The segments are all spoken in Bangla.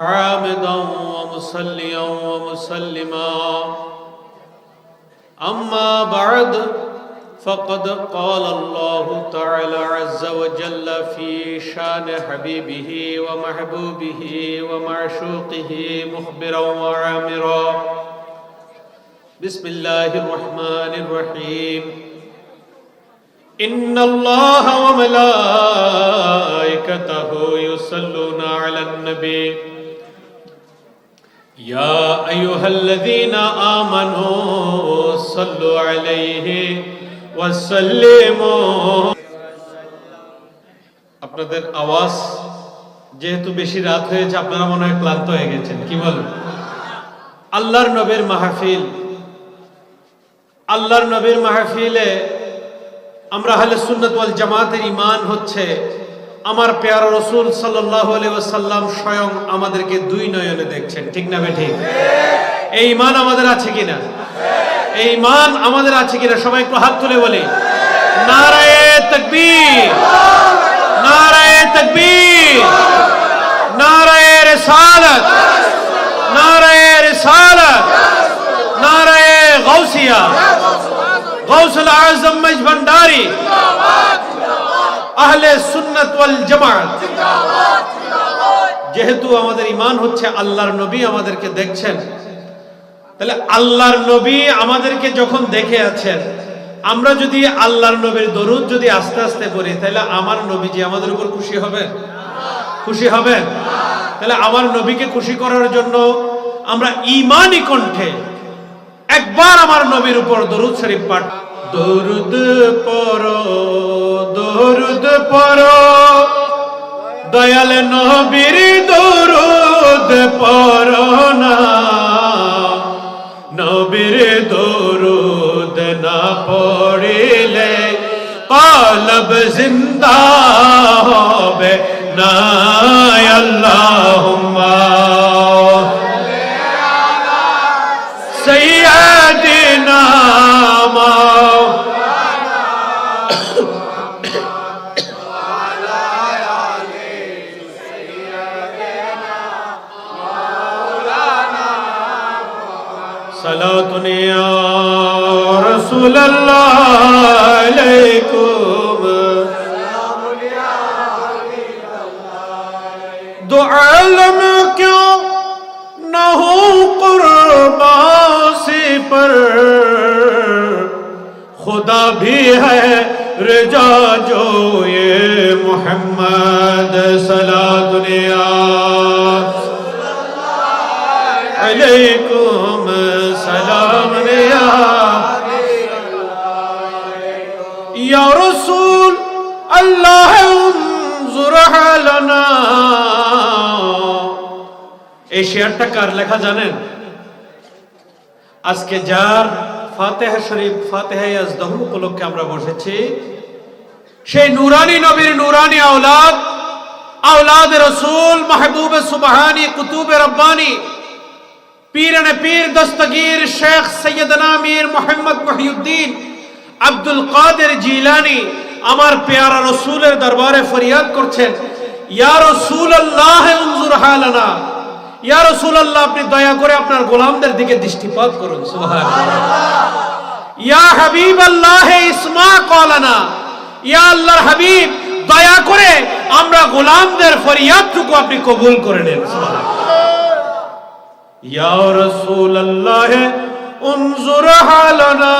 حامدا ومصليا ومسلما أما بعد فقد قال الله تعالى عز وجل في شان حبيبه ومحبوبه ومعشوقه مخبرا وعامرا بسم الله الرحمن الرحيم إن الله وملائكته يصلون على النبي يا أيها الذين آمنوا صلوا عليه وسلموا আপনাদের আওয়াজ যেহেতু বেশি রাত হয়েছে আপনারা মনে হয় ক্লান্ত হয়ে গেছেন কি বলেন আল্লাহর নবীর মাহফিল আল্লাহর নবীর মাহফিলে আমরা আহলে সুন্নাত ওয়াল জামাতের ঈমান হচ্ছে আমার প্যারা রাসূল সাল্লাল্লাহু আলাইহি ওয়াসাল্লাম স্বয়ং আমাদেরকে দুই নয়নে দেখছেন ঠিক না ঠিক এই ঈমান আমাদের আছে কিনা এই ঈমান আমাদের আছে কিনা সবাই একটু হাত তুলে বলি নারায়ে তাকবীর নারায়ে তাকবীর নারায়ে রিসালাত নারায়ে রিসালাত নারায়ে গাউসিয়া গাউসুল আযম মজভান্ডারি আহলে সুন্নাত ওয়াল জামাত যেহেতু আমাদের ঈমান হচ্ছে আল্লাহর নবী আমাদেরকে দেখছেন তাহলে আল্লাহর নবী আমাদেরকে যখন দেখে আছেন আমরা যদি আল্লাহর নবীর দরুদ যদি আস্তে আস্তে পড়ি তাহলে আমার নবীজি আমাদের উপর খুশি হবেন খুশি হবেন তাহলে আমার নবীকে খুশি করার জন্য আমরা ঈমানি কণ্ঠে একবার আমার নবীর উপর দরুদ শরীফ পাঠ দরুদ পড়ো দয়াল নবীর দরুদ পড়ো না নবীর দরুদ না পড়িলে কলব জিন্দা হবে না আল্লাহুম্মা সাইয়্যিদিনা صلاتنا يا رسول الله عليكم دو عالم کیوں نہ ہو قربان سے پر خدا بھی ہے رجا جو یہ محمد صلاتنا يا عليكم سلام يا رسول الله انظر لنا এই শেয়ারটা কার লেখা জানেন আজকে যার ফাতিহা শরীফ ফাতিহা ইয়াজদাহু উপলক্ষে আমরা বসেছি সেই নূরানী নবীর নূরানী আওলাদ আওলাদ রাসূল মাহবুব সুবহানী কুতুব রব্বানী পীরানে পীর দস্তগীর শেখ সৈয়দনা মীর মোহাম্মদ মহিউদ্দিন আব্দুল কাদের জিলানী আমার প্যারা রাসূলের দরবারে ফরিয়াদ করছেন ইয়া রাসূলুল্লাহ উনজুর হালানা ইয়া রাসূলুল্লাহ আপনি দয়া করে আপনার গোলামদের দিকে দৃষ্টিপাত করুন সুবহানাল্লাহ ইয়া হাবিবাল্লাহ ইসমা কওলানা ইয়া আল্লাহর হাবিব দয়া করে আমরা গোলামদের ফরিয়াদটুকু আপনি কবুল করে নেন সুবহানাল্লাহ या रसूल अल्लाह उन्जुर हालना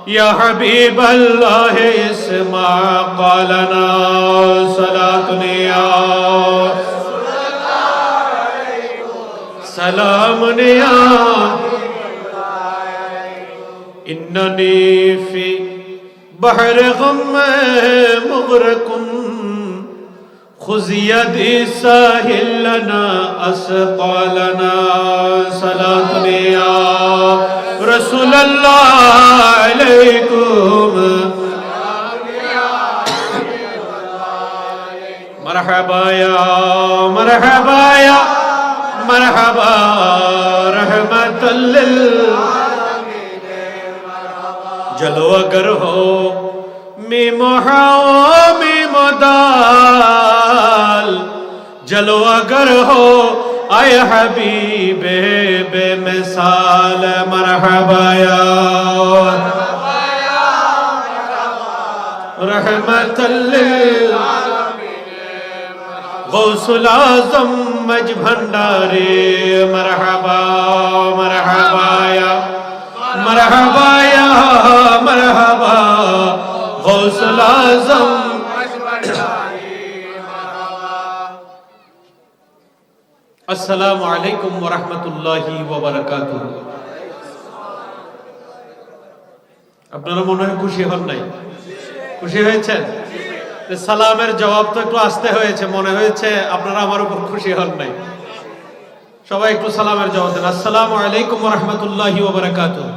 या हबीब अल्लाह इस्मा क़ालना सलातुनिया सलामुनिया इन्ननी फी बहर गम मुग़रक़ुन खुज़ यदी साहिल लना अस्क़ालना सलातुनिया रसूल अल्लाह अलैकुम मरहबा या मरहबा रहमतल लिल जलो अगर हो मीम हाओ मीम दाल जलो अगर हो आए हबीबे बेमिसाल मरहबा या रहमतल लिल गौसुल आज़म मज भंडारे मरहबा मरहबा या मरहबा या मरहबा गौसुल आज़म। अस्सलामु अलैकुम व रहमतुल्लाहि व बाराकातुहू। আপনারা মনে হয় খুশি হন নাই? খুশি হয়েছেন? সালামের জবাব তো একটু আসতে হয়েছে, মনে হয়েছে আপনারা আমার উপর খুশি হন নাই। সবাই একটু সালামের জবাব দেন। আসসালামু আলাইকুম ওয়া রাহমাতুল্লাহি ওয়া বারাকাতুহু।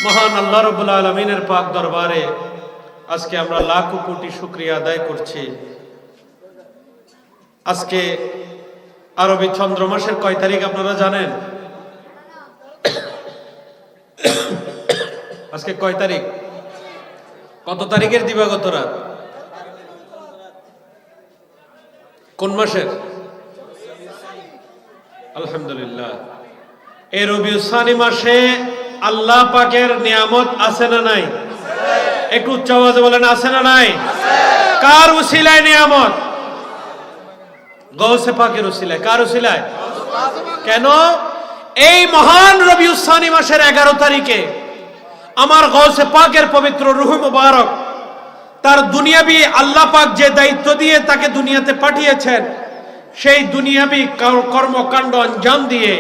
মহান আল্লাহ রাব্বুল আলামিনের পাক দরবারে আজকে আমরা লাখো কোটি শুকরিয়া আদায় করছি। আজকে আরবি চন্দ্র মাসের কয় তারিখ আপনারা জানেন? আজকে কয় তারিখ? কত তারিখের দিবাগত রাত? কোন মাসের? আলহামদুলিল্লাহ, এই রবিউল সানি মাসে আল্লাহ পাকের নিয়ামত আছে না নাই? একটু উচ্চ আওয়াজে বলেন, আছে না নাই? কার উসিলায় নিয়ামত? গৌসে পাকের উসিলায়। কার উসিলায়? কেন? এই মহান রবিউল সানি মাসের 11 তারিখে আমার গৌসে পাকের পবিত্র রূহ মুবারক তার দুনিয়াবি আল্লাহ পাক যে দায়িত্ব দিয়ে তাকে দুনিয়াতে পাঠিয়েছেন, সেই দুনিয়াবি কর্মকাণ্ড আঞ্জাম দিয়ে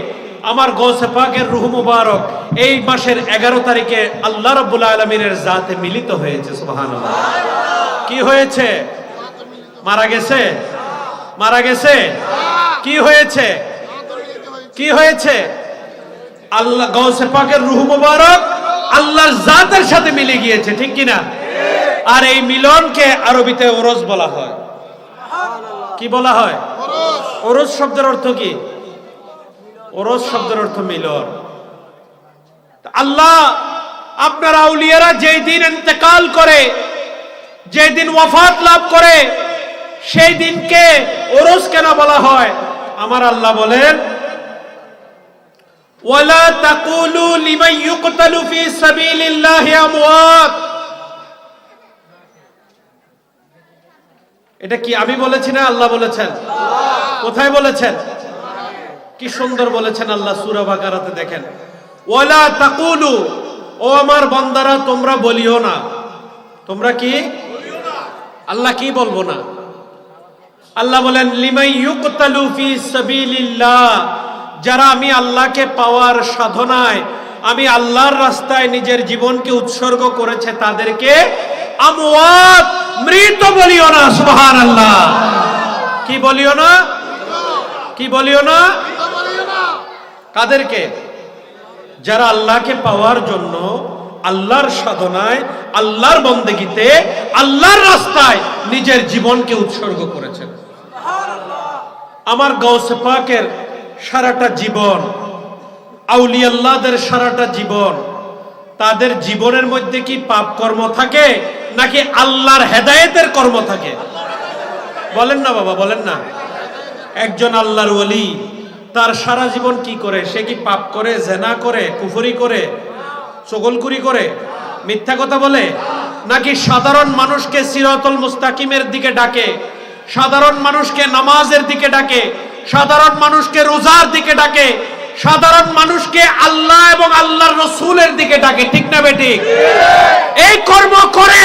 আমার গৌসে পাকের রূহ মুবারক এই মাসের 11 তারিখে আল্লাহ রাব্বুল আলামিনের জাতে মিলিত হয়েছে। সুবহানাল্লাহ। কি হয়েছে? মারা গেছে? মারা গেছে? কি হয়েছে? কি হয়েছে? আল্লাহ গৌসে পাকের রূহ মুবারক আল্লাহর জাতের সাথে মিলে গিয়েছে, ঠিক কি না? আর এই মিলনকে আরবিতে ওরস বলা হয়। কি বলা হয়? ওরস শব্দের অর্থ কি? ওরস শব্দের অর্থ মিলন। আল্লাহ আপনার আউলিয়ারা যেই দিন ইন্তেকাল করে, যেই দিন ওয়াফাত লাভ করে, সেই দিনকে ওরস কেন বলা হয়? আমার আল্লাহ বলেন, ওয়ালা তাকুলু লিমান ইউকতালু ফি সাবিলিল্লাহি আমওয়াত। এটা কি আমি বলেছি না আল্লাহ বলেছেন? কোথায় বলেছেন? কি সুন্দর বলেছেন আল্লাহ সূরা বাকারাতে দেখেন, ওয়ালা তাকুলু, ও আমার বান্দারা তোমরা বলিও না। তোমরা কি? আল্লাহ কি বলবো না? আল্লাহ বলেন লিমান ইউকতালু ফি সাবিলিল্লাহ, যারা আমি আল্লাহকে পাওয়ার সাধনায়, আমি আল্লাহর রাস্তায় নিজের জীবনকে উৎসর্গ করেছে, তাদেরকে আমওয়াত, মৃত বলিও না। সুবহানাল্লাহ। কি বলিও না? কি বলিও না? কাদেরকে? যারা আল্লাহকে পাওয়ার জন্য আল্লাহর সাধনায়, আল্লাহর বন্দেগীতে, আল্লাহর রাস্তায় নিজের জীবনকে উৎসর্গ করেছেন। আমার গৌসে পাকের সারাটা জীবন, আউলিয়া আল্লাহদের সারাটা জীবন, তাদের জীবনের মধ্যে কি পাপ কর্ম থাকে নাকি আল্লাহর হেদায়েতের কর্ম থাকে? বলেন না বাবা, বলেন না। একজন আল্লাহর ওলি তার সারা জীবন কি করে? সে কি পাপ করে, জেনা করে, কুফরি করে, চগলখুরি করে, মিথ্যা কথা বলে, নাকি সাধারণ মানুষকে সিরাতুল মুস্তাকিমের দিকে ডাকে, সাধারণ মানুষকে নামাজের দিকে ডাকে, সাধারণ মানুষকে রোজার দিকে ডাকে, সাধারণ মানুষকে আল্লাহ এবং আল্লাহর রাসূলের দিকে ডাকে, ঠিক না বেঠিক? এই কর্ম করে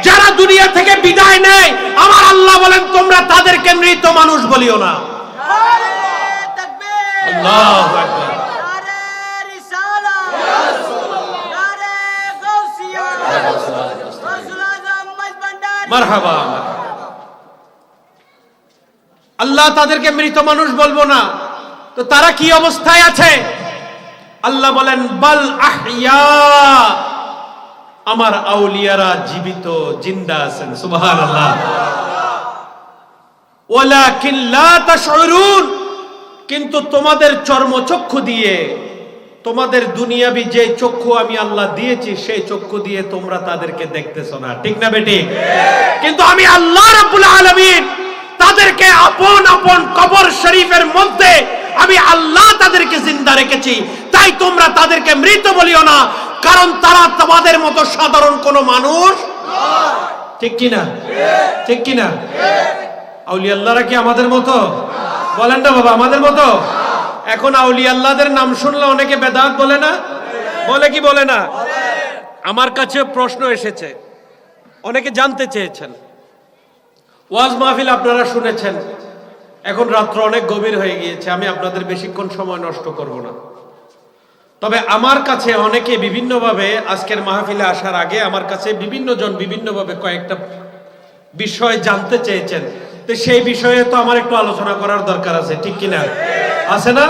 যারা দুনিয়া থেকে বিদায় নেয়, আমার আল্লাহ বলেন তোমরা তাদেরকে মৃত মানুষ বলিও না। আল্লাহু আকবার। মারহাবা। আল্লাহ তাদেরকে মৃত মানুষ বলবো না, তো তারা কি অবস্থায় আছে? আল্লাহ বলেন বাল আহইয়া, আমার আউলিয়ারা জীবিত, জিন্দা আছেন। সুবহানাল্লাহ। ওয়ালাকিন লা তাশউরুন, কিন্তু তোমাদের চর্মচক্ষু দিয়ে, তোমাদের দুনিয়াবি যে চক্ষু আমি আল্লাহ দিয়েছি সেই চক্ষু দিয়ে তোমরা তাদেরকে দেখতেছো না, ঠিক না বেটি? কিন্তু আমি আল্লাহ রাব্বুল আলামিন তাদেরকে আপন আপন কবর শরীফের মধ্যে আমি আল্লাহ তাদেরকে জিন্দা রেখেছি। তাই তোমরা তাদেরকে মৃত বলিও না, কারণ তারা তোমাদের মতো সাধারণ কোনো মানুষ নয়। ঠিক কিনা? ঠিক কিনা? আউলিয়া আল্লাহরা কি আমাদের মতো? বলেন না বাবা, আমাদের মতো? এখন আউলিয়া আল্লাহদের নাম শুনলে অনেকে বেদাত বলে না? বলে কি বলে না? আমার কাছে প্রশ্ন এসেছে, অনেকে জানতে চেয়েছেন। ওয়াজ মাহফিল আপনারা শুনেছেন, এখন রাত্র অনেক গভীর হয়ে গিয়েছে, আমি আপনাদের বেশিক্ষণ সময় নষ্ট করব না। তবে আমার কাছে অনেকে বিভিন্নভাবে আজকের মাহফিলে আসার আগে আমার কাছে বিভিন্ন জন বিভিন্নভাবে কয়েকটা বিষয় জানতে চেয়েছেন। তো সেই বিষয়ে তো আমার একটু আলোচনা করার দরকার আছে, ঠিক কিনা? আছে না?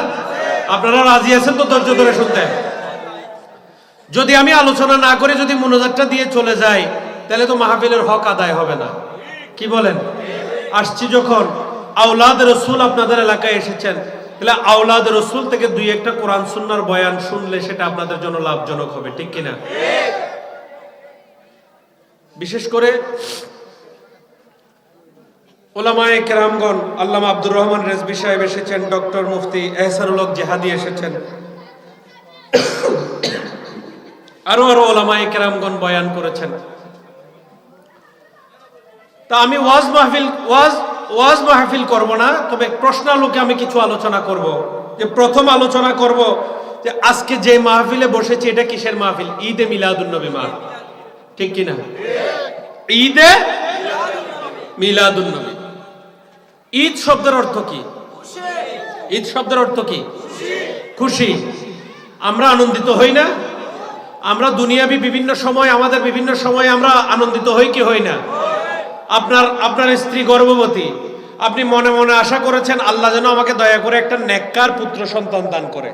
আপনারা রাজি আছেন তো ধৈর্য ধরে শুনতে? যদি আমি আলোচনা না করে যদি মোনাজাতটা দিয়ে চলে যাই তাহলে তো মাহফিলের হক আদায় হবে না। কি বলেন? আসছি যখন, আওলাদ রসুল আপনাদের এলাকায় এসেছেন, তাহলে আওলাদ রসুল থেকে দুই একটা কোরআন সুন্নাহর বয়ান শুনলে সেটা আপনাদের জন্য লাভজনক হবে, ঠিক কিনা? বিশেষ করে ওলামায়ে কেরামগণ, আল্লামা আব্দুর রহমান রেজভী সাহেব এসেছেন, ডক্টর মুফতি এহসানুল হক জেহাদি এসেছেন, আরো আরো ওলামায়ে কেরামগণ বয়ান করেছেন। তা আমি ওয়াজ মাহফিল করব না, তবে প্রশ্নালোকে আমি কিছু আলোচনা করব। যে প্রথম আলোচনা করব যে আজকে যে মাহফিলে বসেছি এটা কিসের মাহফিল? ঈদে মিলাদুন নবী মাহফিল, ঠিক কিনা? ঈদে মিলাদুন নবী। ঈদ শব্দের অর্থ কি? ঈদ শব্দের অর্থ কি? খুশি। আমরা আনন্দিত হই না? আমরা দুনিয়াবি বিভিন্ন সময়, আমাদের বিভিন্ন সময় আমরা আনন্দিত হই কি হই না? আপনার স্ত্রী গর্ভবতী, আপনি মনে মনে আশা করেছেন আল্লাহ যেন আমাকে দয়া করে একটা নেককার পুত্র সন্তান দান করে।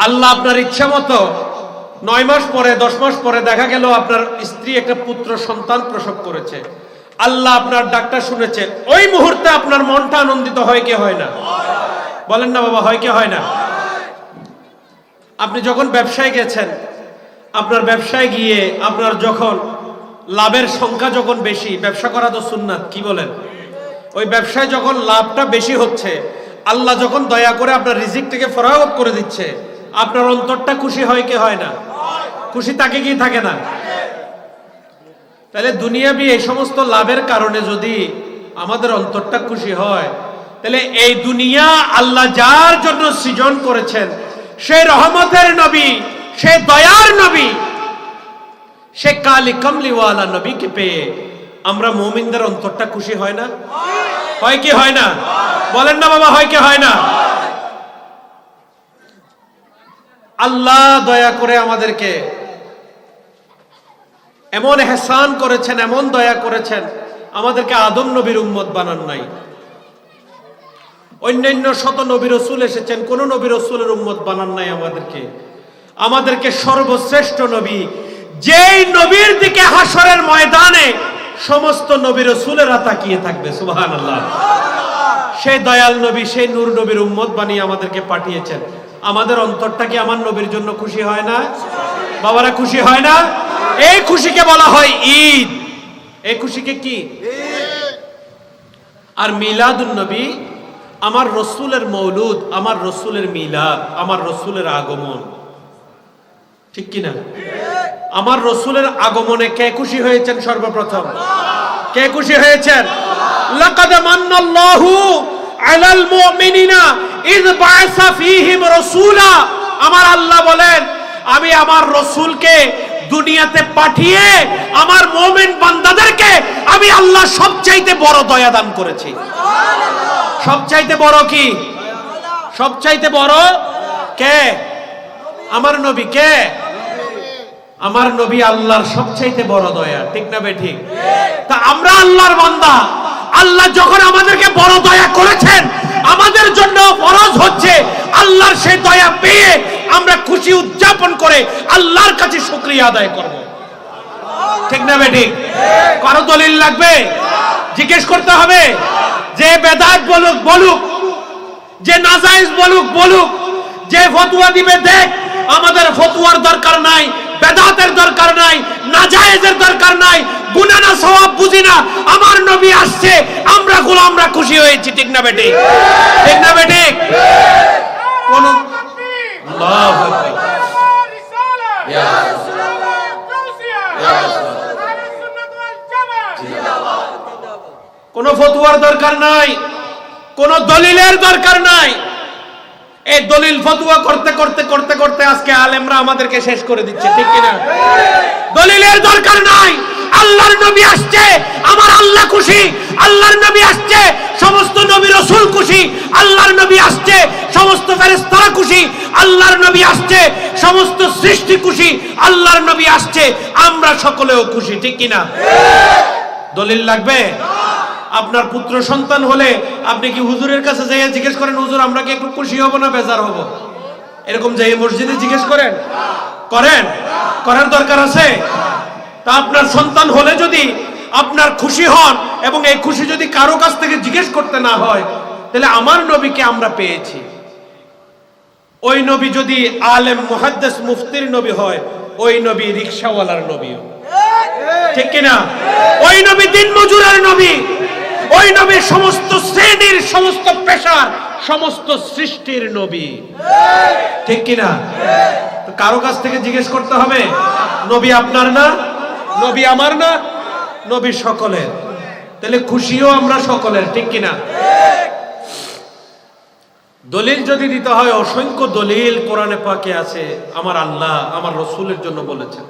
আল্লাহ আপনার ইচ্ছা মতো 9 মাস পরে 10 মাস পরে দেখা গেল আপনার স্ত্রী একটা পুত্র সন্তান প্রসব করেছে। আল্লাহ আপনার ডাকটা শুনেছে, ওই মুহূর্তে আপনার মনটা আনন্দিত হয় কি হয় না? বলেন না বাবা, হয় কি হয় না? আপনি যখন ব্যবসায় গেছেন, আপনার ব্যবসায় গিয়ে আপনার যখন লাভের সংখ্যা যখন বেশি, ব্যবসা করা তো সুন্নাত, কি বলেন? ওই ব্যবসায় যখন লাভটা বেশি হচ্ছে, আল্লাহ যখন দয়া করে আপনার রিজিকটাকে ফরাগত করে দিচ্ছে, আপনার অন্তরটা খুশি হয় কি হয় না? খুশি থাকে কি থাকে না? তাহলে দুনিয়াবি এই সমস্ত লাভের কারণে যদি আমাদের অন্তরটা খুশি হয়, তাহলে এই দুনিয়া আল্লাহ যার জন্য সৃজন করেছেন, সেই রহমতের নবী, সেই দয়ার নবী, সে কালি কমলিওয়ালা নবীকে পেয়ে আমরা মুমিনদের অন্তরটা খুশি হয় না? হয় কি হয় না? বলেন না বাবা, হয় কি হয় না? আল্লাহ দয়া করে আমাদেরকে এমন এহসান করেছেন, এমন দয়া করেছেন, আমাদেরকে আদম নবীর উম্মত বানান নাই। অন্যান্য শত নবী রাসূল এসেছেন, কোন নবী রাসূলের উম্মত বানান নাই আমাদেরকে সর্বশ্রেষ্ঠ নবী, যেই নবীর দিকে হাসরের ময়দানে সমস্ত নবী রাসূলেরা তাকিয়ে থাকবে, সুবহানাল্লাহ, সেই দয়াল নবী, সেই নূর নবীর উম্মত বানিয়ে আমাদেরকে পাঠিয়েছেন। আমাদের অন্তরটা কি আমার নবীর জন্য খুশি হয় না? বাবারা, খুশি হয় না? এই খুশিকে বলা হয় ঈদ। এই খুশিকে কি? আর মিলাদুন নবী, আমার রসুলের মৌলুদ, আমার রসুলের মিলাদ, আমার রসুলের আগমন, ঠিক কিনা? আমার রসুলের আগমনে কে খুশি হয়েছেন? সর্বপ্রথম কে খুশি হয়েছেন? লাকাদ মান্নাল্লাহু আলাল মুমিনিনা ইয বা'আসা ফীহিম রাসূলা। আমার আল্লাহ বলেন, আমি আমার রসুলকে দুনিয়াতে পাঠিয়ে আমার মুমিন বান্দাদেরকে আমি আল্লাহ সবচাইতে বড় দয়া দান করেছি। সবচাইতে বড় কি? সবচাইতে বড় কে? আমার নবী। কে? আমার নবী আল্লাহর সবচাইতে বড় দয়া, ঠিক না বে ঠিক? তা আমরা আল্লাহর বান্দা, আল্লাহ যখন আমাদেরকে বড় দয়া করেছেন, আমাদের জন্য ফরজ হচ্ছে আল্লাহর সেই দয়া পেয়ে আমরা খুশি উদযাপন করে আল্লাহর কাছে শুকরিয়া আদায় করব, ঠিক না বে ঠিক? কারো দলিল লাগবে? জিজ্ঞেস করতে হবে? যে বেদাত বলুক বলুক, যে নাজায়েজ বলুক বলুক, যে ফতোয়া দিবে দেখ, আমাদের ফতোয়ার দরকার নাই, বেদাতের দরকার নাই, নাজায়েজের দরকার নাই, গুনাহ না সওয়াব বুঝি না, আমার নবী আসছে, আমরা গোলামরা খুশি হয়েছি। ঠিক না বেটি? ঠিক না বেটি? কোন আল্লাহু আকবার, ইয়া কোন ফতোয়ার দরকার নাই, কোন দলিলের দরকার নাই। এই দলিল ফতোয়া করতে করতে করতে করতে আজকে আলেমরা আমাদেরকে শেষ করে দিচ্ছে। ঠিক কিনা? দলিলের দরকার নাই। আল্লাহর নবী আসছে, আমার আল্লাহ খুশি। আল্লাহর নবী আসছে, সমস্ত নবী রাসূল খুশি। আল্লাহর নবী আসছে, সমস্ত ফেরেশতারা খুশি। আল্লাহর নবী আসছে, সমস্ত সৃষ্টি খুশি। আল্লাহর নবী আসছে, আমরা সকলেও খুশি। ঠিক কিনা? দলিল লাগবে? আপনার পুত্র সন্তান হলে আপনি কি হুজুরের কাছে যাইয়া জিজ্ঞেস করেন, হুজুর আমরা কি একটু খুশি হব না বেজার হব? এরকম যাই মসজিদে জিজ্ঞেস করেন? করেন? করার দরকার আছে? তা আপনার সন্তান হলে যদি আপনার খুশি হন এবং এই খুশি যদি কারো কাছ থেকে জিজ্ঞেস করতে না হয়, তাহলে আমার নবীকে আমরা পেয়েছি। ওই নবী যদি আলেম মুহাদ্দিস মুফতির নবী হয়, ওই নবী রিকশাওয়ালার নবী। ঠিক কিনা? ওই নবী দিন মজুরের নবী। ওই নবী সমস্ত শ্রেণীর, সমস্ত পেশার, সমস্ত সৃষ্টির নবী। ঠিক কিনা? তো কারো কাছ থেকে জিজ্ঞেস করতে হবে? নবী আপনার না, নবী আমার না, নবী সকলের। তাহলে খুশিও আমরা সকলের। ঠিক কিনা? দলিল যদি দিতে হয়, অসংখ্য দলিল কোরআনে পাকে আছে। আমার আল্লাহ আমার রাসূলের জন্য বলেছেন।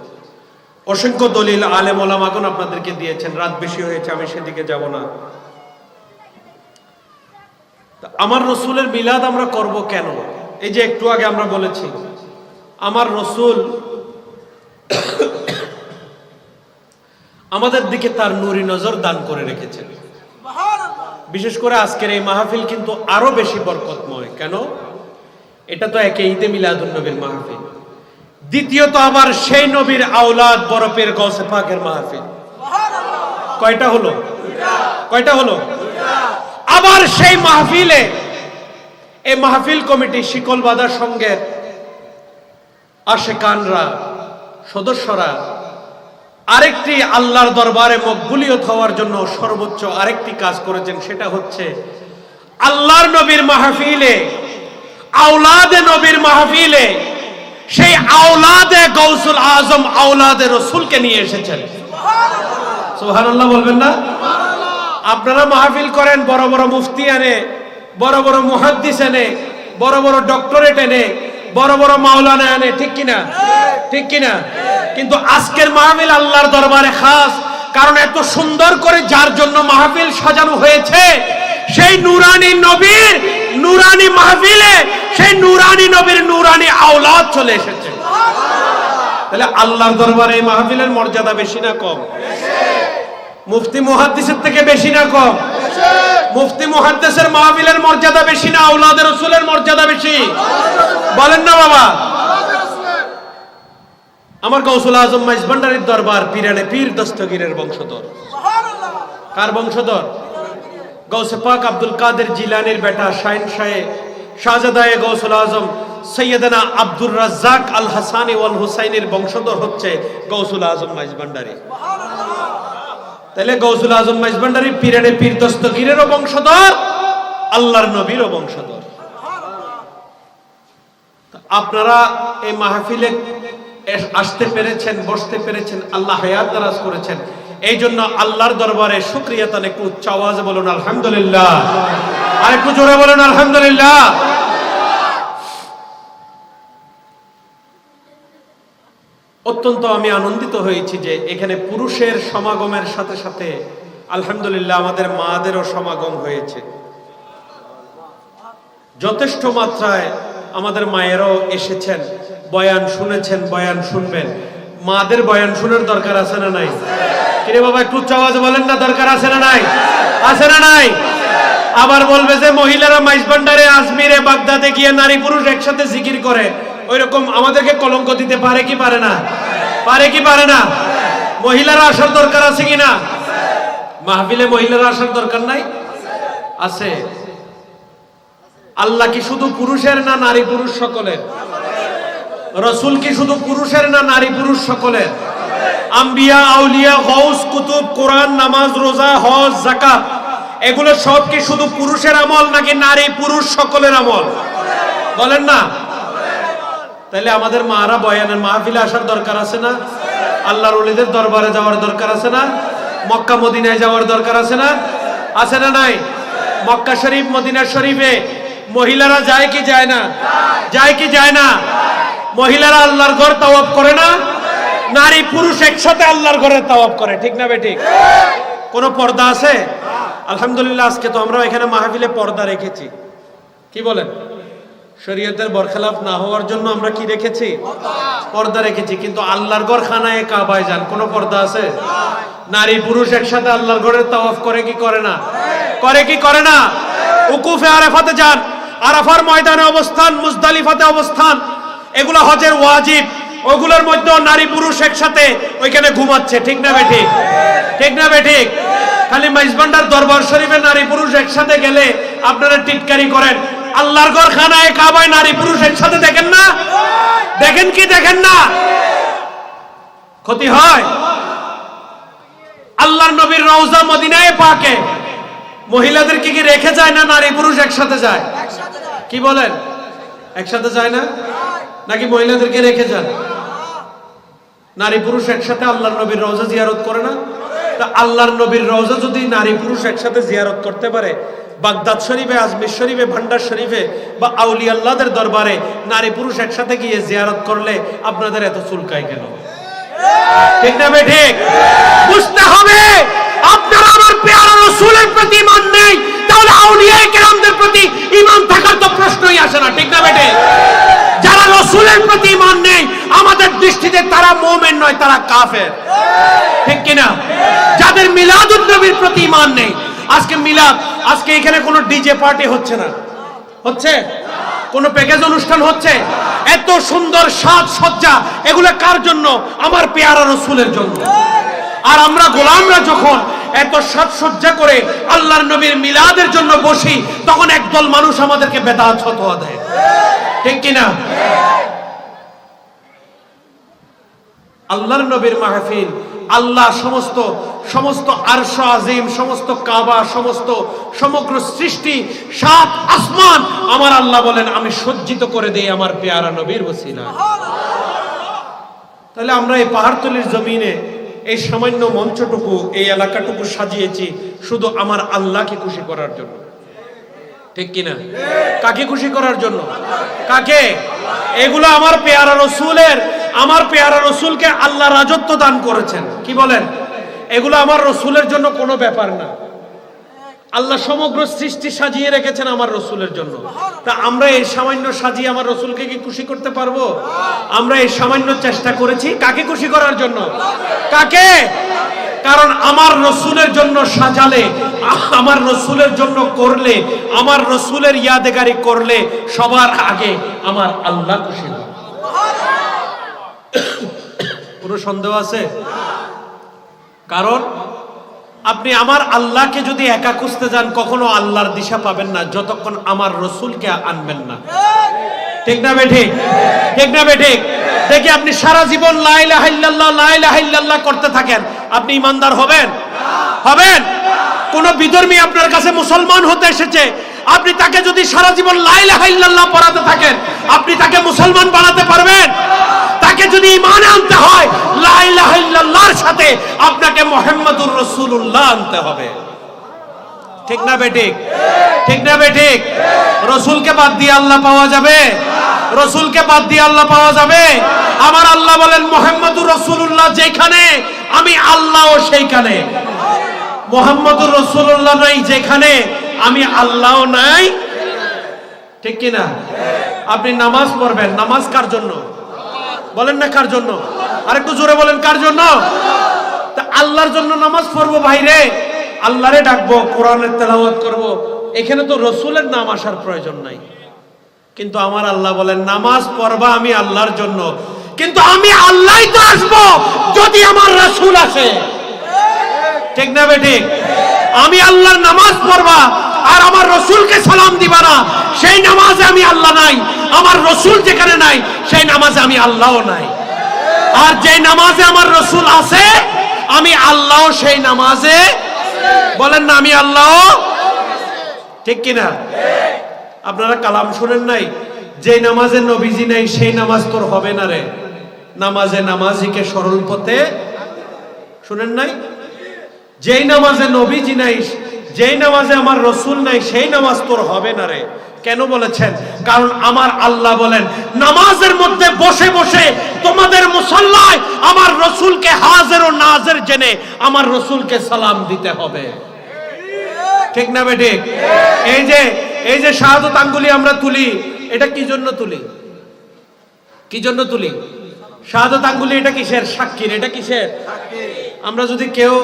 অসংখ্য দলিল আলেম ওলামাগণ আপনাদেরকে দিয়েছেন। রাত বেশি হয়েছে, আমি সেদিকে যাব না। আমার রাসূলের মিলাদ আমরা করব কেন? এই যে একটু আগে আমরা বলেছি, আমার রাসূল আমাদের দিকে তার নূরি নজর দান করে রেখেছেন। বিশেষ করে আজকের এই মাহফিল কিন্তু আরো বেশি বরকতময়। কেন? এটা তো একে ঈদে মিলাদুন নবীর মাহফিল, দ্বিতীয়ত আবার সেই নবীর আওলাদ বড় পীর গৌসে পাকের মাহফিল। কয়টা হলো? কয়টা হলো? আবার সেই মাহফিলে এই মাহফিল কমিটি শিকল বাঁধার সঙ্গে আশেকানরা, সদস্যরা আরেকটি আল্লাহর দরবারে মকবুলিয়ত হওয়ার জন্য সর্বোচ্চ আরেকটি কাজ করেছেন। সেটা হচ্ছে আল্লাহর নবীর মাহফিলে, আওলাদে নবীর মাহফিলে সেই আওলাদে গৌসুল আজম, আওলাদে রাসূলকে নিয়ে এসেছেন। সুবহানাল্লাহ বলবেন না? আপনারা মাহফিল করেন, বড় বড় মুফতি আনে, বড় বড় মুহাদ্দিস আনে, বড় বড় ডক্টরেট এনে, বড় বড় মাওলানা আনে। ঠিক কিনা? ঠিক কিনা? কিন্তু আজকের মাহফিল আল্লাহর দরবারে খাস। কারণ এত সুন্দর করে যার জন্য মাহফিল সাজানো হয়েছে, সেই নুরানি নবীর নুরানি মাহফিলে সেই নুরানি নবীর নুরানি আওলাদ চলে এসেছে। তাহলে আল্লাহর দরবারে এই মাহফিলের মর্যাদা বেশি না কম? মুফতি মুহাদ্দিসের থেকে বেশি না কম? মুফতি মুহাদ্দিসের মাহফিলের মর্যাদা বেশি না আওলাদের রাসূলের মর্যাদা বেশি? বলেন না বাবা? আমার গৌসুল আজম মাইজভান্ডারীর দরবার পীরানে পীর দস্তগীরের বংশধর। কার বংশধর? গৌসে পাক আব্দুল কাদের জিলানির বেটা শাহিন শাহে শাহজাদায়ে গৌসুল আজম সৈয়দনা আব্দুর রাজ্জাক আল হাসানি ওয়াল হুসাইনের বংশধর হচ্ছে গৌসুল আজম মাইজভান্ডারী। তাহলে গৌসুল আজম মাইজভান্ডারী পীরানে পীর দস্তগীরেরও বংশধর, আল্লাহর নবীরও বংশধর। আপনারা এই মাহফিলে আসতে পেরেছেন, বসতে পেরেছেন, আল্লাহ হায়াত দারাজ করেছেন। এই জন্য আল্লাহর দরবারে শুকরিয়া তান একটু উচ্চ আওয়াজে বলুন আলহামদুলিল্লাহ। আর একটু জোরে বলুন আলহামদুলিল্লাহ। অত্যন্ত আমি আনন্দিত হয়েছি যে এখানে পুরুষের সমাগমের সাথে সাথে আলহামদুলিল্লাহ আমাদের মাদেরও সমাগম হয়েছে। যথেষ্ট মাত্রায় আমাদের মায়েরাও এসেছেন, বয়ান শুনেছেন, বয়ান শুনবেন। মাদের বয়ান শোনার দরকার আছে না নাই? কিরে বাবা একটু উচ্চ আওয়াজে বলেন না, দরকার আছে না নাই? আছে না নাই? আবার বলবে যে মহিলারা মাইজভান্ডারে, আজমিরে, বাগদাদে গিয়ে নারী পুরুষ একসাথে জিকির করে, ওইরকম আমাদেরকে কলঙ্ক দিতে পারে কি পারে না? পারে কি পারে না? মহিলারা আসার দরকার আছে কিনা? মাহফিলে মহিলারা আসার দরকার নাই? আছে। আল্লাহ কি শুধু পুরুষের না নারী পুরুষ সকলের? রসুল কি শুধু পুরুষের না নারী পুরুষ সকলের? আম্বিয়া, আউলিয়া, গৌস, কুতুব, কোরআন, নামাজ, রোজা, হজ, যাকাত এগুলো সব কি শুধু পুরুষের আমল নাকি নারী পুরুষ সকলের আমল? বলেন না। তাহলে আমাদের মারা বয়ানের মাহফিলে আসার দরকার আছে না? আল্লাহর ওলিদের দরবারে যাওয়ার দরকার আছে না? মক্কা মদিনায় যাওয়ার দরকার আছে না? আছে না নাই? মক্কা শরীফ, মদিনা শরীফে মহিলারা যায় কি যায় না? যায় কি যায় না? মহিলারা আল্লাহর ঘর তাওয়াফ করে না? নারী পুরুষ একসাথে আল্লাহর ঘরে তাওয়াফ করে, ঠিক না বেঠিক? কোন পর্দা আছে? আলহামদুলিল্লাহ আজকে তো আমরা এখানে মাহফিলে পর্দা রেখেছি। কি বলেন? শরীয়তের বরখেলাপ না হওয়ার জন্য আমরা কি রেখেছি? পর্দা রেখেছি। কিন্তু আল্লাহর ঘর খানায় কাবায় যান, কোন পর্দা আছে? নারী পুরুষ একসাথে আল্লাহর ঘরের তাওয়াফ করে কি করে না? করে কি করে না? উকুফে আরাফাতে যান, আরাফার ময়দানে অবস্থান, মুজদালিফাতে অবস্থান, এগুলো হজের ওয়াজিব। ওগুলোর মধ্যে নারী পুরুষ একসাথে ওইখানে ঘুমাচ্ছে, ঠিক না বেঠিক? ঠিক না বেঠিক? খালি মাইজবান্ডার দরবার শরীফে নারী পুরুষ একসাথে গেলে আপনারা টিটকারি করেন, আল্লাহর ঘর খানায় কাবায় নারী পুরুষ একসাথে দেখেন না? দেখেন কি দেখেন না? ক্ষতি হয়। আল্লাহর নবীর রওজা মদিনায়ে পাকে মহিলাদেরকে কি রেখে যায় না নারী পুরুষ একসাথে যায়? কি বলেন? একসাথে যায় না নাকি মহিলাদেরকে রেখে যান? নারী পুরুষ একসাথে আল্লাহর নবীর রওজা জিয়ারত করে না? তা আল্লাহর নবীর রওজা যদি নারী পুরুষ একসাথে জিয়ারত করতে পারে, বাগদাদ শরীফে, আজমির শরীফে, ভান্ডার শরীফে বা আউলিয়া আল্লাহদের দরবারে নারী পুরুষ একসাথে গিয়ে জিয়ারত করলে আপনাদের এত চুলকায় কেন? ঠিক না বেঠিক? বুঝতে হবে আপনারা আমার পেয়ারা রাসূলের প্রতি ঈমান নেই, তাহলে আউলিয়া কেরামদের প্রতি ঈমান থাকার তো প্রশ্নই আসে না, ঠিক না বেঠিক? যারা রাসূলের প্রতি ঈমান নেই আমাদের দৃষ্টিতে তারা মুমিন নয়, তারা কাফের, ঠিক কিনা? যাদের মিলাদুন নবীর প্রতি ঈমান নেই, আজকে মিলাদ, আজকে এখানে কোনো ডিজে পার্টি হচ্ছে না, হচ্ছে? কোন প্যাকেজ অনুষ্ঠান হচ্ছে? এত সুন্দর সাজসজ্জা, এগুলো কার জন্য? আমার পেয়ারা রাসূলের জন্য। আর আমরা গোলামরা যখন এত সাজসজ্জা করে আল্লাহর নবীর মিলাদের জন্য বসি, তখন একদল মানুষ আমাদেরকে বেদাত ফতোয়া দেয়, ঠিক কিনা? আল্লাহর নবীর মাহফিল, আল্লাহ সমস্ত সমস্ত আরশ আজিম, সমস্ত কাবা, সমস্ত সমগ্র সৃষ্টি, সাত আসমান আমার আল্লাহ বলেন আমি সজ্জিত করে দেই আমার পেয়ারা নবীর ওসিলায়। তাহলে আমরা এই পাহাড়তলির জমিনে এই সামান্য মঞ্চটুকু, এই এলাকাটুকু সাজিয়েছি শুধু আমার আল্লাহকে খুশি করার জন্য, ঠিক কিনা? কাকে খুশি করার জন্য? কাকে? এগুলো আমার পেয়ারা রাসূলের, আমার পেয়ারা রাসূলকে আল্লাহ রাজত্ব দান করেছেন। কি বলেন? এগুলো আমার রাসূলের জন্য কোনো ব্যাপার না। আল্লাহ সমগ্র সৃষ্টি সাজিয়ে রেখেছেন আমার রাসূলের জন্য। তা আমরা এই সামান্য সাজিয়ে আমার রাসূলকে কি খুশি করতে পারবো? আমরা এই সামান্য চেষ্টা করেছি কাকে খুশি করার জন্য? কাকে? কারণ আমার রাসূলের জন্য সাজালে, আমার রাসূলের জন্য করলে, আমার রাসূলের ইয়াদেগারি করলে সবার আগে আমার আল্লাহ খুশি হয়। কোনো সন্দেহ আছে? কারণ আপনি আমার আল্লাহকে যদি একা খুঁজতে যান কখনো আল্লাহর দিশা পাবেন না যতক্ষণ আমার রাসূলকে আনবেন না, ঠিক না বেঠিক? ঠিক না বেঠিক? দেখি আপনি সারা জীবন লা ইলাহা ইল্লাল্লাহ, লা ইলাহা ইল্লাল্লাহ করতে থাকেন, আপনি ঈমানদার হবেন? হবেন? কোন বিধর্মী আপনার কাছে মুসলমান হতে এসেছে, আপনি তাকে যদি সারা জীবন লা ইলাহা ইল্লাল্লাহ পড়াতে থাকেন, আপনি তাকে মুসলমান বানাতে পারবেন? তাকে যদি ঈমানে আনতে হয় লা ইলাহা ইল্লাল্লাহর সাথে আপনাকে মুহাম্মাদুর রাসূলুল্লাহ আনতে হবে, ঠিক না বেঠিক? ঠিক না বেঠিক? রাসূলকে বাদ দিয়ে আল্লাহ পাওয়া যাবে? রাসূলকে বাদ দিয়ে আল্লাহ পাওয়া যাবে? আমার আল্লাহ বলেন মুহাম্মাদুর রাসূলুল্লাহ যেখানে আমি আল্লাহও সেইখানে। মুহাম্মাদুর রাসূলুল্লাহ নাই যেখানে আমি আল্লাহও নাই, ঠিক কি না? আপনি নামাজ পড়বেন, নামাজ কার জন্য? বলেন না কার জন্য? আরেকটু জোরে বলেন কার জন্য? তা আল্লাহর জন্য নামাজ পড়বো ভাইরে, আল্লাহরে ডাকবো, কোরআনের তেলাওয়াত করব, এখানে তো রাসূলের নাম আসার প্রয়োজন নাই। কিন্তু আমার আল্লাহ বলেন নামাজ পড়বা আমি আল্লাহর জন্য, কিন্তু আমি আল্লাহই তো আসবো যদি আমার রাসূল আসে, ঠিক না বেঠিক? আমি আল্লাহর নামাজ পড়বা আর আমার রাসূলকে সালাম দিবা না, সেই নামাজে আমি আল্লাহ নাই, আমার রসুল যেখানে নাই সেই নামাজে আমি আল্লাহও নাই। আর যে নামাজে আমার রসুল আছে আমি আল্লাহ সেই নামাজে, বলেন না আমি আল্লাহ, ঠিক কিনা? আপনারা কালাম শুনেন নাই, যে নামাজে নবীজি নাই সেই নামাজ তোর হবে না রে, নামাজে নামাজিকে সরল পথে, শুনেন নাই? যেই নামাজে নবীজি নাই, যেই নামাজে আমার রসুল নাই সেই নামাজ তোর হবে না রে। কেন বলেছেন? কারণ আমার আল্লাহ বলেন নামাজের মধ্যে বসে বসে তোমাদের মুসাল্লায় আমার রসুলকে হাজির ও নাজির জেনে আমার রসুলকে সালাম দিতে হবে, ঠিক না বেঠিক? এই যে শাহাদাত আঙ্গুলি আমরা তুলি, এটা কি জন্য তুলি? কি জন্য তুলি? শাহাদাত আঙ্গুলি এটা কিসের? সাক্ষীর। এটা কিসের? আমরা যদি কেউ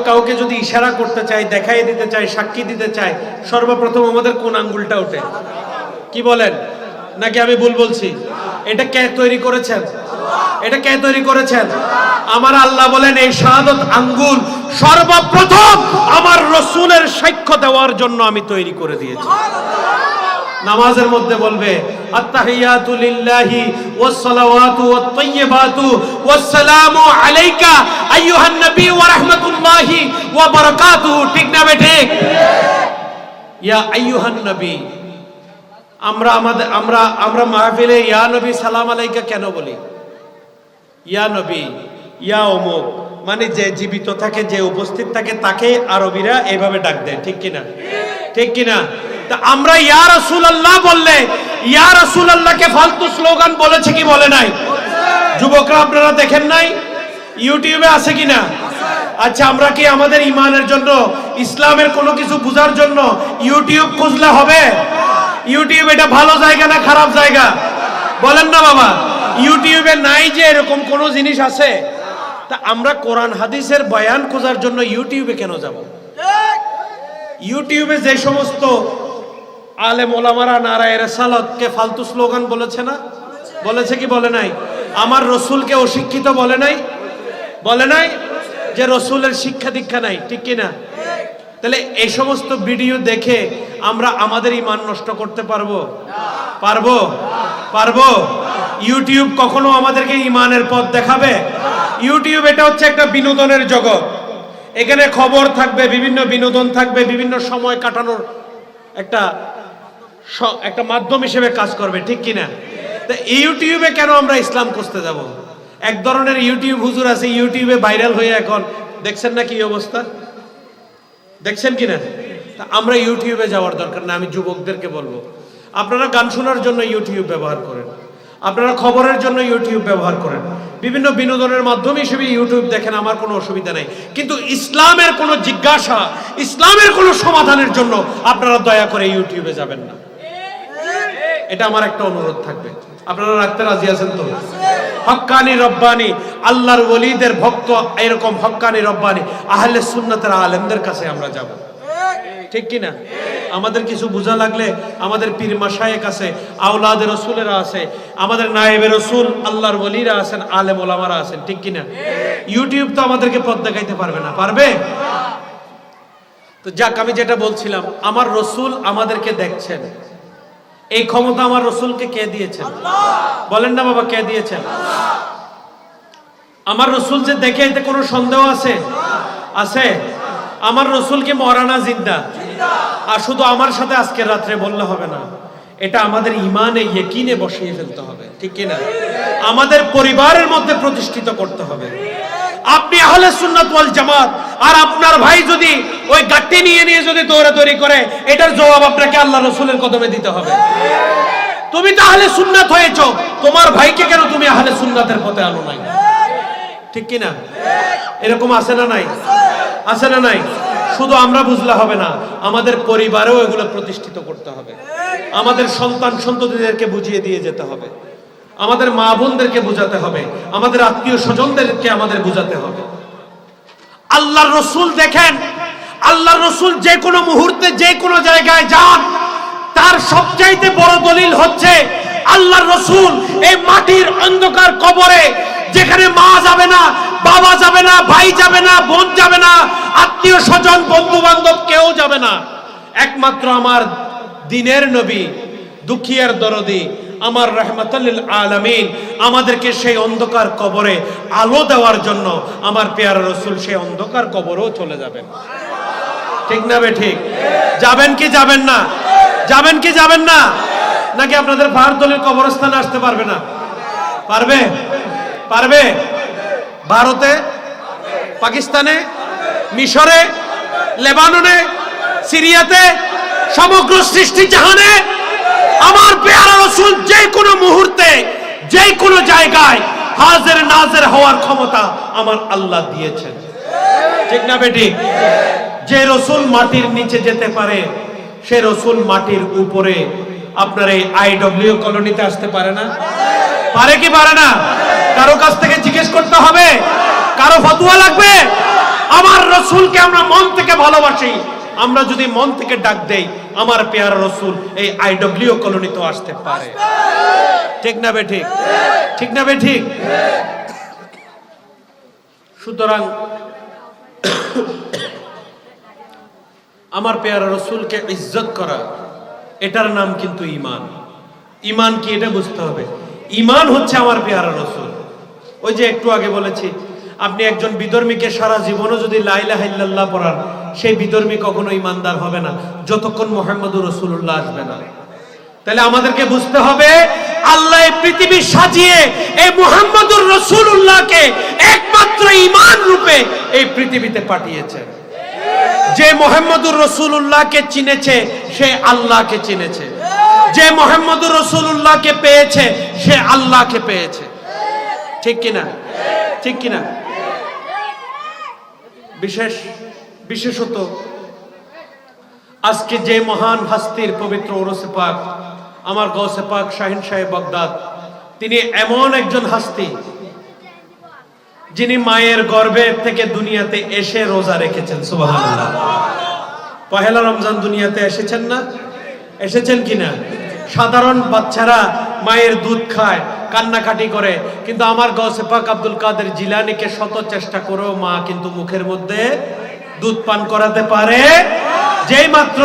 কাউকে যদি ইশারা করতে চাই, দেখাই দিতে চাই, সাক্ষী দিতে চাই, সর্বপ্রথম আমাদের কোন আঙ্গুলটা ওঠে? কি বলেন? নাকি আমি ভুল বলছি? এটা কে তৈরি করেছেন? এটা কে তৈরি করেছেন? আমার আল্লাহ বলেন এই শাহাদাত আঙ্গুল সর্বপ্রথম আমার রসুলের সাক্ষ্য দেওয়ার জন্য আমি তৈরি করে দিয়েছি। নামাজের মধ্যে বলবে আত্তাহিয়াতু লিল্লাহি ওয়াস সালাওয়াতু ওয়াত তাইয়্যিবাতু ওয়াস সালামু আলাইকা আইয়ুহান নবী ওয়া রাহমাতুল্লাহি ওয়া বারাকাতুহু, ঠিক না বেঠিক? ইয়া আইয়ুহান নবী, আমরা মাহফিলে ইয়া নবী সালাম আলাইকা কেন বলি? ইয়া নবী, ইয়া অমুক, মানে যে জীবিত থাকে, যে উপস্থিত থাকে তাকে আরবিরা এইভাবে ডাক দেয়, ঠিক কিনা? ঠিক কিনা? তা আমরা ইয়া রাসূলুল্লাহ বললে ইয়া রাসূলুল্লাহকে ফালতু স্লোগান বলেছে কি বলে নাই? যুবকরা আপনারা দেখেন নাই? ইউটিউবে আছে কিনা? আচ্ছা, আমরা কি আমাদের ইমানের জন্য, ইসলামের কোনো কিছু বোঝার জন্য ইউটিউব খুঁজলে হবে? ইউটিউব এটা ভালো জায়গা না খারাপ জায়গা? বলেন না বাবা। ইউটিউবে নাই যে এরকম কোন জিনিস আছে? তা আমরা কোরআন হাদিসের বয়ান খোঁজার জন্য ইউটিউবে কেন যাব? ইউটিউবে যে সমস্ত আলেম ওলামারা নারায়ে রিসালাতকে ফালতু স্লোগান বলেছে না? বলেছে কি বলে নাই? আমার রসুলকে অশিক্ষিত বলে নাই? বলে নাই? যে রসুলের শিক্ষা দীক্ষা নাই, ঠিক কিনা? তাহলে এই সমস্ত ভিডিও দেখে আমরা আমাদের ঈমান নষ্ট করতে পারবো? পারবো? পারবো? ইউটিউব কখনো আমাদেরকে ঈমানের পথ দেখাবে? ইউটিউব এটা হচ্ছে একটা বিনোদনের জগৎ। এখানে খবর থাকবে, বিভিন্ন বিনোদন থাকবে, বিভিন্ন সময় কাটানোর একটা মাধ্যম হিসেবে কাজ করবে, ঠিক কিনা? তা ইউটিউবে কেন আমরা ইসলাম খুঁজতে যাব? এক ধরনের ইউটিউব হুজুর আছে, ইউটিউবে ভাইরাল হয়ে এখন দেখছেন না কি অবস্থা, দেখছেন কিনা? তা আমরা ইউটিউবে যাওয়ার দরকার না। আমি যুবকদেরকে বলবো, আপনারা গান শোনার জন্য ইউটিউব ব্যবহার করেন, আপনারা খবরের জন্য ইউটিউব ব্যবহার করেন, বিভিন্ন বিনোদনের মাধ্যম হিসেবে ইউটিউব দেখেন, আমার কোনো অসুবিধা নেই। কিন্তু ইসলামের কোনো জিজ্ঞাসা, ইসলামের কোনো সমাধানের জন্য আপনারা দয়া করে ইউটিউবে যাবেন না। এটা আমার একটা অনুরোধ থাকবে। আপনারা রাখতে রাজি আছেন তো? হক্কানি রব্বানি আল্লাহর ওলিদের ভক্ত, এরকম হক্কানি রব্বানি আহলে সুন্নাতের আলেমদের কাছে আমরা যাব, ঠিক কিনা? আমাদের কিছু বোঝা লাগলে আমাদের পীর মাশায়েখ আছে, আওলাদে রসুলেরা আছে, আমাদের নায়েবে রসুল আল্লাহর ওলিরা আছেন, আলেম ওলামারা আছেন, ঠিক কিনা? ইউটিউব তো আমাদেরকে পথ দেখাইতে পারবে না, পারবে? তো যাক, আমি যেটা বলছিলাম, আমার রসুল আমাদেরকে দেখছেন, এই ক্ষমতা আমার রসুলকে কে দিয়েছেন? বলেন না বাবা, কে দিয়েছেন? আমার রসুল যে দেখে, এতে কোনো সন্দেহ আছে? আছে? আমার রসুল কি মরা না জিন্দা? আর শুধু আমার সাথে আজকে রাত্রে বললে হবে না, এটা আমাদের ইমানে ইয়াকিনে বসিয়ে ফেলতে হবে, ঠিক কিনা? আমাদের পরিবারের মধ্যে প্রতিষ্ঠিত করতে হবে। আপনি আহলে সুন্নাত ওয়াল জামাত, আর আপনার ভাই যদি ওই গাট্টি নিয়ে যদি দৌড়াদৌড়ি করে, এটার জবাব আপনাকে আল্লাহ রসুলের কদমে দিতে হবে। তুমি তো আহলে সুন্নাত হয়েছো, তোমার ভাইকে কেন তুমি আহলে সুন্নাতের পথে আনো নাই? ঠিক কিনা? এরকম আছে না নাই? আছে না নাই? শুধু আমরা বুঝলে হবে না, আমাদের পরিবারেও এগুলো প্রতিষ্ঠিত করতে হবে। আমাদের সন্তান সন্ততিদেরকে বুঝিয়ে দিয়ে যেতে হবে, আমাদের মা বোনদেরকে বোঝাতে হবে, আমাদের আত্মীয় স্বজনদেরকে আমাদের বোঝাতে হবে। আল্লাহর রসুল দেখেন, আল্লাহর রসুল যে কোনো মুহূর্তে যে কোনো জায়গায় যান, তার সবচাইতে বড় দলিল হচ্ছে আল্লাহর রসুল এই মাটির অন্ধকার কবরে, যেখানে মা যাবে না, বাবা যাবে না, ভাই যাবে না, বোন যাবে না, আত্মীয় স্বজন বন্ধু বান্ধব কেউ যাবে না, একমাত্র আমার দিনের নবী, দুঃখীর দরদি, আমার রাহমাতুল লিল আলামিন আমাদেরকে সেই অন্ধকার কবরে আলো দেওয়ার জন্য আমার পেয়ারা রাসূল সেই অন্ধকার কবরেও চলে যাবেন। ঠিক না বে ঠিক? যাবেন কি যাবেন না? যাবেন কি যাবেন না? নাকি আপনাদের ভারতলের কবরস্থানে আসতে পারবে না? পারবে? পারবে? ভারতে, পাকিস্তানে, মিশরে, লেবাননে, সিরিয়াতে, সমগ্র সৃষ্টি জাহানে আমার পেয়ারা রাসূল যে কোনো মুহূর্তে যে কোনো জায়গায় হাজির নাজির হওয়ার ক্ষমতা আমার আল্লাহ দিয়েছেন। ঠিক না বেটি? যে রাসূল মাটির নিচে যেতে পারে সে রাসূল মাটির উপরে আপনার এই আইডব্লিউ কলোনিতে আসতে পারে না? পারে কি পারে না? কারো কাছ থেকে জিজ্ঞেস করতে হবে? কারো ফতোয়া লাগবে? আমার রাসূলকে আমরা মন থেকে ভালোবাসি, আমরা যদি মন থেকে ডাক দেই আমার পেয়ারা রাসূল এই আইডব্লিউ কলোনিতেও আসতে পারে। ঠিক না বে ঠিক? ঠিক না বে ঠিক? সুতরাং আমার পেয়ারা রাসূলকে ইজ্জত করা, এটার নাম কিন্তু ঈমান। ঈমান কি এটা বুঝতে হবে। ঈমান হচ্ছে আমার পেয়ারা রাসূল। ওই যে একটু আগে বলেছি, আপনি একজন বিধর্মীকে সারা জীবনও যদি লা ইলাহা ইল্লাল্লাহ পড়ান, সেই বিধর্মী কখনো ঈমানদার হবে না যতক্ষণ মুহাম্মদুর রাসূলুল্লাহ আসবে না। তাহলে আমাদেরকে বুঝতে হবে আল্লাহ এই পৃথিবী সাজিয়ে এই মুহাম্মদুর রাসূলুল্লাহকে একমাত্র ঈমান রূপে এই পৃথিবীতে পাঠিয়েছেন। যে মুহাম্মদুর রাসূলুল্লাহকে চিনেছে সে আল্লাহকে চিনেছে, যে মুহাম্মদুর রাসূলুল্লাহকে পেয়েছে সে আল্লাহকে পেয়েছে। ঠিক কিনা? ঠিক কিনা? বিশেষত আজকে যে মহান হাস্তির পবিত্র ওরসে পাক আমার গৌসে পাক শাহিন সাহেব বাগদাদ, তিনি এমন একজন হাস্তি যিনি মায়ের গর্ভে থেকে দুনিয়াতে এসে রোজা রেখেছেন। সুবহানাল্লাহ। পহেলা রমজান দুনিয়াতে এসেছেন না? এসেছেন কিনা? সাধারণ বাচ্চারা মায়ের দুধ খায়, কান্নাকাটি করে, কিন্তু আমার গৌসে পাক আব্দুল কাদের জিলানীকে শত চেষ্টা করেও মা কিন্তু মুখের মধ্যে দুধ পান করাতে পারে। যেই মাত্র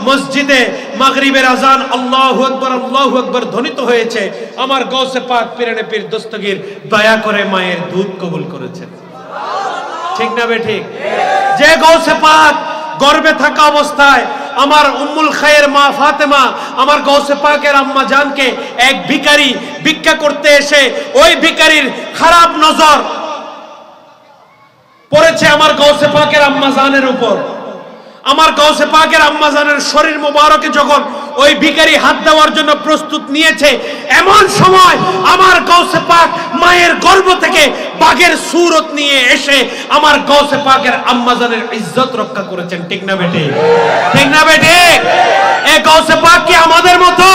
মসজিদে মাগরিবের আজান আল্লাহু আকবার ধ্বনিত হয়েছে, আমার গৌসে পাক পীরানে পীর দস্তগীর দয়া করে মায়ের দুধ কবুল করেছেন। ঠিক না বে ঠিক? যে গৌসে পাক গর্ভে থাকা অবস্থায় আমার উম্মুল খায়ের মা ফাতেমা আমার গৌসে পাকের আম্মা জানকে এক ভিখারি ভিক্ষা করতে এসে ওই ভিখারির খারাপ নজর পড়েছে আমার গৌসে পাকের আম্মা জানের উপর। আমার গৌসে পাকের আম্মা জানের শরীর মোবারকে যখন ওই ভিখারি হাত দেওয়ার জন্য প্রস্তুত নিয়েছে, এমন সময় আমার গৌসে পাক মায়ের গর্ভ থেকে বাঘের সুরত নিয়ে এসে আমার গৌসে পাকের আম্মা জানের ইজ্জত রক্ষা করেছেন। ঠিক না বেটি? ঠিক না বেটি? এই গৌসে পাক কি আমাদের মতো?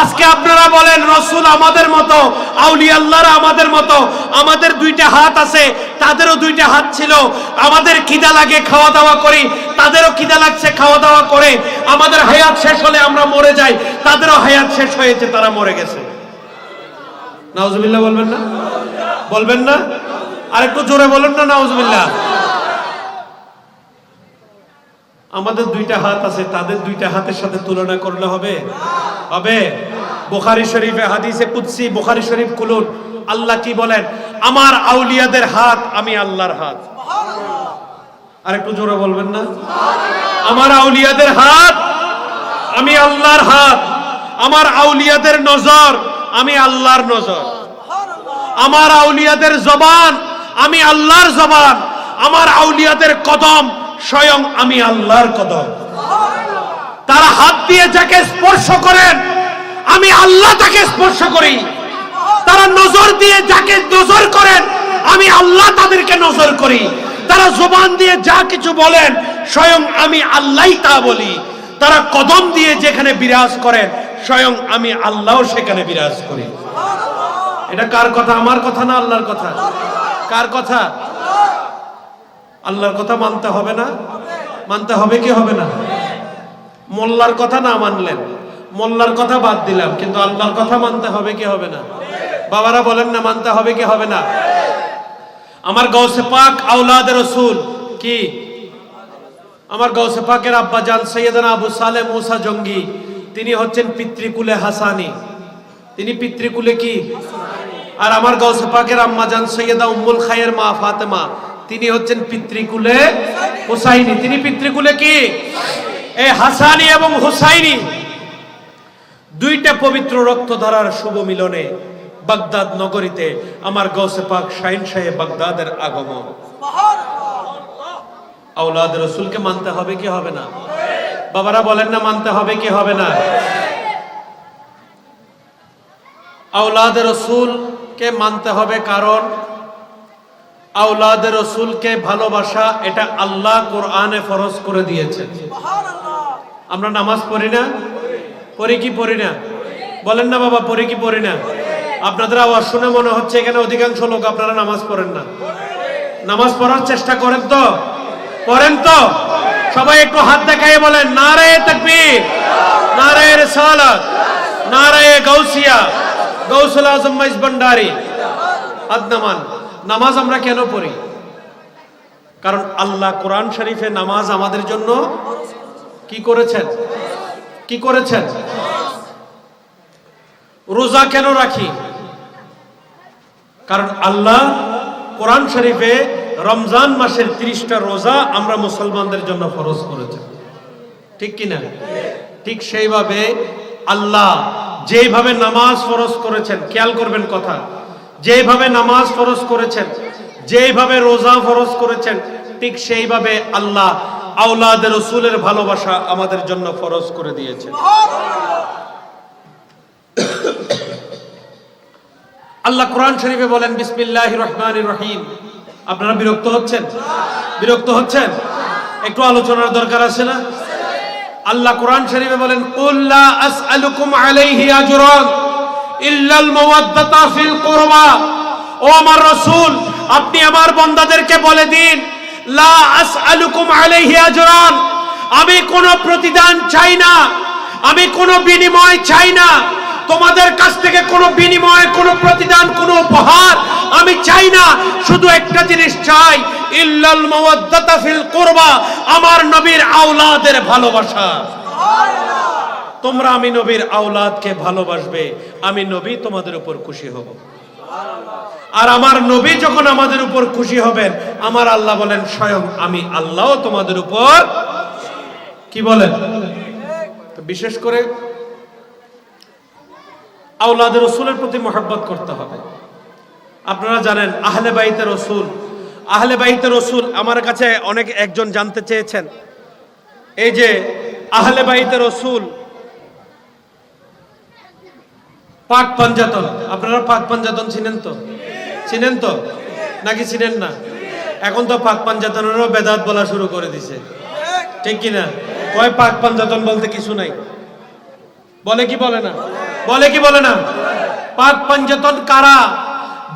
আজকে আপনারা বলেন রাসূল আমাদের মতো, আউলিয়া আল্লাহরা আমাদের মতো। আমাদের দুইটা হাত আছে, তাদেরও দুইটা হাত ছিল। আমাদের খিদা লাগে, খাওয়া দাওয়া করি, তাদেরও খিদা লাগছে, খাওয়া দাওয়া করে। আমাদের হায়াত শেষ হলে আমরা মরে যাই, তাদেরও হায়াত শেষ হয়েছে, তারা মরে গেছে। নাউজুবিল্লাহ বলবেন না? বলবেন না? আরেকটু জোরে বলেন না নাউজুবিল্লাহ। আমাদের দুইটা হাত আছে, তাদের দুইটা হাতের সাথে তুলনা করলে হবে? হবে? বুখারী শরীফে হাদিসে কুদসি, বুখারী শরীফ খুলুন, আল্লাহ কি বলেন? আমার আউলিয়াদের হাত আমি আল্লাহর হাত। আরেকটু জোরে বলবেন না? আমার আউলিয়াদের হাত আমি আল্লাহর হাত। আমার আউলিয়াদের নজর আমি আল্লাহর নজর। আমার আউলিয়াদের জবান আমি আল্লাহর জবান। আমার আউলিয়াদের কদম স্বয়ং আমি আল্লাহর কদম। তারা হাত দিয়ে যাকে স্পর্শ করেন আমি আল্লাহ তাকে স্পর্শ করি। তারা নজর দিয়ে যাকে নজর করেন আমি আল্লাহ তাদেরকে নজর করি। তারা জবান দিয়ে যা কিছু বলেন স্বয়ং আমি আল্লাহই তা বলি। তারা কদম দিয়ে যেখানে বিরাজ করেন স্বয়ং আমি আল্লাহও সেখানে বিরাজ করি। এটা কার কথা? আমার কথা না আল্লাহর কথা? কার কথা? আল্লাহর কথা মানতে হবে না? মানতে হবে কি হবে না? মোল্লার কথা না মানলেন, মোল্লার কথা বাদ দিলাম, কিন্তু আল্লাহর কথা মানতে হবে কি হবে না? বাবারা বলেন না, মানতে হবে কি হবে না? আমার গৌসে পাক আওলাদ রাসূল কি আমার গাউসে পাকের আব্বা জান সৈয়দনা আবু সালেহ মুসা জঙ্গি, তিনি হচ্ছেন পিতৃকুলে হাসানি। তিনি পিতৃকুলে কি? আর আমার গাউসে পাকের আম্মা জান সৈয়দা উম্মুল খায়ের মা ফাতেমা, তিনি হচ্ছেন পিতৃকুলে হুসাইনি। তিনি পিতৃকুলে কি? এই হাসানি এবং হুসাইনি দুইটা পবিত্র রক্তধারার শুভ মিলনে বাগদাদ নগরীতে আমার গাউসে পাক শাহিন শাহে বাগদাদের আগমন। আওলাদ রসুলকে মানতে হবে কি হবে না? বাবারা বলেন না, মানতে হবে কি হবে না? আওলাদ রসুলকে মানতে হবে, কারণ আওলাদ রসুলকে ভালোবাসা এটা আল্লাহ কোরআনে ফরজ করে দিয়েছেন। আমরা নামাজ পড়ি না? পড়ি কি পড়ি না? বলেন না বাবা, পড়ি কি পড়ি না? আপনাদের আওয়াজ শুনে মনে হচ্ছে এখানে অধিকাংশ লোক আপনারা নামাজ পড়েন না। নামাজ পড়ার চেষ্টা করেন তো? পড়েন তো? সবাই একটু হাত দেখায় বলেন নারে তাকবীর, নারে রিসালাত, নারে গাউসিয়া, গাউসুল আজম মাইজ ভান্ডারী। আদনামান নামাজ আমরা কেন পড়ি? কারণ আল্লাহ কোরআন শরীফে নামাজ আমাদের জন্য কি করেছেন? কি করেছেন? রোজা কেন রাখি? কারণ আল্লাহ কোরআন শরীফে রমজান মাসের 30টা রোজা আমরা মুসলমানদের জন্য ফরজ করেছেন। ঠিক কিনা? ঠিক সেইভাবে আল্লাহ যেভাবে নামাজ ফরজ করেছেন, খেয়াল করবেন কথা, যেভাবে নামাজ ফরজ করেছেন, যেভাবে রোজা ফরজ করেছেন, ঠিক সেইভাবে আল্লাহ আওলাদ রসুলের ভালোবাসা আমাদের জন্য ফরজ করে দিয়েছেন। আল্লাহ কোরআন শরীফে বলেন বিসমিল্লাহির রহমানির রহিম। আপনারা বিরক্ত হচ্ছেন? বিরক্ত হচ্ছেন? একটু আলোচনার দরকার আছে না? আল্লাহ কোরআন শরীফে বলেন কুল লা আসআলুকুম আলাইহি আজরান ইল্লাল মাওয়াদ্দাতা ফিল কুরবা। ও আমার রাসূল, আপনি আমার বান্দাদেরকে বলে দিন লা আসআলুকুম আলাইহি আজরান, আমি কোনো প্রতিদান চাই না, আমি কোনো বিনিময় চাই না, তোমাদের কাছ থেকে কোনো বিনিময়, কোনো প্রতিদান, কোনো উপহার আমি চাই না। শুধু একটা জিনিস চাই, ইল্লাল মাওয়াদ্দাতা ফিল কুরবা, আমার নবীর আওলাদের ভালোবাসা। তোমরা আমি নবীর আওলাদকে ভালোবাসবে, আমি নবী তোমাদের উপর খুশি হব। আর আমার নবী যখন আমাদের উপর খুশি হবেন, আমার আল্লাহ বলেন স্বয়ং আমি আল্লাহ তোমাদের উপর কি বলেন? বিশেষ করে আওলাদ রসুলের প্রতি মহব্বত করতে হবে। আপনারা জানেন আহলে বাইতে রসুল, আহলে বাইতে রসুল আমার কাছে অনেক একজন জানতে চেয়েছেন, এই যে আহলে বাইতে রসুল পাক পাঞ্জাতন, আপনারা পাক পাঞ্জাতন চিনেন তো? চিনেন তো নাকি চিনেন না? এখন তো পাক পাঞ্জাতনেরও বেদাত বলা শুরু করে দিছে, ঠিক কিনা? কয় পাক পাঞ্জাতন বলতে কিছু নাই, বলে কি বলে না? বলে কি বলে না? পাক পাঞ্জাতন কারা?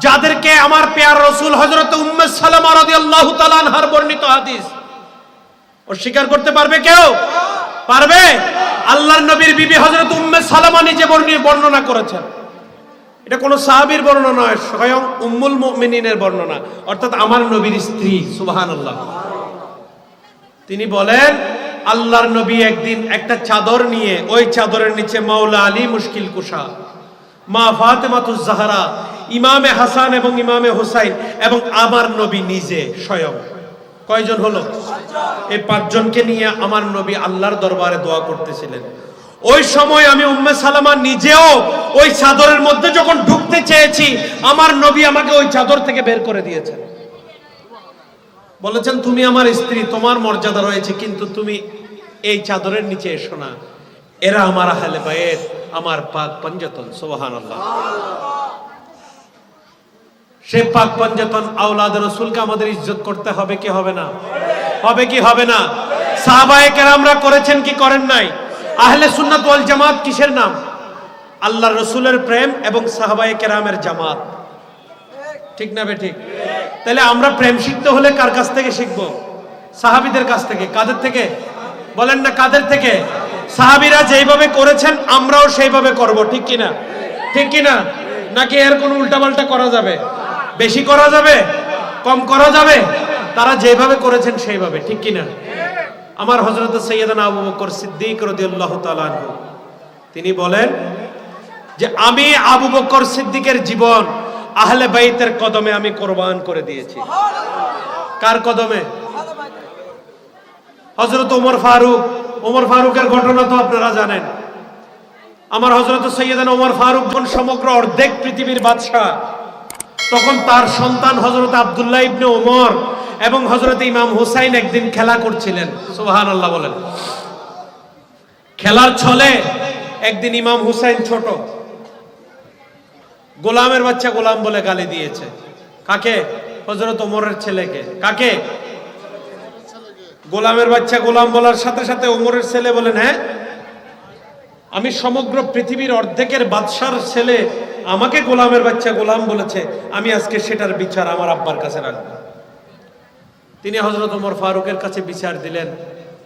যাদেরকে আমার প্যার রাসূল হযরত উম্মে সালামা রাদিয়াল্লাহু তাআলা আনহার বর্ণিত হাদিস অস্বীকার করতে পারবে কেউ? পারবে? আল্লাহর নবীর বিবি হযরত উম্মে সালামা নিজে বর্ণনা করেছেন। এটা কোন সাহাবীর বর্ণনা নয়, স্বয়ং উম্মুল মুমিনিনের বর্ণনা, অর্থাৎ আমার নবীর স্ত্রী। সুবহানাল্লাহ। তিনি বলেন আল্লাহর নবী একদিন একটা চাদর নিয়ে, ওই চাদরের নিচে মাওলা আলী মুশকিল কুশা, মা ফাতেমাতুজ জাহরা, ইমামে হাসান এবং ইমামে হুসাইন এবং আমার নবী নিজে স্বয়ং, কয়জন হলো? এই 5 জনকে নিয়ে আমার নবী আল্লাহর দরবারে দোয়া করতেছিলেন। ওই সময় আমি উম্মে সালামা নিজেও ওই চাদরের মধ্যে যখন ঢুকতে চেয়েছি, আমার নবী আমাকে ওই চাদর থেকে বের করে দিয়েছেন। বলেছেন তুমি আমার স্ত্রী, তোমার মর্যাদা রয়েছে, কিন্তু তুমি এই চাদরের নিচে এসো না, এরা আমার আহলে বাইত, আমার পাক পাঞ্জাতন। সুবহানাল্লাহ। সে পাক পাঞ্জাতন আওলাদ রাসূলকে আমাদের ইজ্জত করতে হবে কি হবে না? হবে কি হবে না? সাহাবায়ে কেরামরা করেছেন কি করেন নাই? আহলে সুন্নাত ওয়াল জামাত কিসের নাম? আল্লাহর রাসূলের প্রেম এবং সাহাবায়ে কেরামের জামাত। ঠিক না বেঠিক? তাহলে আমরা প্রেম শিখতে হলে কার কাছ থেকে শিখবো? সাহাবীদের কাছ থেকে। কাদের থেকে? বলেন না কাদের থেকে? সাহাবীরা যেইভাবে করেছেন আমরাও সেইভাবে করব, ঠিক কিনা? ঠিক কিনা? নাকি এর কোনো উল্টাপাল্টা করা যাবে? বেশি করা যাবে? কম করা যাবে? তারা যেভাবে করেছেন সেইভাবে, ঠিক কিনা? আমার হযরত সাইয়েদনা আবু বকর সিদ্দিক রাদিয়াল্লাহু তাআলা আনহু তিনি বলেন যে আমি আবু বকর সিদ্দিকের জীবন আহলে বাইতের কদমে আমি কোরবান করে দিয়েছি। কার কদমে? হযরত ওমর ফারুকের ঘটনা তো আপনারা জানেন। আমার হযরত সাইয়েদনা ওমর ফারুক যখন সমগ্র অর্ধেক পৃথিবীর বাদশা, তখন তার সন্তান হযরত আব্দুল্লাহ ইবনে ওমর এবং হযরত ইমাম হুসাইন একদিন খেলা করছিলেন। সুবহানাল্লাহ বলেন। খেলার ছলে একদিন ইমাম হুসাইন ছোট গোলামের বাচ্চা গোলাম বলে গালি দিয়েছে। কাকে? হযরত ওমরের ছেলেকে। কাকে? গোলামের বাচ্চা গোলাম বলার সাথে সাথে ওমরের ছেলে বলেন, হ্যাঁ আমি সমগ্র পৃথিবীর অর্ধেকের বাদশার ছেলে আমাকে গোলামের বাচ্চা গোলাম বলেছে, আমি আজকে সেটার বিচার আমার আব্বার কাছে রাখবো। তিনি হযরত ওমর ফারুকের কাছে বিচার দিলেন।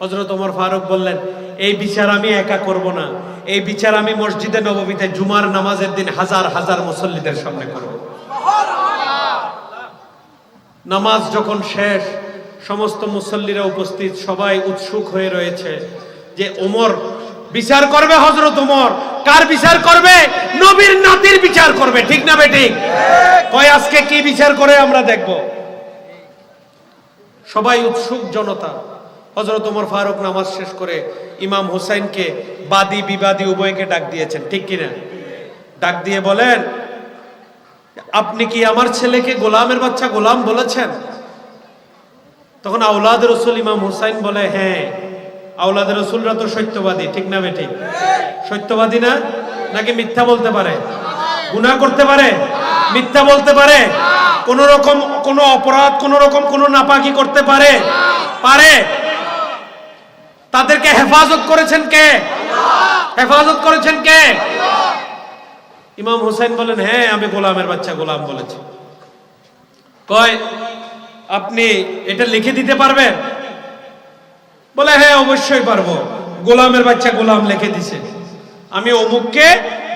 হযরত ওমর ফারুক বললেন, এই বিচার আমি একা করব না, এই বিচার আমি মসজিদে নববীতে জুমার নামাজের দিন হাজার হাজার মুসল্লিদের সামনে করব। নামাজ যখন শেষ, সমস্ত মুসল্লিরা উপস্থিত, সবাই উৎসুক হয়ে রয়েছে যে ওমর বিচার করবে। হযরত ওমর কার বিচার করবে? নবীর নাতির বিচার করবে। ঠিক না বেঠিক? কয় আজকে কি বিচার করে আমরা দেখব। সবাই উৎসুক জনতা। হযরত ওমর ফারুক নামাজ শেষ করে ইমাম হুসাইনকে বাদী বিবাদী উভয়কে ডাক দিয়েছেন। ঠিক কিনা? ডাক দিয়ে বলেন, আপনি কি আমার ছেলেকে গোলামের বাচ্চা গোলাম বলেছেন? তখন আওলাদ রাসূল ইমাম হুসাইন বলে, হ্যাঁ আওলাদ রাসূলরা তো সত্যবাদী। ঠিক না বেঠিক? সত্যবাদী না? নাকি মিথ্যা বলতে পারে? গুনাহ করতে পারে? মিথ্যা বলতে পারে? কোন রকম কোন অপরাধ, কোন রকম কোন নাপাকি করতে পারে? পারে। তাদেরকে হেফাজত করেছেন কে? হেফাজত করেছেন কে? ইমাম হুসাইন বলেন, হ্যাঁ আমি গোলামের বাচ্চা গোলাম বলেছি। কয় আপনি এটা লিখে দিতে পারবেন? বলে, হ্যাঁ অবশ্যই পারবো। গোলামের বাচ্চা গোলাম লিখে দিছে, আমি অমুককে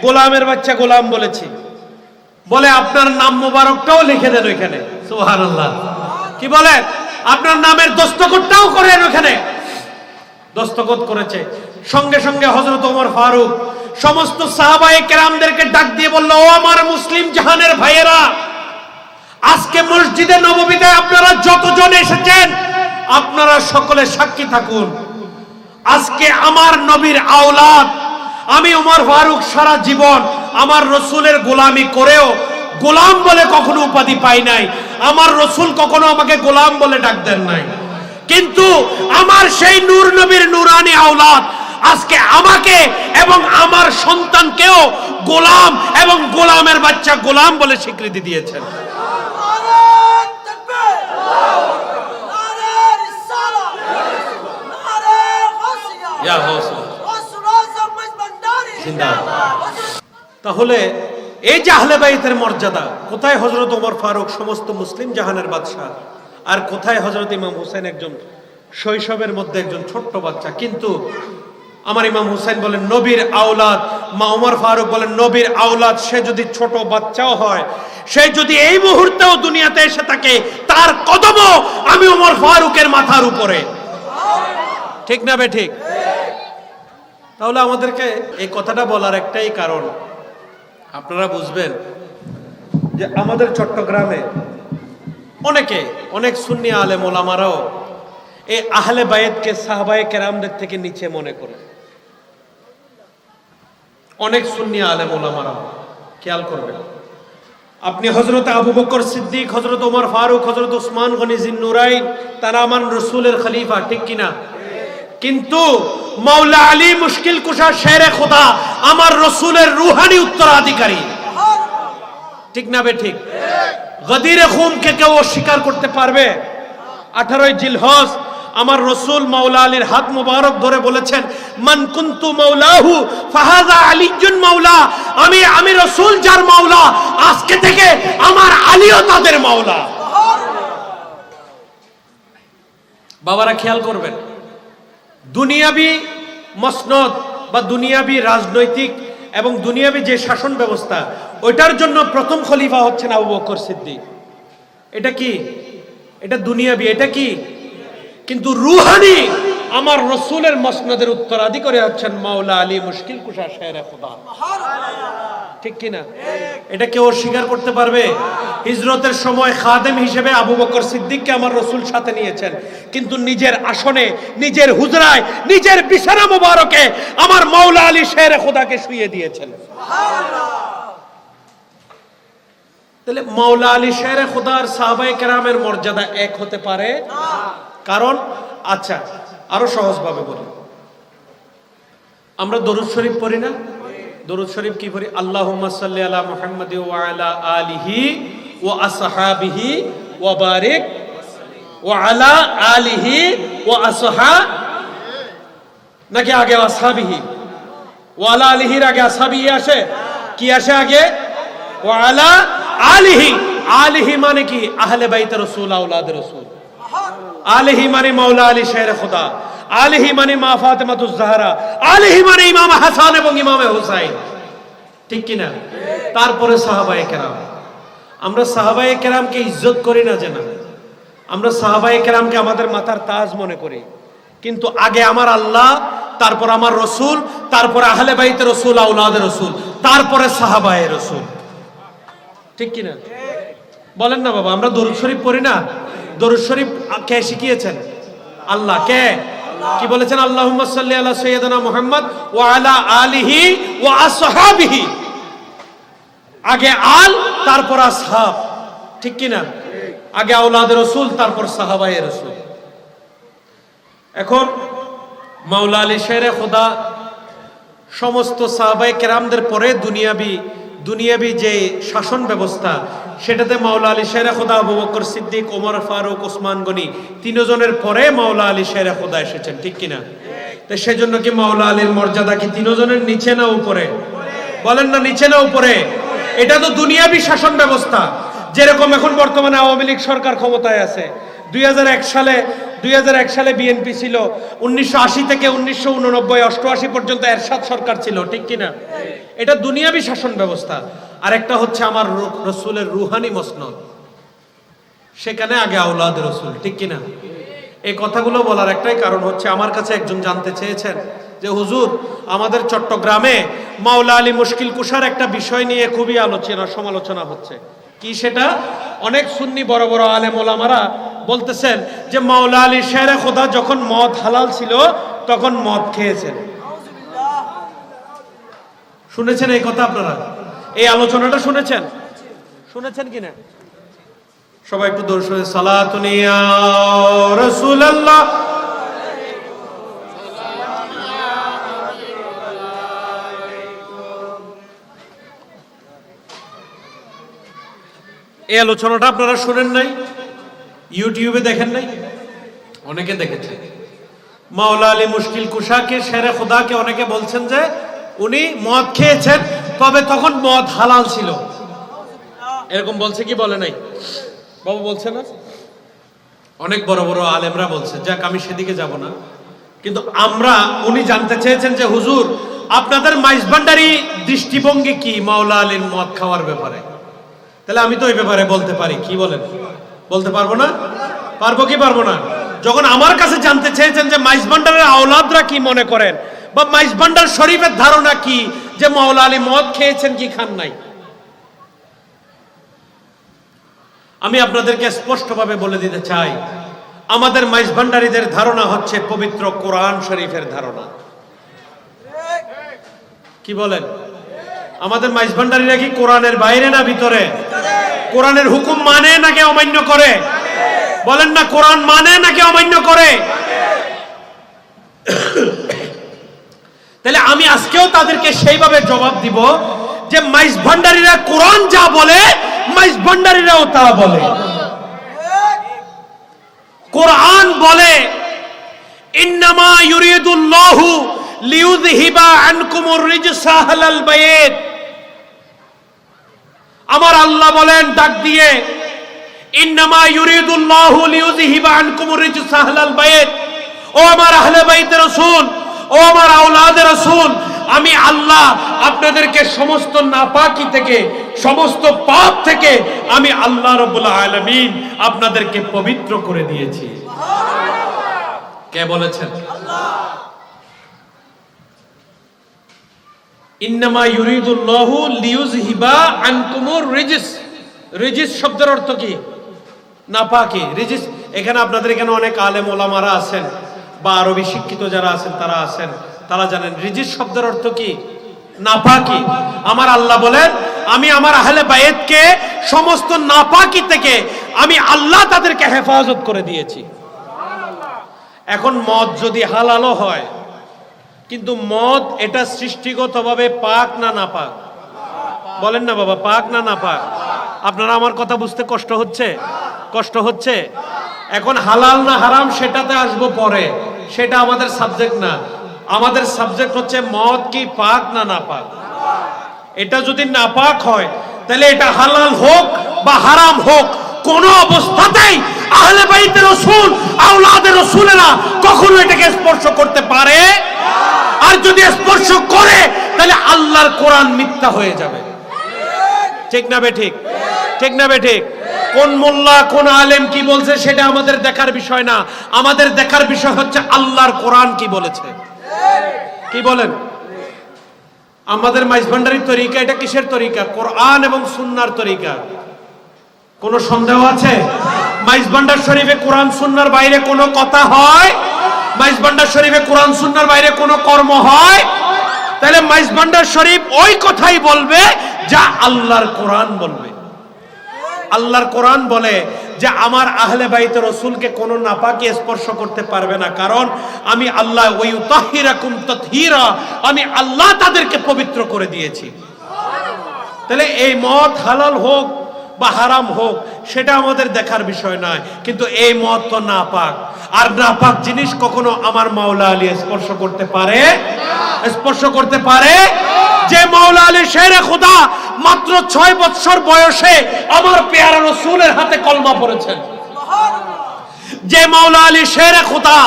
গোলামের বাচ্চা গোলাম বলেছি। বলে আপনার নাম মোবারকটাও লিখে দেন ওইখানে। সুবহানাল্লাহ। কি বলে? আপনার নামের দস্তখতটাও করেন ওখানে। দস্তখত করেছে। সঙ্গে সঙ্গে হযরত ওমর ফারুক সমস্ত সাহাবায়ে কেরামদেরকে ডাক দিয়ে বলল, ও আমার মুসলিম জাহানের ভাইয়েরা, আজকে মসজিদে নববীতে আপনারা যতজন এসেছেন আপনারা সকলে সাক্ষী থাকুন, আজকে আমার নবীর আওলাদ আমি ওমর ফারুক সারা জীবন আমার রসুলের গোলামি করেও গোলাম বলে কখনো উপাধি পাই নাই। আমার রসুল কখনো আমাকে গোলাম বলে ডাক দেন নাই। কিন্তু আমার সেই নূর নবীর নুরানি আওলাদ আজকে আমাকে এবং আমার সন্তানকেও গোলাম এবং গোলামের বাচ্চা গোলাম বলে স্বীকৃতি দিয়েছেন। তাহলে এই যে আহলে বাইতের মর্যাদা, কোথায় হযরত ওমর ফারুক সমস্ত মুসলিম জাহানের বাদশা, আর কোথায় হযরত ইমাম হুসাইন একজন শৈশবের মধ্যে একজন ছোট্ট বাচ্চা। কিন্তু আমার ইমাম হুসাইন বলেন নবীর আওলাদ, মা ওমর ফারুক বলেন নবীর আওলাদ, সে যদি ছোট বাচ্চাও হয়, সে যদি এই মুহূর্তেও দুনিয়াতে এসে থাকে, তার কদমও আমি ওমর ফারুকের মাথার উপরে। ঠিক না বে ঠিক? তাহলে আমাদেরকে এই কথাটা বলার একটাই কারণ, আপনারা বুঝবেন যে আমাদের চট্টগ্রামে অনেক সুন্নি আলেম ওলামারাও এই আহলে বায়েতকে সাহাবায়ে কেরামদের থেকে নিচে মনে করে। অনেক সুন্নি আলেম ওলামারাও, খেয়াল করবেন আপনি, হযরত আবু বকর সিদ্দিক, হযরত ওমর ফারুক, হযরত উসমান গনি জিন্নুরাইন, তারা আমার রাসূলের খলিফা। ঠিক কিনা? কিন্তু মাওলা আলী মুশকিল কুশা শেরে খোদা আমার রাসূলের রূহানি উত্তরাধিকারী। ঠিক না বে ঠিক? গদিরে খুমকে কেউ অস্বীকার করতে পারবে? 18 জিলহজ আমার রাসূল মাওলা আলীর হাত মুবারক ধরে বলেছেন, মান কুনতু মাওলাহু ফাহাযা আলীজুন মাওলা। আমি রাসূল যার মাওলা, আজকে থেকে আমার আলীও তাদের মাওলা। বাবারা খেয়াল করবেন, দুনিয়াবি মসনদ বা দুনিয়াবি রাজনৈতিক এবং দুনিয়াবি যে শাসন ব্যবস্থা, ওইটার জন্য প্রথম খলিফা হচ্ছেন আবু বকর সিদ্দিক। এটা কি? এটা দুনিয়াবি, এটা কি? কিন্তু রুহানি আমার রসুলের মসনদের উত্তরাধিকারী হচ্ছেন মাওলা আলী মুশকিল কুশা শেরে খোদা। ঠিক কিনা? এটা কেউ অস্বীকার করতে পারবে? হিজরতের সময় খাদেম হিসেবে আবু বকর সিদ্দিককে আমার রসুল সাথে নিয়েছেন, কিন্তু নিজের আসনে, নিজের হুজরায়, নিজের বিছানা মুবারকে আমার মাওলা আলী শেরে খোদাকে শুইয়ে দিয়েছেন। তাহলে মাওলা আলী শেরে খোদা আর সাহাবায়ে কেরামের মর্যাদা এক হতে পারে? কারণ আচ্ছা আরো সহজ ভাবে বলি, আমরা দরুদ শরীফ পড়ি না? দরুদ শরীফ কি পড়ি? আল্লাহুম্মা সাল্লি আলা মুহাম্মাদি ওয়া আলা আলিহি ওয়া আসহাবিহি ওয়া বারিক ওয়া আলা আলিহি ওয়া নাকি আগে আসহাবিহি? ওয়া আলা আলিহির আগে আসহাবিহি আসে? কি আসে আগে? ওয়া আলা আলিহি। আলিহি মানে কি? আহলে বাইত রাসূল, আওলাদ রাসূল। আলিহি মানে মাওলা আলী শেরে খোদা, আলিহি মানে মা ফাতেমাতুজ জাহরা, আলিহি মানে ইমাম হাসান এবং ইমাম হুসাইন। ঠিক কিনা? তারপরে সাহাবায়ে কেরাম। আমরা সাহাবায়ে কেরামকে ইজ্জত করি না যে না, আমরা সাহাবায়ে কেরামকে আমাদের মাথার তাজ মনে করি, কিন্তু আগে আমার আল্লাহ, তারপর আমার রসুল, তারপরে আহলে বাইত রসুল, আওলাদ রসুল, তারপরে সাহাবায়ে রসুল। ঠিক কিনা? বলেন না বাবা, আমরা দরুদ শরীফ পড়ি না? দরুদ শরীফ কে শিখিয়েছেন? আল্লাহ। কে? কি বলেছেন? আল্লাহুম্মা সাল্লি আলা সাইয়্যিদিনা মুহাম্মদ ওয়া আলা আলিহি ওয়া আসহাবিহি। আগে আল, তারপর আসহাব। ঠিক কি না? আগে আওলাদ রাসূল, তারপর সাহাবায়ে রাসূল। এখন মাওলা আলী শেরে খোদা সমস্ত সাহাবায়ে কেরামদের পরে দুনিয়াবি যে শাসন ব্যবস্থা, সেটাতে মাওলা আলী শেরে খোদা, আবু বকর সিদ্দিক, ওমর ফারুক, ওসমান গনি, তিনজনের পরে মাওলা আলী শেরে খোদা এসেছেন। ঠিক কিনা? তো সেজন্য কি মাওলা আলীর মর্যাদা কি তিনজনের নিচে না উপরে? বলেন না, নিচে না উপরে? এটা তো দুনিয়াবি শাসন ব্যবস্থা। যেরকম এখন বর্তমানে আওয়ামী লীগ সরকার ক্ষমতায় আছে, 2001 সালে বিএনপি ছিল, 1980 থেকে 1989 88 পর্যন্ত এরশাদ সরকার ছিল। ঠিক কিনা? এটা দুনিয়াবি শাসন ব্যবস্থা। আর একটা হচ্ছে আমার রসুলের রুহানি মসনদ, সেখানে আগে আওলাদ রসুল। ঠিক কিনা? এই কথাগুলো বলার একটাই কারণ হচ্ছে, আমার কাছে একজন জানতে চেয়েছেন যে হুজুর, আমাদের চট্টগ্রামে মাওলা আলী মুশকিল কুশার একটা বিষয় নিয়ে খুবই সমালোচনা হচ্ছে। কি সেটা? অনেক সুন্নি বড় বড় আলেম ওলামারা বলতেছেন যে মাওলা আলী শেরে খোদা যখন মদ হালাল ছিল তখন মদ খেয়েছেন। শুনেছেন এই কথা? আপনারা এই আলোচনাটা শুনেছেন কিনা? সবাই একটু দরুদ শরীফ সালাতুন ইয়া রাসূলুল্লাহ। এই আলোচনাটা আপনারা শুনেন নাই? ইউটিউবে দেখেন নাই? অনেকে দেখেছে। মাওলা আলী মুশকিল কুশাকে, শেরে খোদাকে অনেকে বলছেন যে উনি মদ খেয়েছেন, তবে তখন মদ হালাল ছিল। এরকম বলছে কি বলে নাই? বাবু বলছে না? অনেক বড় বড় আলেমরা বলছে। যাক, আমি সেদিকে যাব না, কিন্তু উনি জানতে চেয়েছেন যে হুজুর, আপনাদের মাইজভান্ডারি দৃষ্টিভঙ্গি কি মাওলা আলীর মদ খাওয়ার ব্যাপারে? তাহলে আমি তো এই ব্যাপারে বলতে পারি। কি বলেন? বলতে পারবো না? পারবো কি পারবো না? যখন আমার কাছে জানতে চেয়েছেন যে মাইজভান্ডারের আওলাদরা কি মনে করেন, বা মাইজভান্ডার শরীফের ধারণা কি যে মাওলা আলী মদ খেয়েছেন কি খান নাই, আমি আপনাদেরকে স্পষ্টভাবে বলে দিতে চাই, আমাদের মাইজভান্ডারীদের ধারণা হচ্ছে পবিত্র কোরআন শরীফের ধারণা। কি বলেন? আমাদের মাইজভান্ডারীরা কি কোরআনের বাইরে না ভিতরে? কোরআনের হুকুম মানে নাকি অমান্য করে? বলেন না, কোরআন মানে নাকি অমান্য করে? তাহলে আমি আজকেও তাদেরকে সেইভাবে জবাব দিব যে মাইজভান্ডারীরা কোরআন যা বলে মাইজভান্ডারীরাও তা বলে। কোরআন বলে ইন্নামা ইউরিদুল্লাহু লিইউযহিবা আনকুমুর রিজসা আহলাল বাইত। আমার আল্লাহ বলেন ডাক দিয়ে, ইন্নামা ইউরিদুল্লাহু লিইউযহিবা আনকুমুর রিজসা আহলাল বাইত। ও আমার আহলে বাইতের রাসূল, ও আমার আওলাদের রাসূল, আমি আল্লাহ আপনাদেরকে সমস্ত নাপাকি থেকে, সমস্ত পাপ থেকে আমি আল্লাহ রাব্বুল আলামিন আপনাদেরকে পবিত্র করে দিয়েছি। কে বলেছেন? ইন্নামা ইউরিদুল্লাহু লিইউযহিবা আনকুমুর রিজিস। রিজিস শব্দের অর্থ কি? নাপাকি। রিজিস, এখানে আপনাদের এখানে অনেক আলেম ওলামারা আছেন বা আরবি শিক্ষিত যারা আছেন তারা আছেন, তারা জানেন রিজিস শব্দের অর্থ কি? নাপাকি। আমার আল্লাহ বলেন, আমি আমার আহলে বাইতকে সমস্ত নাপাকি থেকে আমি আল্লাহ তাদেরকে হেফাজত করে দিয়েছি। এখন মদ যদি হালালও হয়, কিন্তু মদ এটা সৃষ্টিগতভাবে পাক না নাপাক? বলেন না বাবা, পাক না নাপাক? আপনারা আমার কথা বুঝতে কষ্ট হচ্ছে? কষ্ট হচ্ছে? এখন হালাল না হারাম সেটাতে আসবো পরে, সেটা আমাদের সাবজেক্ট না। আমাদের সাবজেক্ট হচ্ছে মদ কি পাক না নাপাক। এটা যদি নাপাক হয় তাহলে এটা হালাল হোক বা হারাম হোক, কোন অবস্থাতেই আহলে বাইতের রাসূল, আওলাদের রাসূলেরা কখনো এটাকে স্পর্শ করতে পারে। আর যদি স্পর্শ করে তাহলে আল্লাহর কোরআন মিথ্যা হয়ে যাবে। ঠিক না বেঠিক? ঠিক না বেঠিক? কোন মোল্লা কোন আলেম কি বলছে সেটা আমাদের দেখার বিষয় না। আমাদের দেখার বিষয় হচ্ছে আল্লাহর কোরআন কি বলেছে। কি বলেন? আমাদের মাইজভান্ডারির তরিকা এটা কিসের তরিকা? কোরআন এবং সুন্নাহর তরিকা। কোনো সন্দেহ আছে? মাইজভান্ডার শরীফে কোরআন সুন্নাহর বাইরে কোনো কথা হয়? মাইজভান্ডার শরীফে কোরআন সুন্নাহর বাইরে কোনো কর্ম হয়? তাহলে মাইজভান্ডার শরীফ ওই কথাই বলবে যা আল্লাহর কোরআন বলবে। আল্লাহর কোরআন বলে যে আমার আহলে বাইতের রাসূলকে কোন নাপাকি স্পর্শ করতে পারবে না, কারণ আমি আল্লাহ ওয়ায়ুতাহিরাকুম তাতহীরা, আমি আল্লাহ তাদেরকে পবিত্র করে দিয়েছি। তাহলে এই মদ হালাল হোক বা হারাম হোক সেটা আমাদের দেখার বিষয় নয়, কিন্তু এই মদ তো নাপাক। আর নাপাক জিনিস কখনো আমার মাওলা আলী স্পর্শ করতে পারে? স্পর্শ করতে পারে? যে মাওলা আলী শেরে খোদা মাত্র 6 বছর বয়সে আমার পেয়ারা রাসূলের হাতে কলমা পড়েছেন, যে মাওলা আলী শেরে খোদা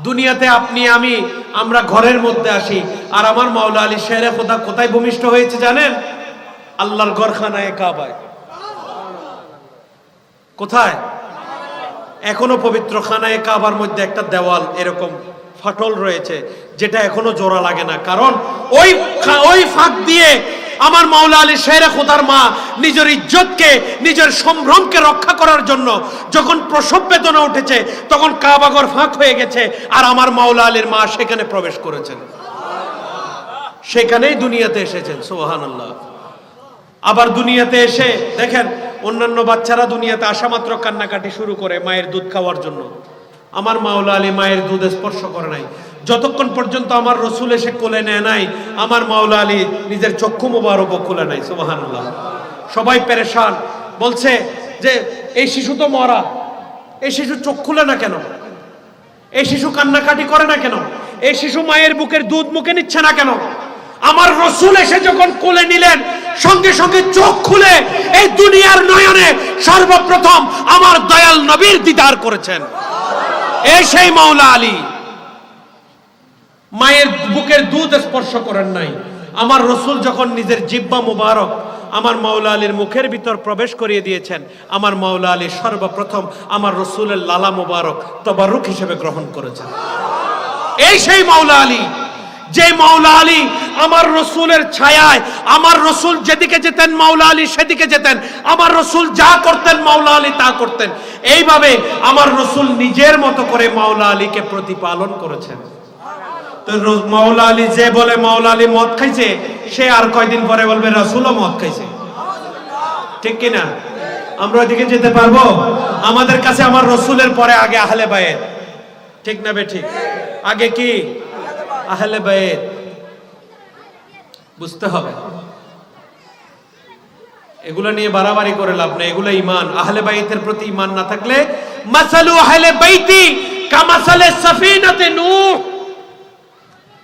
দুনিয়াতে আপনি আমি আমরা ঘরের মধ্যে আসি, আর আমার মাওলা আলী শেরে খোদা কোথায় ভূমিষ্ঠ হয়েছে জানেন? আল্লাহর ঘরখানায় কাবায়। কোথায়? এখনো পবিত্র খানায় কাবার মধ্যে একটা দেওয়াল এরকম ফাটল রয়েছে যেটা এখনো জোড়া লাগে না, কারণ ওই ফাঁক দিয়ে আমার মাওলা আলী শেরে খোদার মা নিজের ইজ্জতকে, নিজের সম্ভ্রমকে রক্ষা করার জন্য যখন প্রসব বেদনা উঠেছে তখন কাবাঘর ফাঁক হয়ে গেছে, আর আমার মাওলা আলীর মা সেখানে প্রবেশ করেছেন, সেখানেই দুনিয়াতে এসেছেন। সুবহানাল্লাহ। আবার দুনিয়াতে এসে দেখেন অন্যান্য বাচ্চারা দুনিয়াতে আসা মাত্র কান্নাকাটি শুরু করে মায়ের দুধ খাওয়ার জন্য। আমার মাওলা আলী মায়ের দুধ স্পর্শ করে নাই, যতক্ষণ পর্যন্ত আমার রসুল এসে কোলে নেয় নাই আমার মাওলা আলী নিজের চক্ষু মোবারকও খুলে নাই। সুবহানাল্লাহ। সবাই পেরেশান, বলছে যে এই শিশু তো মরা, এই শিশু চোখ খুলে না কেন? এই শিশু কান্নাকাটি করে না কেন? এই শিশু মায়ের বুকের দুধ মুখে নিচ্ছে না কেন? আমার রসুল এসে যখন কোলে নিলেন সঙ্গে সঙ্গে চোখ খুলে এই দুনিয়ার নয়নে সর্বপ্রথম আমার দয়াল নবীর দিদার করেছেন। এই সেই মাওলা আলী মায়ের বুকের দুধ স্পর্শ করেন নাই। আমার রসুল যখন নিজের জিহ্বা মুবারক আমার মাওলা আলীর মুখের ভিতর প্রবেশ করিয়ে দিয়েছেন, আমার মাওলা আলী সর্বপ্রথম আমার রসুলের লালা মুবারক তবারুক হিসেবে গ্রহণ করেছেন। এই সেই মাওলা আলী, যে মাওলা আলী আমার রসুলের ছায়ায়, আমার রসুল যেদিকে যেতেন মাওলা আলী সেদিকে যেতেন, আমার রসুল যা করতেন মাওলা আলী তা করতেন। এইভাবে আমার রসুল নিজের মতো করে মাওলা আলীকে প্রতিপালন করেছেন। তো মাওলা আলী যে বলে মাওলা আলী মদ খাইছে, সে আর কয়দিন পরে বলবে রসুলও মদ খাইছে। ঠিক কিনা? আমরা ওইদিকে যেতে পারবো? আমাদের কাছে আমার রসুলের পরে আগে আহলে বাইত। ঠিক না বে ঠিক? আগে কি? আহলে বাইত। বুঝতে হবে, এগুলা নিয়ে বাড়াবাড়ি করে লাভ নেই, এগুলো ঈমান। আহলে বাইতের প্রতি ঈমান না থাকলে মাসালু আহলে বাইতি কামাসালে সাফিনাতে নূহ।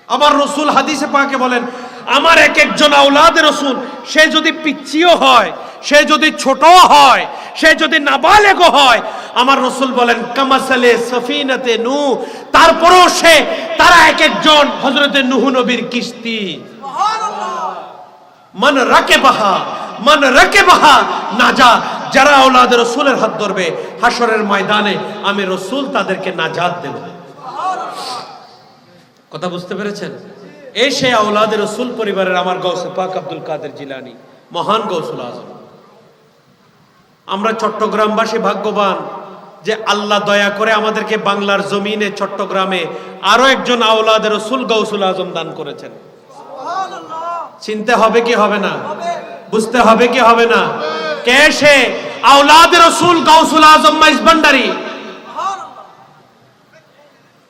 আমার রাসূল হাদিসে পাকে বলেন, আমার এক একজন আওলাদে রাসূল সে যদি পিচ্চিও হয়, সে যদি ছোট হয়, সে যদি নাবালেগ হয়, আমার রাসূল বলেন কামাসালে সাফিনাতে নূহ, তারপরও সে তারা এক একজন হযরতে নূহ নবীর কিস্তি। মান রাকেবাহা নাজা, যারা আওলাদ রাসূলের হাত ধরবে হাসরের ময়দানে আমি রাসূল তাদেরকে নাজাত দেব। কথা বুঝতে পেরেছেন? এই সেই আওলাদের রসুল পরিবারের আমার গৌসে পাক আব্দুল কাদের জিলানী, মহান গৌসুল আজম। আমরা চট্টগ্রামবাসী ভাগ্যবান যে আল্লাহ দয়া করে আমাদেরকে বাংলার জমিনে চট্টগ্রামে আরো একজন আওলাদের রসুল গৌসুল আজম দান করেছেন। চিনতে হবে কি হবে না? বুঝতে হবে কি হবে না? কে সে আওলাদের রসুল গৌসুল আজম মাইজ ভান্ডারী?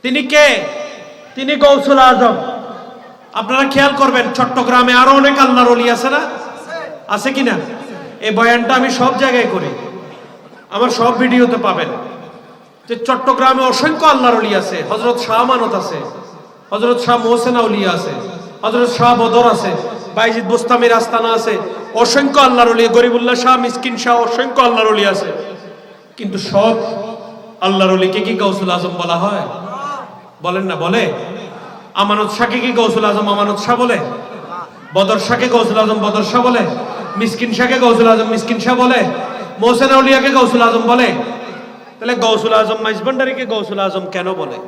তিনি কে? তিনি গৌসুল আজম। আপনারা খেয়াল করবেন, চট্টগ্রামে আরো অনেক আল্লাহর ওলি আছে না? আছে কিনা? এই বয়ানটা আমি সব জায়গায় করি, আমার সব ভিডিওতে পাবেন যে চট্টগ্রামে অসংখ্য আল্লাহর ওলি আছে। হযরত শাহ আমানত আছে, হযরত শাহ মোহসেন আউলিয়া আছে, হযরত শাহ বদর আছে, বাইজিদ বুস্তামির আস্তানা আছে, অসংখ্য আল্লাহর ওলি, গরিবুল্লাহ শাহ, মিসকিন শাহ, অসংখ্য আল্লাহর ওলি আছে। কিন্তু সব আল্লাহর ওলিকে কি গৌসুল আজম বলা হয়? বলেন না, বলে? আমানত শাহকে কি গৌসুল আজম আমানত শাহ বলে? বদর শাহকে গৌসুল আজম বদর শাহ বলে? মিসকিন শাহকে গৌসুল আজম মিসকিন শাহ বলে? মোহসেন আউলিয়াকে গৌসুল আজম বলে? তাহলে গৌসুল আজম মাইজ ভান্ডারীকে গৌসুল আজম কেন বলে?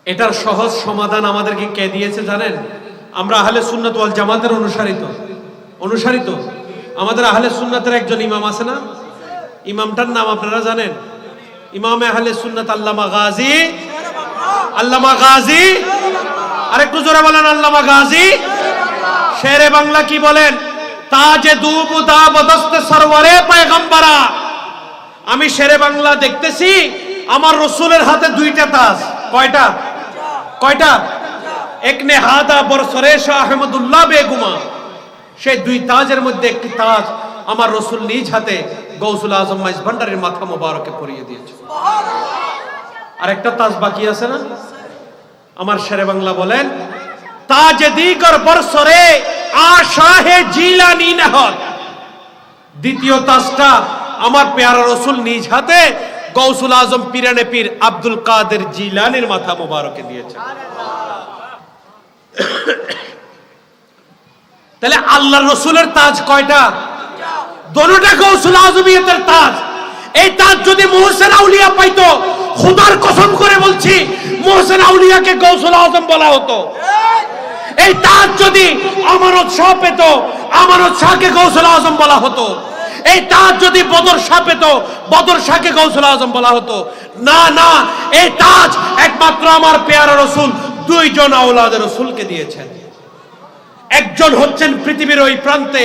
এটার সহজ সমাধান আমাদেরকে কে দিয়েছে জানেন? আমরা আহলে সুন্নাত ওয়াল জামাতের অনুসারিত আমাদের আহলে সুন্নাতের একজন ইমাম আছে না? ইমামটার নাম আপনারা জানেন? ইমামে আহলে সুন্নাত আল্লামা গাজী। আরেকটু জোরে বলেন, আল্লামা গাজী। শেরে বাংলা কি বলেন? তাজে দুবুদা বদস্তে সরওয়ারে পয়গম্বরা। আমি শেরে বাংলা দেখতেছি আমার রসুলের হাতে দুইটা তাজ। কয়টা? এক নেহাদা বরসরে শাহ আহমদুল্লাহ বেগুমা। সেই দুই তাজের মধ্যে একটি তাজ আমার রসুল নিজ হাতে গৌসুল আজম মাইজ ভান্ডারীর মাথা মোবারকে পরিয়ে দিয়েছে। আর একটা তাজ বাকি আছে না? আমার শেরে বাংলা বলেন, তাজে দিগর বরসরে আশাহে জিলানী নেহত। দ্বিতীয় তাজটা আমার পেয়ারা রসুল নিজ হাতে গৌসুল আজম পীরানে পীর আব্দুল কাদের জিলানীর মাথা মোবারকে দিয়েছে। তাহলে আল্লাহর রসুলের তাজ কয়টা? দোনোটা গৌসুল আজমিয়তের তাজ। এই তাজ যদি মোহসেন আউলিয়া পাইতো, খোদার কসম করে বলছি, মোহসেন আউলিয়াকে গৌসুল আজম বলা হতো। এই তাজ যদি আমানত শাহ পেত, আমানত শাহকে গৌসুল আজম বলা হতো। এই তাজ যদি বদর শাহ পেত, বদর শাহকে গৌসুল আজম বলা হতো। না, এই তাজ একমাত্র আমার পেয়ারা রসুল দুইজন আওলাদের রসুলকে দিয়েছেন। একজন হচ্ছেন পৃথিবীর ওই প্রান্তে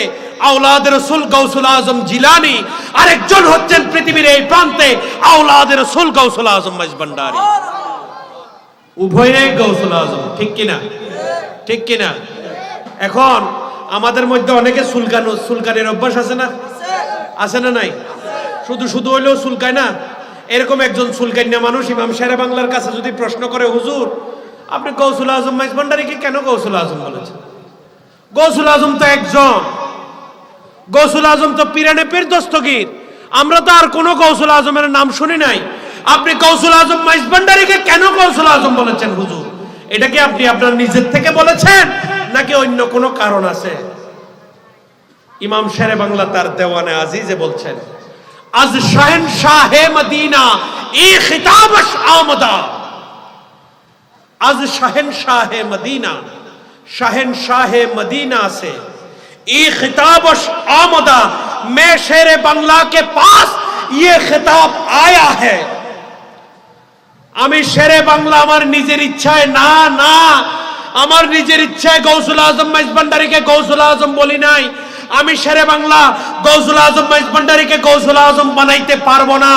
আওলাদের রসুল গৌসুল আজম জিলানী, আরেকজন হচ্ছেন পৃথিবীর এই প্রান্তে আওলাদের রসুল গৌসুল আজম মাইজ ভান্ডারী। উভয়ে গৌসুল আজম। ঠিক কিনা? এখন আমাদের মধ্যে অনেকে সুলকানির অভ্যাস আছে না নাই? শুধু হইলেও চুলকায় না। এরকম একজন চুলকান্যা মানুষ ইমাম শেরে বাংলার কাছে যদি প্রশ্ন করে, হুজুর আপনি গৌসুল আজম মাইজ ভান্ডারীকে কেন গৌসুল আজম বলেছেন? গৌসুল আজম তো একজন, গৌসুল আজম তো পীরানে পীর দস্তগীর, আমরা তো আর কোনো গৌসুল আজমের নাম শুনি নাই। আপনি গৌসুল আজম মাইজ ভান্ডারীকে কেন গৌসুল আজম বলেছেন হুজুর? এটা কি আপনি আপনার নিজের থেকে বলেছেন নাকি অন্য কোনো কারণ আছে? ইমাম শেরে বাংলা তার দেওয়ানে আজিজে বলছেন, আজ শাহেনশাহে মদিনা ই খিতাবশ আমদা। আজ শাহেনশাহে মদিনা, শাহেনশাহে मदीना से ये खिताबश आमदा, मैं शेरे बांग्ला के पास ये खिताब आया है। আমি শেরে বাংলা আমার নিজের ইচ্ছায় না, আমার নিজের ইচ্ছায় গৌসুল আজম মাইজ ভান্ডারীকে গৌসুল আজম বলি নাই। আমি শেরে বাংলা গৌসুল আজম মাইজ ভান্ডারীকে গৌসুল আজম বানাইতে পারবো না।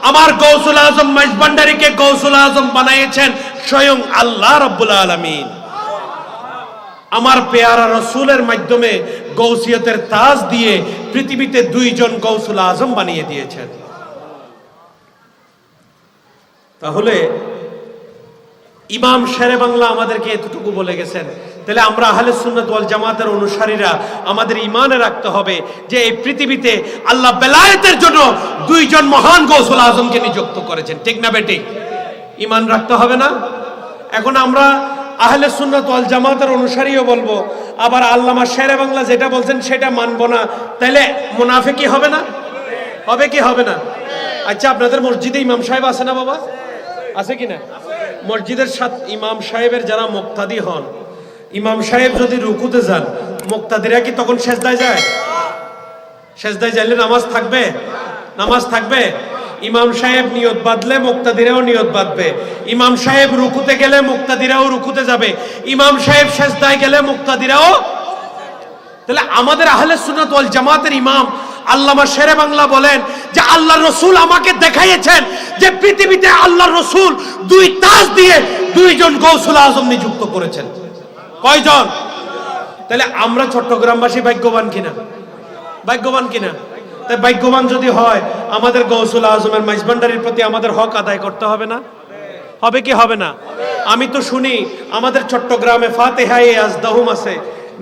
আমার গৌসুল আজম মাইজ ভান্ডারীকে গৌসুল আজম বানাইছেন স্বয়ং আল্লাহ রাব্বুল আলামিন। আমার পেয়ারা রসুলের মাধ্যমে গৌসিয়তের তাজ দিয়ে পৃথিবীতে দুইজন গৌসুল আজম বানিয়ে দিয়েছেন। তাহলে ইমাম শেরে বাংলা আমাদেরকে এতটুকু বলে গেছেন। তাহলে আমরা আহলে সুন্নাত ওয়াল জামাতের অনুসারীরা আমাদের ঈমানে রাখতে হবে যে এই পৃথিবীতে আল্লাহ বেলায়েতের জন্য দুইজন মহান গৌসুল আজমকে নিযুক্ত করেছেন। ঠিক না বেঠিক? ঈমান রাখতে হবে না? এখন আমরা আহলে সুন্নাত ওয়াল জামাতের অনুসারীও বলবো, আবার আল্লামা শেরে বাংলা যেটা বলছেন সেটা মানবো না, তাইলে মুনাফিকি হবে না? হবে কি হবে না? আচ্ছা, আপনাদের মসজিদে ইমাম সাহেব আছে না বাবা? আছে কিনা? মসজিদের সাথে ইমাম সাহেবের যারা মুক্তাদি হন, ইমাম সাহেব যদি রুকুতে যান, মুক্তাদিরা কি তখন সেজদায় যায়? সেজদায় যাইলে নামাজ থাকবে? নামাজ থাকবে? ইমাম সাহেব নিয়ত বাঁধলে মুক্তাদিরাও নিয়ত বাঁধবে। ইমাম সাহেব রুকুতে গেলে মুক্তাদিরাও রুকুতে যাবে। ইমাম সাহেব সেজদায় গেলে মুক্তাদিরাও। তাহলে আমাদের আহলে সুন্নাত ওয়াল জামাতের ইমাম আল্লামা শেরে বাংলা বলেন যে আল্লাহর রাসূল আমাকে দেখাইয়েছেন যে পৃথিবীতে আল্লাহর রাসূল দুই তাজ দিয়ে দুইজন গৌসুল আজম নিযুক্ত করেছেন। কয়জন? তাহলে আমরা চট্টগ্রামবাসী ভাগ্যবান কিনা? ভাগ্যবান কিনা? তাই ভাগ্যবান যদি হয় আমাদের গৌসুল আজমের মাইজভান্ডারির প্রতি আমাদের হক আদায় করতে হবে না? হবে কি হবে না? আমি তো শুনি আমাদের চট্টগ্রামে ফাতিহায়ে আজদাহুম আছে,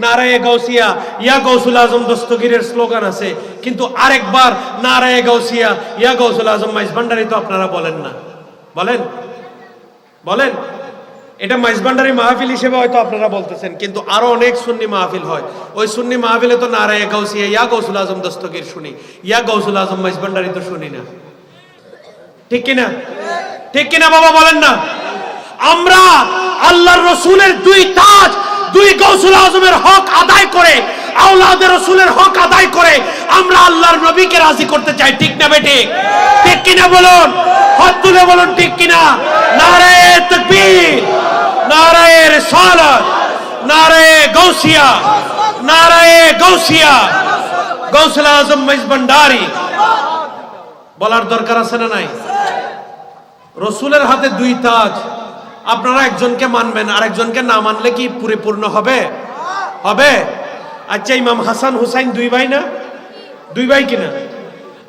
নারায়ে গাউসিয়া ইয়া গৌসুল আজম দস্তগীরের স্লোগান আছে, কিন্তু আরেকবার নারায়ে গাউসিয়া ইয়া গৌসুল আজম মাইজভান্ডারি তো আপনারা বলেন না। বলেন? বলেন? এটা মাইজভান্ডারি মাহফিল হিসেবে হয়তো আপনারা বলতেছেন, কিন্তু আরো অনেক সুন্নি মাহফিল হয়। ওই সুন্নি মাহফিলে তো নারায়ে গাউসিয়া ইয়া গৌসুল আজম দস্তগীর শুনি, ইয়া গৌসুল আজম মাইজভান্ডারি তো শুনি না। ঠিক কিনা? ঠিক কিনা বাবা বলেন না? আমরা আল্লাহর রাসূলের দুই তাজ, দুই গৌসুল আজমের হক আদায় করে, আওলাদের রাসূলের হক আদায় করে আমরা আল্লাহর নবীকে রাজি করতে চাই। ঠিক না বেঠিক? ঠিক কিনা বলুন? হাত তুলে বলুন ঠিক কিনা? নারায়ে তাকবীর, নারায়ে রিসালাত, নারায়ে গাউসিয়া, নারায়ে গাউসিয়া, গৌসুল আজম মাইজভান্ডারি। বলার দরকার আছে না নাই? রাসূলের হাতে দুই তাজ, আপনারা একজনকে মানবেন আর একজনকে না মানলে কি পরিপূর্ণ হবে? হবে? আচ্ছা, ইমাম হাসান হুসাইন দুই ভাই না? দুই ভাই কিনা?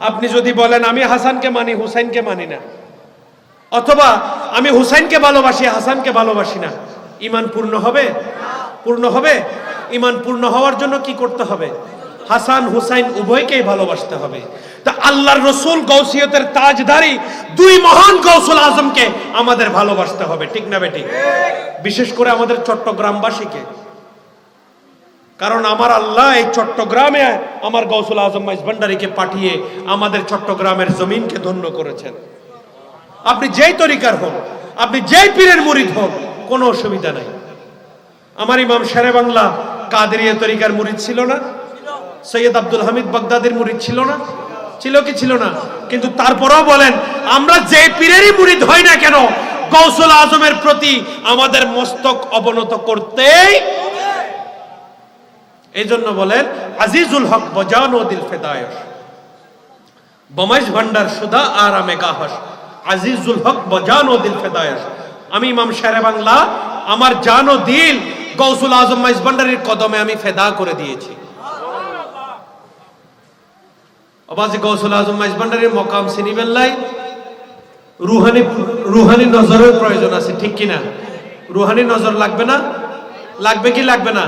আপনি যদি বলেন আমি হাসানকে মানি, হুসাইনকে মানি না, অথবা আমি হুসাইনকে ভালোবাসি, হাসানকে ভালোবাসি না, ঈমান পূর্ণ হবে? পূর্ণ হবে? ঈমান পূর্ণ হওয়ার জন্য কি করতে হবে? হাসান হুসাইন উভয়কেই ভালোবাসতে হবে। তা আল্লাহর রাসূল গৌসিয়তের তাজধারী দুই মহান গৌসুল আজমকে আমাদের ভালোবাসতে হবে। ঠিক না বেঠিক? বিশেষ করে আমাদের চট্টগ্রামবাসীকে, কারণ আমার আল্লাহ এই চট্টগ্রামে আমার গৌসুল আজম মাইজভান্ডারিকে পাঠিয়ে আমাদের চট্টগ্রামের জমিনকে ধন্য করেছেন। আপনি যেই তরিকার হন, আপনি যেই পীরের মুরিদ হন, কোনো অসুবিধা নাই। আমার ইমাম শেরে বাংলা কাদেরিয়া তরিকার মুরিদ ছিল না? সৈয়দ আব্দুল হামিদ বাগদাদির মুরিদ ছিল না? ছিল কি ছিল না? কিন্তু তারপরেও বলেন আমরা যে পীরেরই মুরিদ হই না কেন, গৌসুল আজমের প্রতি আমাদের মস্তক অবনত করতেই। এই জন্য বলেন আজিজুল হক বজানো দিল ফেদায়শ, বমাইজ ভান্ডার সুদা আরামে গাহস, আজিজুল হক বজানো দিল ফেদায়শ। আমি ইমাম শেরে বাংলা আমার জান ও দিল গৌসুল আজম মাইজভান্ডারির কদমে আমি ফেদা করে দিয়েছি। অবাজি গৌসুল আজম মাইজভান্ডারির মকাম সিনিবেল্লাই রুহানি নজরের প্রয়োজন আছে। ঠিক কিনা? রুহানি নজর লাগবে না? লাগবে কি লাগবে না?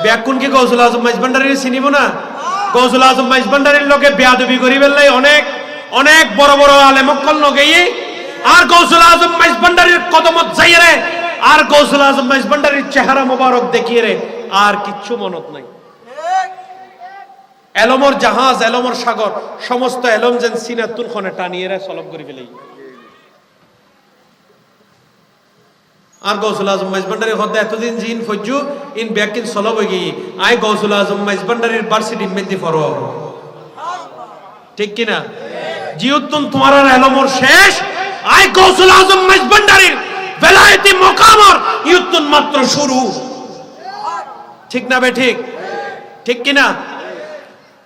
ব্যাকুন কি গৌসুল আজম মাইজভান্ডারির চিনিব না? গৌসুল আজম মাইজভান্ডারির লোকে বেয়াদবি করিবেল্লাই অনেক অনেক বড় বড় আলেমকল লগেই, আর গৌসুল আজম মাইজভান্ডারির কদমত যাইরে, আর গৌসুল আজম মাইজভান্ডারির চেহারা মোবারক দেখিয়ে রে আর কিচ্ছু মনত নাই। এলমর জাহাজ, এলমর সাগর, সমস্ত এলম যেন সিনাতুল খনে টানিয়ে সলব করে ফেলে। আর গৌসুল আজম মাইজভান্ডারির হতে এতদিন জিন ফজ্জু ইন ব্যাকিন সলব হয়ে গিয়ে আই গৌসুল আজম মাইজভান্ডারির বার্ষিক মেদি ফর। ঠিক কিনা? জিউতুন তোমার এলমর শেষ, আই গৌসুল আজম মাইজভান্ডারির বেলায়েতি মকামর ইউতুন মাত্র শুরু। ঠিক না বে ঠিক? ঠিক কিনা?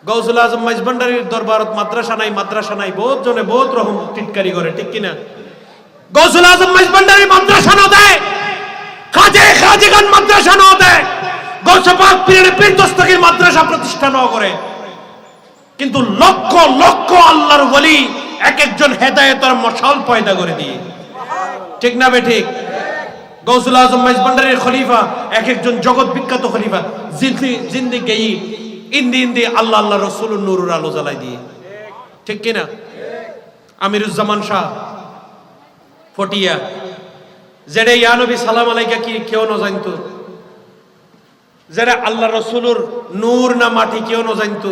গৌসুল আজম মাইজভান্ডারির দরবারত মাদ্রাসা নাই, মাদ্রাসা নাই, বহুত জনে বহুত রকম টিটকারি করে। ঠিক কিনা? গৌসুল আজম মাইজভান্ডারি মাদ্রাসা না দেয়, খাজে খাজিগান মাদ্রাসা না দেয়, গৌসে পাক পীরের পীর দস্তগীর মাদ্রাসা প্রতিষ্ঠা না করে, কিন্তু লক্ষ লক্ষ আল্লাহর ওলি এক একজন হেদায়েতের মশাল পয়দা করে দিয়ে। ঠিক না বে ঠিক? গৌসুল আজম মাইজভান্ডারির খলিফা এক একজন জগৎ বিখ্যাত খলিফা, জিন্দিগি ইন্দি ইন্দি আল্লাহ আল্লাহ রাসূলুর নূরের আলো জ্বালাই দিয়ে। ঠিক কিনা? আমিরুজ্জামান শাহ ফটিয়া যেটা ইয়া নবী সালাম আলাইকা কি কেউ ন জানতো, যেটা আল্লাহ রাসূলুর নূর না মাটি কেউ ন জানতো,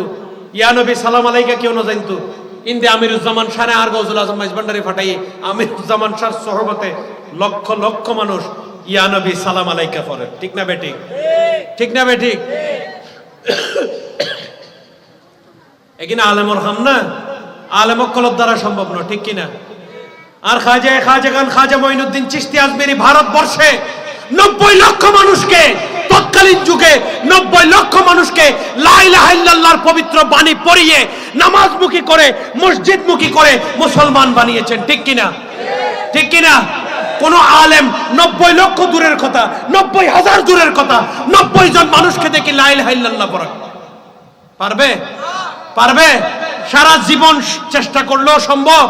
ইয়া নবী সালাম আলাইকা কেউ ন জানতো, ইন্দি আমিরুজ্জামান শাহ আর গৌসুল আজম মাইজভান্ডারি ফাটাই আমিরুজ্জামান শাহ সোহবতে লক্ষ লক্ষ মানুষ ইয়া নবী সালাম আলাইকা পড়ে, ঠিক না বেঠিক? ঠিক না বেঠিক? এখানে আলেমর হাম না, আলেম কলব দ্বারা সম্ভব না, ঠিক কিনা? আর খাজা মঈনুদ্দিন চিশতি আজমেরি ভারতবর্ষে 90 লক্ষ মানুষকে, তৎকালীন যুগে 90 লক্ষ মানুষকে লা ইলাহা ইল্লাল্লাহর পবিত্র বাণী পড়িয়ে নামাজমুখী করে, মসজিদমুখী করে মুসলমান বানিয়েছেন, ঠিক কিনা? ঠিক কিনা? কোন আলেম 90 লক্ষ দূরের কথা, 90,000 দূরের কথা, 90 জন মানুষকে দেখি লা ইলাহা ইল্লাল্লাহ পড়া পারবে? পারবে? সারা জীবন চেষ্টা করলেও সম্ভব?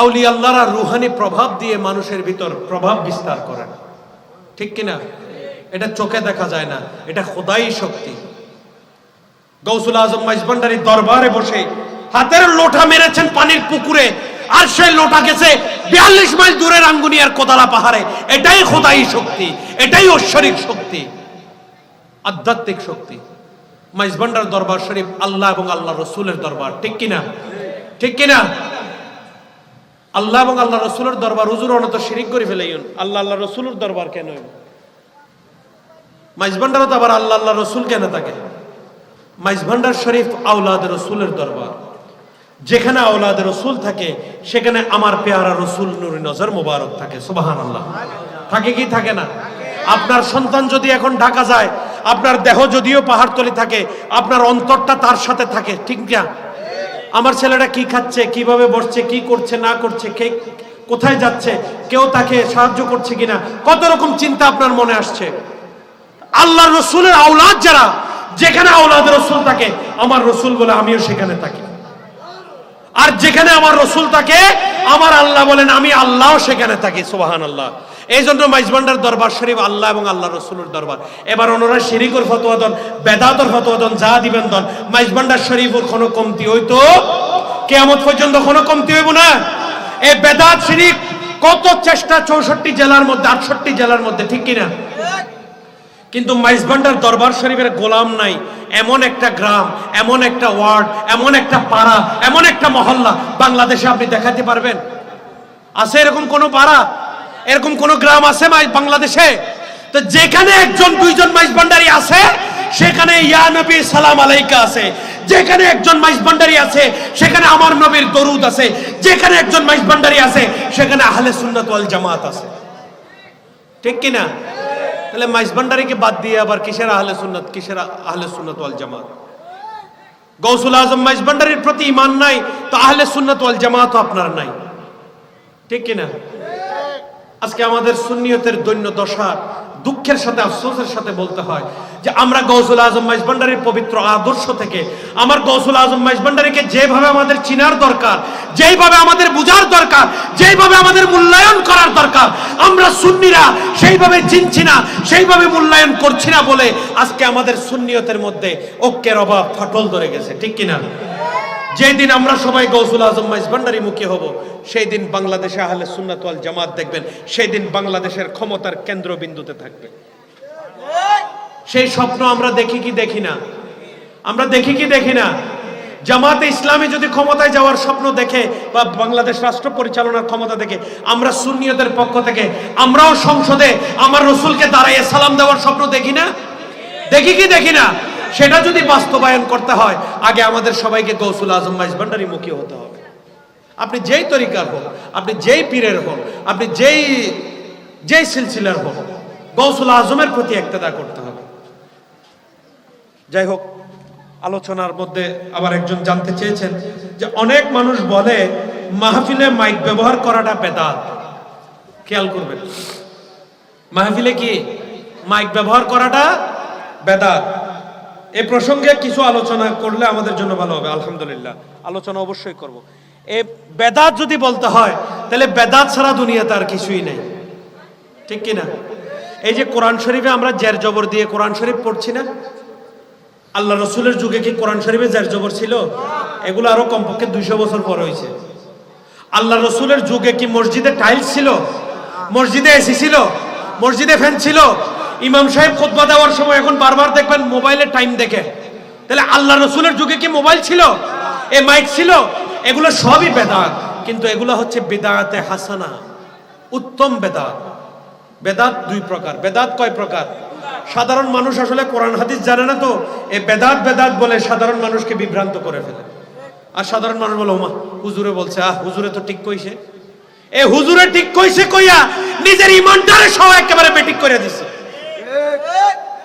আউলিয়া আল্লাহরা রুহানি প্রভাব দিয়ে মানুষের ভিতর প্রভাব বিস্তার করেন, ঠিক কিনা? এটা চোখে দেখা যায় না, এটা খোদাই শক্তি। গৌসুল আজম মাইজভান্ডারী দরবারে বসে হাতের লোটা মেরেছেন পানির পুকুরে, আর সেই লোটা গেছে 42 মাইল দূরের আঙ্গুনিয়ার কোদালা পাহাড়ে। এটাই খোদাই শক্তি, এটাই ঐশ্বরিক শক্তি, আধ্যাত্মিক শক্তি। মাইজভান্ডার দরবার শরীফ আল্লাহ এবং আল্লাহ রসুলের দরবার, ঠিক কিনা? ঠিক কিনা? আল্লাহ এবং আল্লাহ রসুলের দরবার। হুজুর অনত শিরিক করে ফেলেন, আল্লাহ আল্লাহ রসুলের দরবার কেন? মাইজভান্ডারও তো আবার আল্লাহ আল্লাহ রসুল কেন থাকে? মাইজভান্ডার শরীফ আওলাদ রসুলের দরবার। যেখানে আওলাদ রসুল থাকে সেখানে আমার পেয়ারা রসুল নূরে নজর মোবারক থাকে। সুবহানাল্লাহ। থাকে কি থাকে না? আপনার সন্তান যদি এখন ঢাকা যায়, আপনার দেহ যদিও পাহাড়তলি থাকে, আপনার অন্তরটা তার সাথে থাকে, ঠিক না? আমার ছেলেটা কি খাচ্ছে, কিভাবে বসছে, কি করছে না করছে, কে কোথায় যাচ্ছে, কেউ তাকে সাহায্য করছে কিনা, কত রকম চিন্তা আপনার মনে আসছে। আল্লাহ রসুলের আওলাদ যারা, যেখানে আওলাদ রসুল থাকে, আমার রসুল বলে আমিও সেখানে থাকি। আর যেখানে আমার রসুল থাকে, আমার আল্লাহ বলেন আমি আল্লাহও সেখানে থাকি। সুবহানাল্লাহ। এই জন্য মাইজভান্ডার দরবার শরীফ আল্লাহ এবং আল্লাহ রসুলের দরবার। এবার ওনারা শিরিকর ফতোয়া দেন, বেদাতর ফতোয়া দেন, যা দিবেন দেন, মাইজভান্ডার শরীফের কোনো কমতি হইতো? কিয়ামত পর্যন্ত কোনো কমতি হইব না। এই বেদাত শিরিক কত চেষ্টা 64 জেলার মধ্যে, 68 জেলার মধ্যে, ঠিক কিনা? কিন্তু মাইজভান্ডার দরবার শরীফের গোলাম নাই এমন একটা গ্রাম, এমন একটা ওয়ার্ড, এমন একটা পাড়া, এমন একটা মহল্লা বাংলাদেশে আপনি দেখাতে পারবেন? আছে এরকম কোন পাড়া, এরকম কোন গ্রাম আছে বাংলাদেশে? তো যেখানে একজন দুইজন মাইজভান্ডারী আছে সেখানে ইয়া নবী সালাম আলাইকা আছে। যেখানে একজন মাইজভান্ডারী আছে সেখানে আমার নবীর দরুদ আছে। যেখানে একজন মাইজভান্ডারী আছে সেখানে আহলে সুন্নাত ওয়াল জামাত আছে, ঠিক কিনা? তাহলে মাইজভান্ডারীকে বাদ দিয়ে আবার কিসের আহলে সুন্নাত, কিসের আহলে সুন্নাত ওয়াল জামাত? গৌসুল আজম মাইজভান্ডারীর প্রতি ঈমান নাই, তো আহলে সুন্নাত ওয়াল জামাত আপনার নাই, ঠিক কিনা? আজকে আমাদের সুন্নিয়তের দৈন্য দশা, দুঃখের সাথে আফসোসের সাথে বলতে হয় যে আমরা গৌসুল আজম মাইজভান্ডারীর পবিত্র আদর্শ থেকে, আমার গৌসুল আজম মাইজভান্ডারীকে যেভাবে আমাদের চিনার দরকার, যেইভাবে আমাদের বুঝার দরকার, যেইভাবে আমাদের মূল্যায়ন করার দরকার, আমরা সুন্নিরা সেইভাবে চিনছি না, সেইভাবে মূল্যায়ন করছি না বলে আজকে আমাদের সুন্নিয়তের মধ্যে ঐক্যের অভাব, ফাটল ধরে গেছে, ঠিক কিনা? যেই দিন আমরা সবাই গৌসুল আজম মাইজভান্ডারী মুখী হব, সেই দিন বাংলাদেশে আহলে সুন্নাত ওয়াল জামাত দেখবেন, সেই দিন বাংলাদেশের ক্ষমতার কেন্দ্রবিন্দুতে থাকবে। সেই স্বপ্ন আমরা দেখি কি দেখি না? আমরা দেখি কি দেখি না? জামাতে ইসলামী যদি ক্ষমতায় যাওয়ার স্বপ্ন দেখে বা বাংলাদেশ রাষ্ট্র পরিচালনার ক্ষমতা দেখে, আমরা সুন্নিয়তের পক্ষ থেকে আমরাও সংসদে আমার রসুলকে দাঁড়াইয়ে সালাম দেওয়ার স্বপ্ন দেখি না? দেখি কি দেখি না? সেটা যদি বাস্তবায়ন করতে হয়, আগে আমাদের সবাইকে গৌসুল আজম মাইজভান্ডারী মুখী হতে হবে। আপনি যেই তরিকার হোক, আপনি যেই পীরের হোক, আপনি যেই সিলসিলার হোক, গৌসুল আজমের প্রতি ইক্তেদা করতে হবে। যাই হোক, আলোচনার মধ্যে আবার একজন জানতে চেয়েছেন যে অনেক মানুষ বলে মাহফিলে মাইক ব্যবহার করাটা বেদাত। খেয়াল করবেন, মাহফিলে কি মাইক ব্যবহার করাটা বেদাত? এই প্রসঙ্গে কিছু আলোচনা করলে আমাদের জন্য ভালো হবে। আলহামদুলিল্লাহ, আলোচনা অবশ্যই করব। এই বেদাত যদি বলতে হয়, তাহলে বেদাত ছাড়া দুনিয়াতে আর কিছুই নেই, ঠিক কিনা? এই যে কোরআন শরীফে আমরা জের জবর দিয়ে কোরআন শরীফ পড়ছি না, আল্লাহ রসুলের যুগে কি কোরআন শরীফে জের জবর ছিল? এগুলো আরো কমপক্ষে 200 বছর পর হয়েছে। আল্লাহ রসুলের যুগে কি মসজিদে টাইলস ছিল? মসজিদে এসি ছিল? মসজিদে ফ্যান ছিল? ইমাম সাহেব খুতবা দেওয়ার সময় এখন বারবার দেখবেন মোবাইলে টাইম দেখে। তাহলে আল্লাহ রসুলের যুগে কি মোবাইল ছিল? এ মাইক ছিল? এগুলো সবই বেদাত, কিন্তু এগুলো হচ্ছে বিদআতে হাসানা। উত্তম বেদাত। বেদাত দুই প্রকার। বেদাত কয় প্রকার? সাধারণ মানুষ আসলে কোরআন হাদিস জানে না, তো এই বেদাত বেদাত বলে সাধারণ মানুষকে বিভ্রান্ত করে ফেলে। আর সাধারণ মানুষ বলে ওমা হুজুরে বলছে, হুজুরে তো ঠিক কইছে। এ হুজুরে ঠিক কইছে কইয়া নিজের ইমানটারে সহ একেবারে বেঠিক করে দিছে।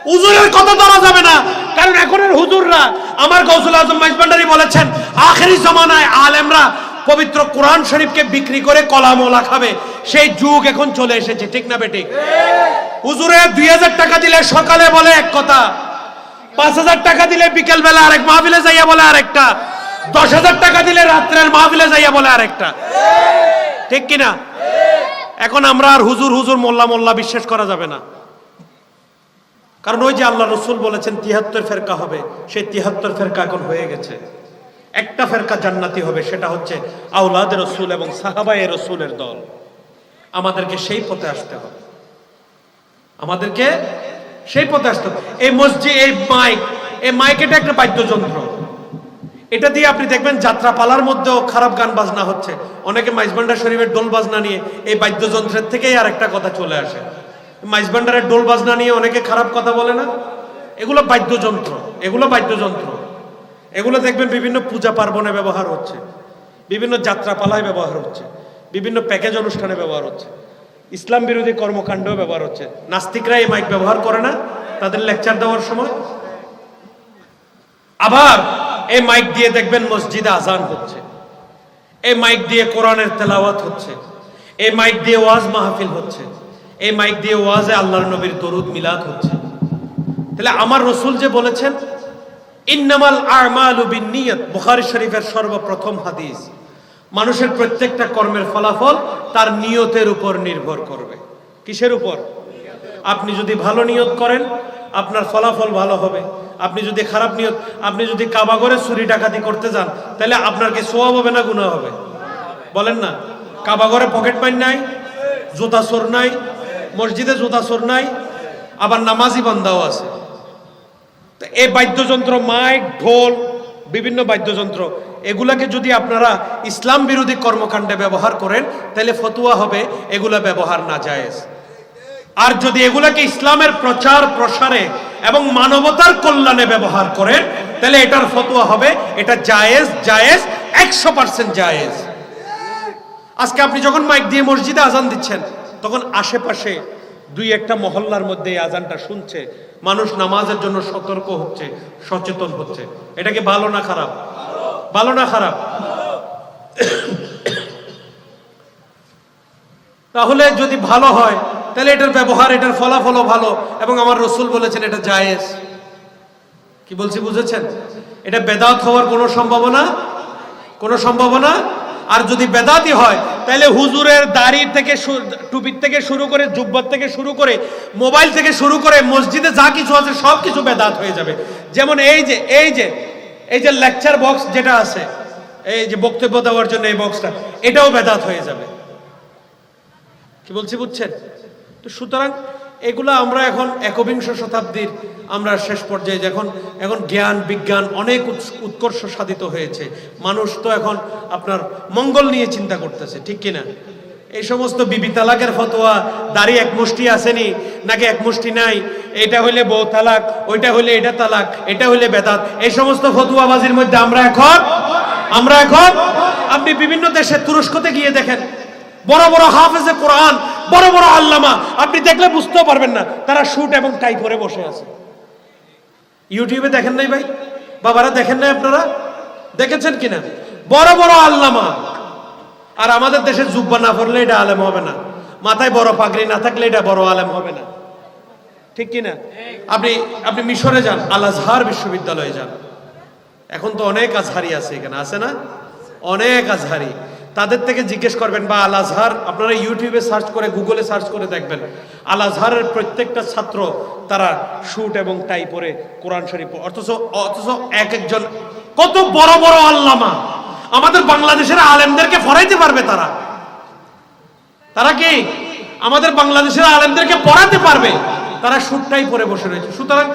হুজুরের কথা ধরা যাবে না, কারণ এখনের হুজুররা, আমার গৌসুল আজম মাইজভান্ডারী বলেছেন, আখেরি জামানায় আলেমরা পবিত্র কোরআন শরীফকে বিক্রি করে কলামওয়ালা খাবে, সেই যুগ এখন চলে এসেছে। ঠিক না বেঠিক? হুজুরে 2000 টাকা দিলে সকালে বলে এক কথা, 5000 টাকা দিলে বিকেল বেলা আরেক মাহফিলে যাইয়া বলে আরেকটা, 10,000 টাকা দিলে রাত্রের মাহফিলে যাইয়া বলে আরেকটা। ঠিক কিনা? এখন আমরা আর হুজুর হুজুর মোল্লা মোল্লা বিশ্বাস করা যাবে না, কারণ ওই যে আল্লাহ রসুল বলেছেন 73 ফেরকা হবে, সেই 73 ফেরকা এখন হয়ে গেছে। একটা ফেরকা জান্নাতি হবে, সেটা হচ্ছে আওলাদে রসুল এবং সাহাবায়ে রসুলের দল। আমাদেরকে সেই পথে আসতে হবে, আমাদেরকে সেই পথে আসতে হবে। এই মসজিদ, এই মাইক এটা একটা বাদ্যযন্ত্র। এটা দিয়ে আপনি দেখবেন যাত্রা পালার মধ্যেও খারাপ গান বাজনা হচ্ছে। অনেকে মাইজভান্ডার শরীফের ডোল বাজনা নিয়ে, এই বাদ্যযন্ত্রের থেকেই আর একটা কথা চলে আসে। মাইজভান্ডারের ডোল বাজনা নিয়ে অনেকে খারাপ কথা বলে না, এগুলো বাদ্যযন্ত্র, এগুলো বাদ্যযন্ত্র। এগুলো দেখবেন বিভিন্ন পূজা পার্বণে ব্যবহার হচ্ছে, বিভিন্ন যাত্রাপালায় ব্যবহার হচ্ছে, বিভিন্ন প্যাকেজ অনুষ্ঠানে ব্যবহার হচ্ছে, ইসলাম বিরোধী কর্মকাণ্ডেও ব্যবহার হচ্ছে। নাস্তিকরা এই মাইক ব্যবহার করে না তাদের লেকচার দেওয়ার সময়? আবার এই মাইক দিয়ে দেখবেন মসজিদে আজান হচ্ছে, এই মাইক দিয়ে কোরআনের তেলাওয়াত হচ্ছে, এই মাইক দিয়ে ওয়াজ মাহফিল হচ্ছে, এই মাইক দিয়ে ওয়াজে আল্লাহর নবীর দরুদ মিলাদ হচ্ছে। তাহলে আমার রসুল যে বলেছেন ইন্নামাল আমালু বিন্নিয়াত, বুখারী শরীফের সর্বপ্রথম হাদিস, মানুষের প্রত্যেকটা কর্মের ফলাফল তার নিয়তের উপর নির্ভর করবে। কিসের উপর? আপনি যদি ভালো নিয়ত করেন আপনার ফলাফল ভালো হবে। আপনি যদি খারাপ নিয়ত, আপনি যদি কাবা ঘরে চুরি ডাকাতি করতে যান, তাহলে আপনার কি সওয়াব হবে না গুনাহ হবে? বলেন না। কাবা ঘরে পকেট মার নাই, জুতা চোর নাই, মসজিদে জুতা চোর নাই, আবার নামাজি বান্দাও আছে। তো এই বাদ্যযন্ত্র, মাইক, ঢোল, বিভিন্ন বাদ্যযন্ত্র, এগুলাকে যদি আপনারা ইসলাম বিরোধী কর্মকাণ্ডে ব্যবহার করেন, তাহলে ফতোয়া হবে এগুলা ব্যবহার না জায়েজ। আর যদি এগুলাকে ইসলামের প্রচার প্রসারে এবং মানবতার কল্যাণে ব্যবহার করেন, তাহলে এটার ফতোয়া হবে এটা জায়েজ, জায়েজ, 100% জায়েজ। আজকে আপনি যখন মাইক দিয়ে মসজিদে আজান দিচ্ছেন, তখন আশেপাশে দুই একটা মহল্লার মধ্যে এই আজানটা শুনছে, মানুষ নামাজের জন্য সতর্ক হচ্ছে, সচেতন হচ্ছে। এটা কি ভালো না খারাপ? ভালো না খারাপ? তাহলে যদি ভালো হয়, তাহলে এটার ব্যবহার, এটার ফলাফলও ভালো, এবং আমার রসুল বলেছেন এটা জায়েজ। কি বলছি বুঝেছেন? এটা বেদাত হওয়ার কোনো সম্ভাবনা, কোনো সম্ভাবনা। আর যদি বেদাতি হয়, তাহলে হুজুরের দাড়ি থেকে, টুপির থেকে শুরু করে, জুব্বার থেকে শুরু করে, মোবাইল থেকে শুরু করে, মসজিদে যা কিছু আছে সব কিছু বেদাত হয়ে যাবে। যেমন এই যে লেকচার বক্স যেটা আছে, এই যে বক্তব্য দেওয়ার জন্য এই বক্সটা, এটাও বেদাত হয়ে যাবে। কি বলছি বুঝছেন? তো সুতরাং এগুলো আমরা এখন 21 শতাব্দীর আমরা শেষ পর্যায়ে, এখন জ্ঞান বিজ্ঞান অনেক উৎকর্ষ সাধিত হয়েছে, মানুষ তো এখন আপনার মঙ্গল নিয়ে চিন্তা করতেছে। ঠিক কিনা? এই সমস্ত বিবি তালাকের ফতোয়া, দাড়ি এক মুষ্টি আসেনি নাকি এক মুষ্টি নাই, এটা হইলে বউ তালাক, ওইটা হইলে এটা তালাক, এটা হইলে বেদাত, এই সমস্ত ফতোয়াবাজির মধ্যে আমরা এখন আপনি বিভিন্ন দেশে, তুরস্কতে গিয়ে দেখেন, বড় বড় হাফেজে কোরআন, বড় বড় আল্লামা, আপনি দেখলে বুঝতেও পারবেন না তারা স্যুট এবং টাই পরে বসে আছে। ইউটিউবে দেখেন নাই ভাই? বাবারা দেখেন নাই? আপনারা দেখেছেন কিনা? বড় বড় আল্লামা। আর আমাদের দেশে জুব্বা না পড়লে এটা আলেম হবে না, মাথায় বড় পাগড়ি না থাকলে এটা বড় আলেম হবে না। ঠিক কিনা? আপনি মিশরে যান, আল আজহার বিশ্ববিদ্যালয়ে যান, এখন তো অনেক আজহারি আছে এখানে, আছে না? অনেক আজহারি। তাদের থেকে জিজ্ঞেস করবেন, বা আল আজহার, আপনারা ইউটিউবে সার্চ করে, গুগলে সার্চ করে দেখবেন, আল আজহারের প্রত্যেকটা ছাত্র তারা স্যুট এবং টাই পরে কোরআন শরীফ, অথচ এক একজন কত বড় বড় আল্লামা আমাদের বাংলাদেশের আলেমদেরকে পড়াইতে পারবে। তারা কি আমাদের বাংলাদেশের আলেমদেরকে পড়াতে পারবে? তারা স্যুট টাই পরে বসে রয়েছে। সুতরাং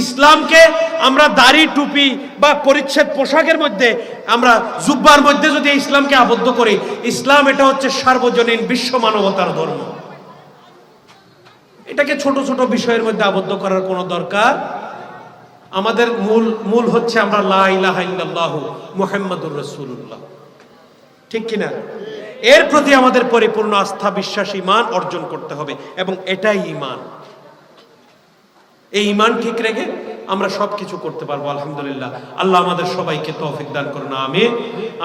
ইসলামকে আমরা দাড়ি টুপি বা পরিচ্ছদ পোশাকের মধ্যে, আমরা জুব্বার মধ্যে যদি ইসলামকে আবদ্ধ করি, ইসলাম এটা হচ্ছে সার্বজনীন বিশ্ব মানবতার ধর্ম। এটাকে ছোট ছোট বিষয়ের মধ্যে আবদ্ধ করার কোনো দরকার। আমাদের মূল হচ্ছে আমরা লা ইলাহা ইল্লাল্লাহু মুহাম্মাদুর রাসূলুল্লাহ, ঠিক কিনা? এর প্রতি আমাদের পরিপূর্ণ আস্থা, বিশ্বাস, ঈমান অর্জন করতে হবে, এবং এটাই ঈমান। এই ঈমান ঠিক রেখে আমরা সবকিছু করতে পারবো আলহামদুলিল্লাহ। আল্লাহ আমাদের সবাইকে তৌফিক দান করুন, আমিন।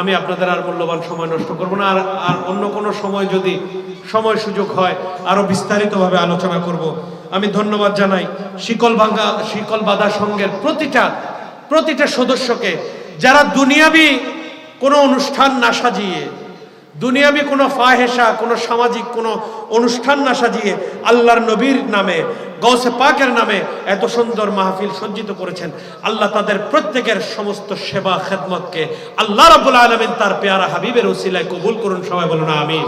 আমি আপনাদের আর মূল্যবান সময় নষ্ট করব না। আর অন্য কোনো সময় যদি সময় সুযোগ হয় আরো বিস্তারিতভাবে আলোচনা করব। আমি ধন্যবাদ জানাই শিকল বাঁধা সংঘের প্রতিটা সদস্যকে, যারা দুনিয়াবি কোনো অনুষ্ঠান না সাজিয়ে, দুনিয়াবি কোনো ফাহেসা, কোনো সামাজিক কোনো অনুষ্ঠান না সাজিয়ে আল্লাহর নবীর নামে, গৌসে পাকের নামে এত সুন্দর মাহফিল সজ্জিত করেছেন। আল্লাহ তাদের প্রত্যেকের সমস্ত সেবা খেদমতকে আল্লাহ রাব্বুল আলামিন তার পেয়ারা হাবিবের ওসিলায় কবুল করুন। সবাই বলুন আমিন।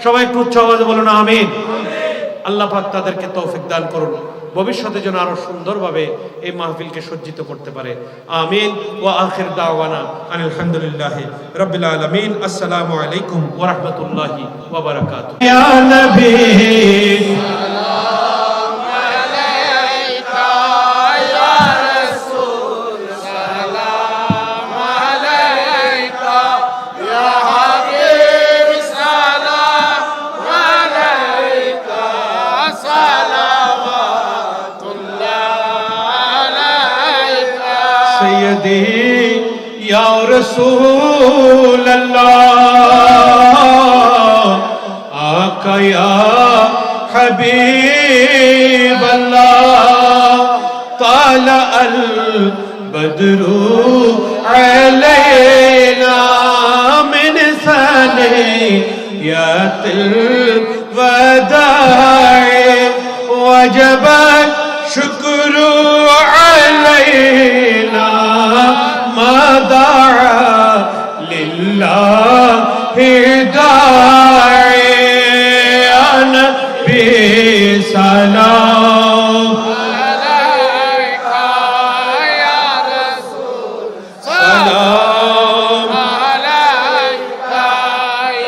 সবাই একটু উচ্চ আওয়াজে বলুন আমিন। আল্লাহ পাক তাদেরকে তৌফিক দান করুন, ভবিষ্যতে যেন আরো সুন্দরভাবে এই মাহফিলকে সজ্জিত করতে পারে, আমিন। ওয়া আখির দাওয়ানা আলহামদুলিল্লাহি রাব্বিল আলামিন। আসসালামু আলাইকুম ওয়া রাহমাতুল্লাহি ওয়া বারাকাতুহু। ইয়া নবী या रसूल अल्लाह, आका या हबीब अल्लाह, ताला अल बदरू अलैना मिन सनियतिल वदाए, वजब शुक्रू अलैना मदाआ लिल्लाहि दाए, या नबी सलाम अलैका या रसूल सलाम अलैका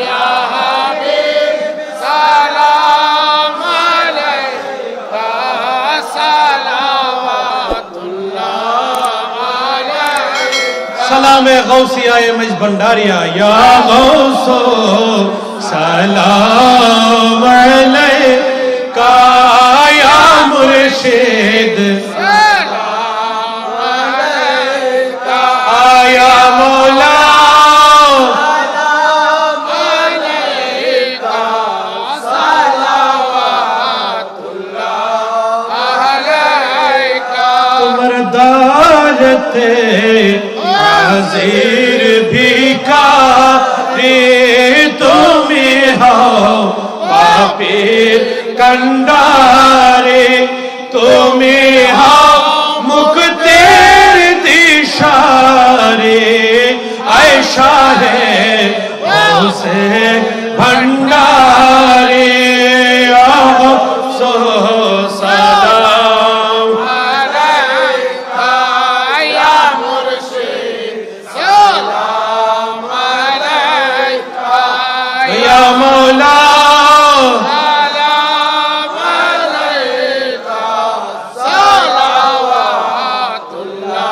या हबीब सलाम अलैका सलावतुल्लाह सलाम गौसिया मज भंडारिया या गौसो सलाम अलैका या मुर्शिद सलाम अलैका या मौला सलाम अलैका सलावतुल्लाह अलैका। तुमर दारते हाजिर भिखारी तुम्हें हो, पापीर कंडारे तुम्हें हो, मुक्तेर दिशारे ऐशा है उसे भंडारे सो सलाम अलैका या मुर्शिद सलाम अलैका या मौला सलाम अलैका सलावतुल्लाह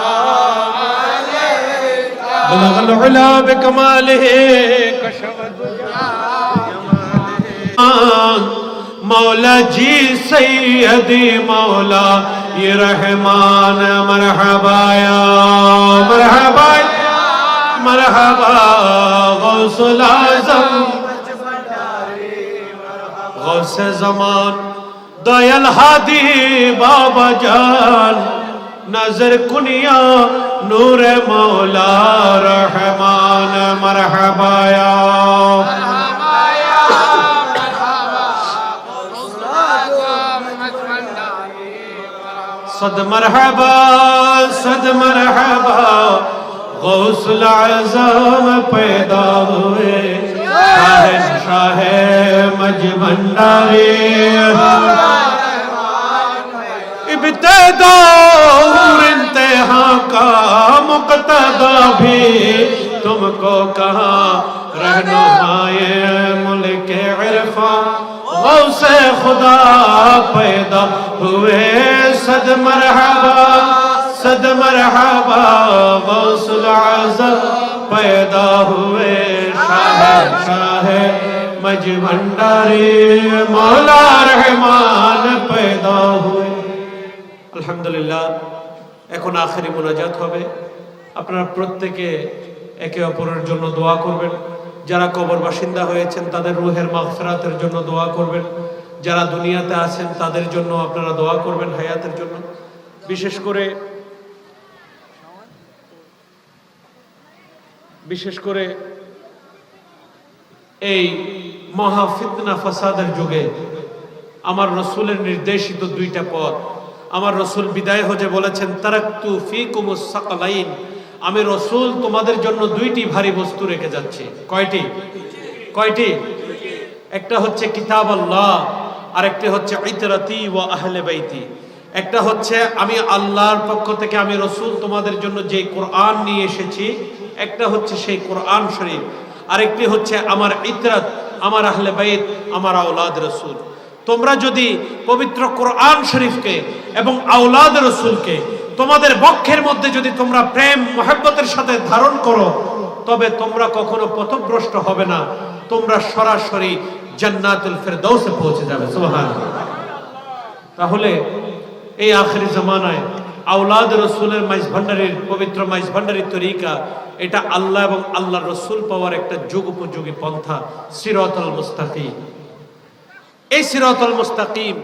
अलैका। बलगल उला बिकमालिहि कशवत मौला जी सैयदी मौला ये रहमान मरहबा या मरहबा मरहबा गौसुल आज़म गौसे ज़मान दयाल हादी बाबा जान नजर कुनिया नूर मौला रहमान मरहबा या सद मरहबा गौसुल आज़म पैदा हुए शाह मज भंडारे इब्तिदा इंतहा का मुक्तदा भी तुमको कहा रहनुमाए मुल्क इरफान गौसे खुदा पैदा हुए सद मरहबा गौसुल आज़म पैदा हुए शाह मज भंडारी मौला रहमान पैदा हुए। আলহামদুলিল্লাহ, এখন আখেরি মোনাজাত হবে। আপনারা প্রত্যেকে একে অপরের জন্য দোয়া করবেন। যারা কবর বাসিন্দা হয়েছেন তাদের রুহের মাগফিরাতের জন্য দোয়া করবেন। যারা দুনিয়াতে আছেন তাদের জন্য আপনারা দোয়া করবেন, হায়াতের জন্য। বিশেষ করে এই মহা ফিতনা ফাসাদের যুগে আমার রাসূলের নির্দেশিত দুইটা পথ, আমার রাসূল বিদায় হজে বলেছেন, তারাকতু ফিকুমুস সাকালাইন, আমি রাসূল তোমাদের জন্য দুইটি ভারী বস্তু রেখে যাচ্ছি। কয়টি? একটা হচ্ছে কিতাব আল্লাহ, আর একটা হচ্ছে ইতরাতি ওয়া আহলে বাইতি। একটা হচ্ছে আমি আল্লাহর পক্ষ থেকে আমি রাসূল তোমাদের জন্য যে কোরআন নিয়ে এসেছি, একটা হচ্ছে সেই কোরআন শরীফ, আরেকটি হচ্ছে আমার ইতরাত, আমার আহলে বাইত, আমার আওলাদ রাসূল। তোমরা যদি পবিত্র কোরআন শরীফকে এবং আওলাদ রাসূলকে তোমাদের বক্ষের মধ্যে যদি তোমরা প্রেম মহব্বতের সাথে ধারণ করো, তবে তোমরা কখনো পথভ্রষ্ট হবে না, তোমরা সরাসরি জান্নাতুল ফেরদাউসে পৌঁছে যাবে। সুবহানাল্লাহ। তাহলে এই আখিরি জামানায় আওলাদ রাসূলের মাইজ ভান্ডারীর পবিত্র মাইজ ভান্ডারীর তরিকা, এটা আল্লাহ এবং আল্লাহর রাসূল পাওয়ার একটা যুগোপযোগী পন্থা, সিরাতুল মুস্তাকিম। এই সিরাতুল মুস্তাকিম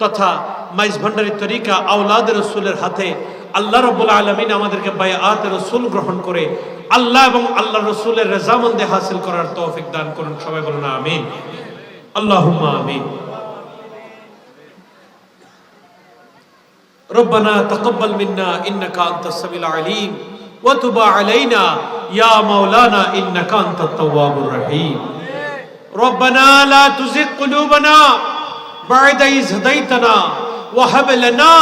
তথা মাইজ ভান্ডারীর তরিকা আওলাদ রাসূলের হাতে আল্লাহ রাব্বুল আলামিন আমাদেরকে বায়াত রাসূল গ্রহণ করে আল্লাহ এবং আল্লাহর রাসূলের রেজামন্দি হাসিল করার তৌফিক দান করুন। সবাই বলুন আমিন, আল্লাহুম্মা আমিন। ربنا تقبل منا إنك أنت السميع العليم وتب علينا يا مولانا إنك أنت التواب الرحيم ربنا لا تزغ قلوبنا بعد إذ هديتنا وهب لنا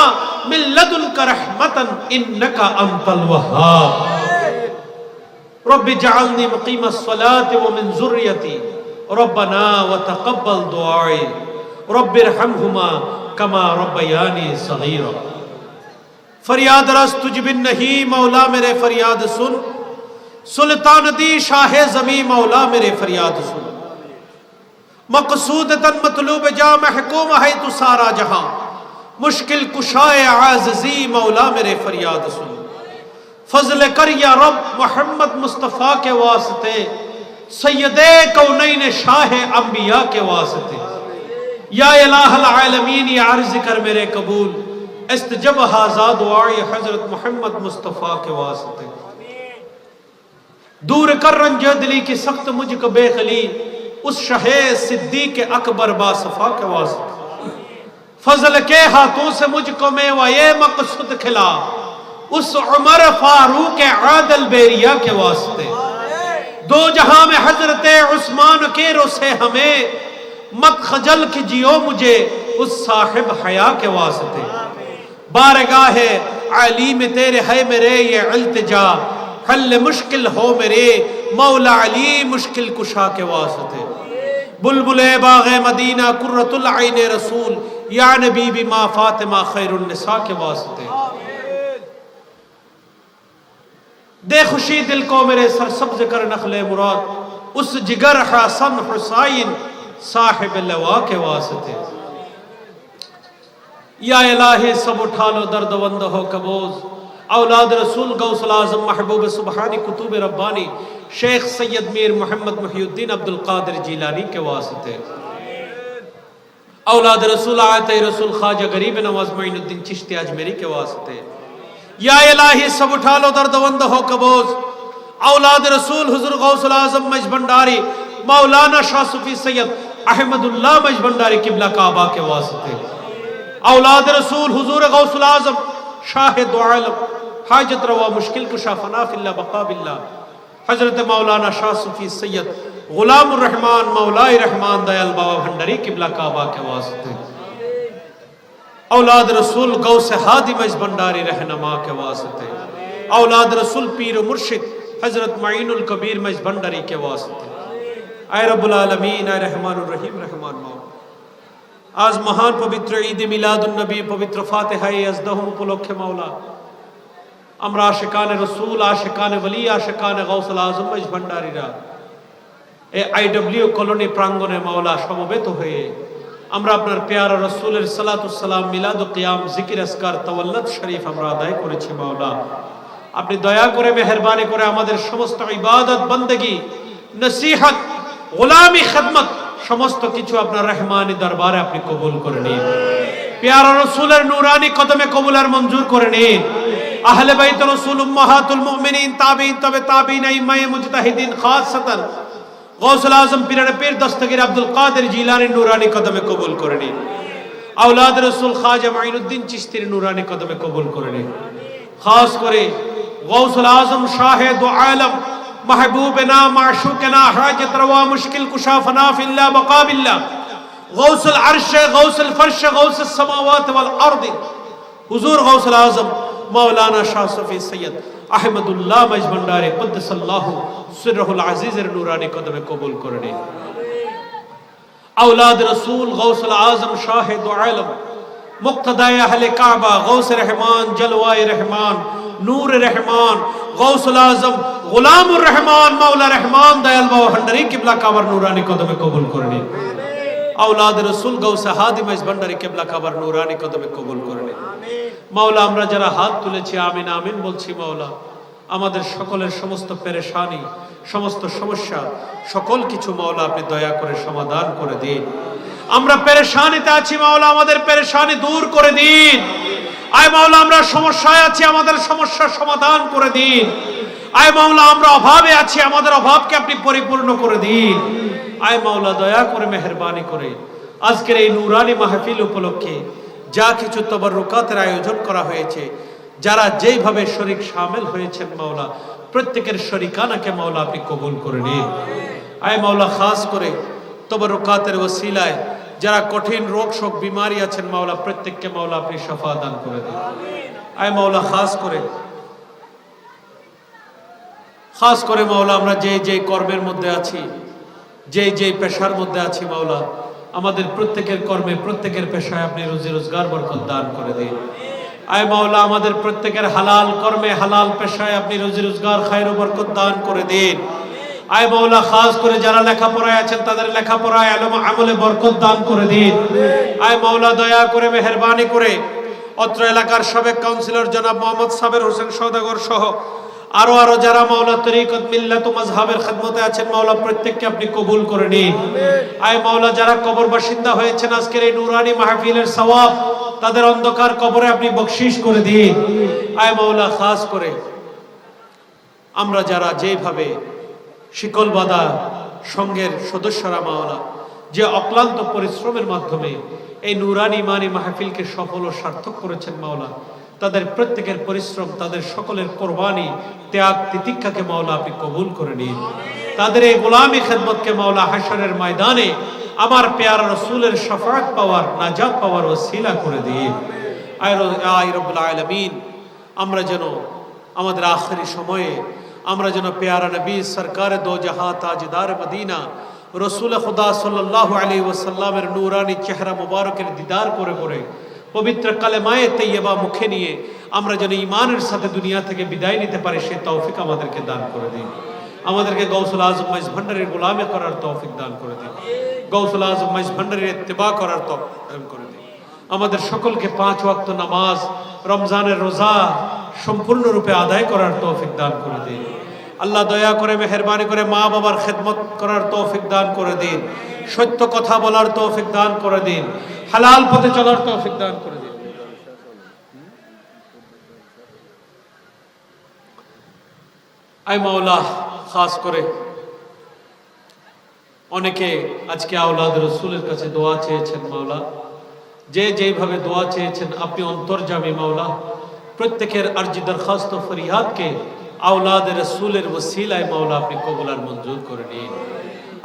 من لدنك رحمة إنك أنت الوهاب رب اجعلني مقيم الصلاة ومن ذريتي ربنا وتقبل دعائي رب ارحمهما كما ربياني صغيرا फरियाद रस तुझ बिन नहीं मौला मेरे फरियाद सुन, सुल्तान दी शाह ज़मी मौला मेरे फरियाद सुन, मकसूद तन मतलूब जा महकूम है तू सारा जहां, मुश्किल कुशाए आज़ज़ी मौला मेरे फरियाद सुन, फजल कर या रब मोहम्मद मुस्तफ़ा के वास्ते, सैयदे कौनैन शाह अंबिया के वास्ते, या इलाहल आलमीन या अर्ज़ कर मेरे कबूल, इस्तजब हाज़ा दुआए हजरत मोहम्मद मुस्तफ़ा के वास्ते, दूर कर रंज दिली की सख्त मुझको बेखली, उस शहे सिद्दीक़ अकबर बासफा के वास्ते, फजल के हाथों से मुझको मेवाए मकसूद खिला, उस उमर फारूक आदल बेरिया के वास्ते, दो जहां में हजरत उस्मान के रोसे हमें मत खजल कीजियो मुझे उस साहिब हया के वास्ते, बारगाहे अली में तेरे है मेरे ये इल्तिजा, हल मुश्किल हो मेरे मौला अली मुश्किल कुशा के वास्ते, बुलबुले बाग़े मदीना कुर्रतुल आइन रसूल या नबी बिमा फातिमा खैरुन निसा के वास्ते, दे खुशी दिल को मेरे सरसब्ज कर नखले मुराद, उस जिगर हसन हुसैन साहिब लवा के वास्ते, या इलाही सब उठा लो दर्दवंद हो कबोज, औलाद रसूल गौसल आज़म महबूब सुबहानी कुतुब रब्बानी शेख सैयद मीर मोहम्मद मुहियुद्दीन अब्दुल कादिर जीलानी के वास्ते, औलाद रसूल आयत रसूल ख्वाजा गरीब नवाज मोइनुद्दीन चिश्ती अजमेरी के वास्ते, या इलाही सब उठा लो दर्दवंद हो कबोज, औलाद रसूल हुजूर गौसल आज़म मज भंडारी मौलाना शाह सूफी सैयद अहमदुल्लाह मज भंडारी किबला काबा के वास्ते, औलाद रसूल हुजूर गौसल आज़म शाह दो आलम हाजत रवा मुश्किल कुशा फना फिल्ला बका बिल्ला हजरत मौलाना शाह सूफी सैयद गुलामुर रहमान मौलाए रहमान दयाल बाबा भंडारी किबला काबा के वास्ते, औलाद रसूल गौसे हादी मज भंडारी रहनमा के वास्ते, औलाद रसूल पीर मुर्शिद हजरत माइनुल कबीर मज भंडारी के वास्ते। आए रब्बुल आलमीन, आए रहमानुर रहीम रहमान मौला, आज महान पवित्र ईद मिलादुन नबी पवित्र फातिहाए अज़दहु उपलक्षे मौला আমরা আশিকানে রসুল, আশিকানে ওলি, আশিকানে গাউসুল আজম মজ ভান্ডারীরা এই আইডব্লিউ কলোনি প্রাঙ্গণে মাওলা সমবেত হয়ে আমরা আপনার পেয়ারা রসুলের সালাতুস সালাম, মিলাদ ও কিয়াম, জিকির আসকার, তাওয়াল্লাদ শরীফ আমরা আদায় করেছি। মাওলা আপনি দয়া করে মেহেরবানি করে আমাদের সমস্ত ইবাদত, বندگی, নসিহত, গোলামি, খিদমত সমস্ত কিছু আপনার রহমানি দরবারে আপনি কবুল করে নিন। পেয়ারা রসুলের নূরানি কদমে কবুল আর মঞ্জুর করে নিন। আহলে বাইত রাসূল, উম্মাহাতুল মুমিনিন, তাবিঈন, তবে তাবিঈন, আইম্মায়ে মুজতাহিদিন, খাসসাতান গৌসুল আজম পীরানে পীর দস্তগীর আব্দুল কাদের জিলানীর নূরানি কদমে কবুল করে নিন। আওলাদ রাসূল খাজা মাইনুদ্দিন চিশতির নূরানি কদমে কবুল করে নিন। খাস করে গৌসুল আজম শাহে দু আলম, মাহবুবেনা, মাশুকেনা, হাজত রওয়া, মুশকিল কুশা, ফনা ফিল্লাহ, বাকা বিল্লাহ, গৌসুল আরশ, গৌসুল ফরশ, গৌসুল সামাওয়াত ওয়াল আরদ, হুজুর গৌসুল আজম मौलाना शाह सफी सैयद अहमदुल्लाह मज भंडारी कुद्दसल्लाहु सिर्रुल अजीज़ेर नूरानी कदमे कबूल करे निन। औलाद रसूल गौसुल आजम शाह दो आलम, मुक्तदाए अहले काबा, गौस रहमान, जलवाए रहमान, नूर रहमान, गौसुल आजम, गुलामुर रहमान, मौला रहमान, दयाल बाबा भंडारी किबला काबर नूरानी कदमे कबूल करे निन। औलाद रसूल गौस हादी मज भंडारी किबला काबर नूरानी कदमे कबूल करे निन। মাওলা আমরা যারা হাত তুলেছি আমিন আমিন বলছি, মাওলা আমাদের সকলের সমস্ত পেরেশানি, সমস্ত সমস্যা, সকল কিছু মাওলা আপনি দয়া করে সমাধান করে দিন। আমরা পেরেশানিতে আছি মাওলা, আমাদের পেরেশানি দূর করে দিন। আয় মাওলা আমরা সমস্যায় আছি, আমাদের সমস্যার সমাধান করে দিন। আয় মাওলা আমরা অভাবে আছি, আমাদের অভাবকে আপনি পরিপূর্ণ করে দিন। আয় মাওলা দয়া করে মেহেরবানি করে আজকের এই নূরানি মাহফিল উপলক্ষে যা কিছু তবরুকাতের আয়োজন করা হয়েছে, যারা যেইভাবে শরীক শামিল হয়েছেন মাওলা প্রত্যেকের শরীকানাকে মাওলা আপনি কবুল করে নিন। আয় মাওলা খাস করে তবরুকাতের ওসিলায় যারা কঠিন রোগ শোক বিমারি আছেন মাওলা প্রত্যেককে মাওলা আপনি শফা দান করে দিন। আয় মাওলা খাস করে মাওলা আমরা যে কর্মের মধ্যে আছি, যে পেশার মধ্যে আছি মাওলা আমাদের প্রত্যেকের কর্মে, প্রত্যেকের পেশায় আপনি রুজি রোজগার বরকত দান করে দিন। আয় মাওলা আমাদের প্রত্যেকের হালাল কর্মে, হালাল পেশায় আপনি রুজি রোজগার, খায়র ও বরকত দান করে দিন। আয় মাওলা খাস করে যারা লেখাপড়ায় আছেন তাদের লেখাপড়ায়, ইলম আমলে বরকত দান করে দিন। আয় মাওলা দয়া করে মেহেরবানি করে অত্র এলাকার সাবেক কাউন্সিলর জনাব মোহাম্মদ সাবের হোসেন সওদাগর সহ আরো যারা মাওলা তরিকত, মিল্লাত ও মাযহাবের খিদমতে আছেন মাওলা প্রত্যেককে আপনি কবুল করে নিন। আয় মাওলা যারা কবর বাসিন্দা হয়েছেন আজকের এই নূরানি মাহফিলের সওয়াব তাদের অন্ধকার কবরে আপনি বখশিশ করে দিন। আয় মাওলা খাস করে আমরা যারা যেভাবে শিকল বাঁধা সংঘের সদস্যরা মাওলা যে অক্লান্ত পরিশ্রমের মাধ্যমে এই নূরানি ইমানি মাহফিলকে সফল ও সার্থক করেছেন মাওলা তাদের প্রত্যেকের পরিশ্রম, তাদের সকলের কোরবানি, ত্যাগ, তিতিক্ষাকে মাওলা আপনি কবুল করে নিন। তাদের এই গোলামি খেদমতকে মাওলা হাশরের ময়দানে আমার পেয়ারা রাসূলের শাফাআত পাওয়ার, নাজাত পাওয়ার ওসিলা করে দিন। আয় রব্বুল আলামিন আমরা যেন আমাদের আখেরি সময়ে আমরা যেন পেয়ারা নবী সরকার দো জাহাঁ তাজদার মদিনা রসুল খুদা সাল্লাল্লাহু আলাইহি ওয়াসাল্লামের নূরানি চেহারা মুবারকের দিদার করে পবিত্র কালেমায়ে তৈয়বা মুখে নিয়ে আমরা যেন ঈমানের সাথে দুনিয়া থেকে বিদায় নিতে পারি, সেই তৌফিক আমাদেরকে দান করে দিন। আমাদেরকে গৌসুল আজম মজ ভান্ডারীর গোলামি করার তৌফিক দান করে দিন। গৌসুল আজম মজ ভান্ডারীর ইত্তেবা করার তৌফিক দান করে দিন। আমাদের সকলকে 5 ওয়াক্ত নামাজ, রমজানের রোজা সম্পূর্ণরূপে আদায় করার তৌফিক দান করে দিন। আল্লাহ দয়া করে মেহেরবানি করে মা বাবার খেদমত করার তৌফিক দান করে দিন। সত্য কথা বলার তৌফিক দান করে দিন। হালাল পথে চলার তৌফিক দান করে দিন। আয় মাওলা খাস করে অনেকে আজকে আওলাদ রাসূলের কাছে দোয়া চেয়েছেন মাওলা, যেইভাবে দোয়া চেয়েছেন আপনি অন্তর্যামী মাওলা প্রত্যেকের আরজি দরখাস্ত ফরিয়াদকে আওলাদ রাসূলের ওসিলায় মাওলা আপনি কবুল আর মঞ্জুর করে নিন।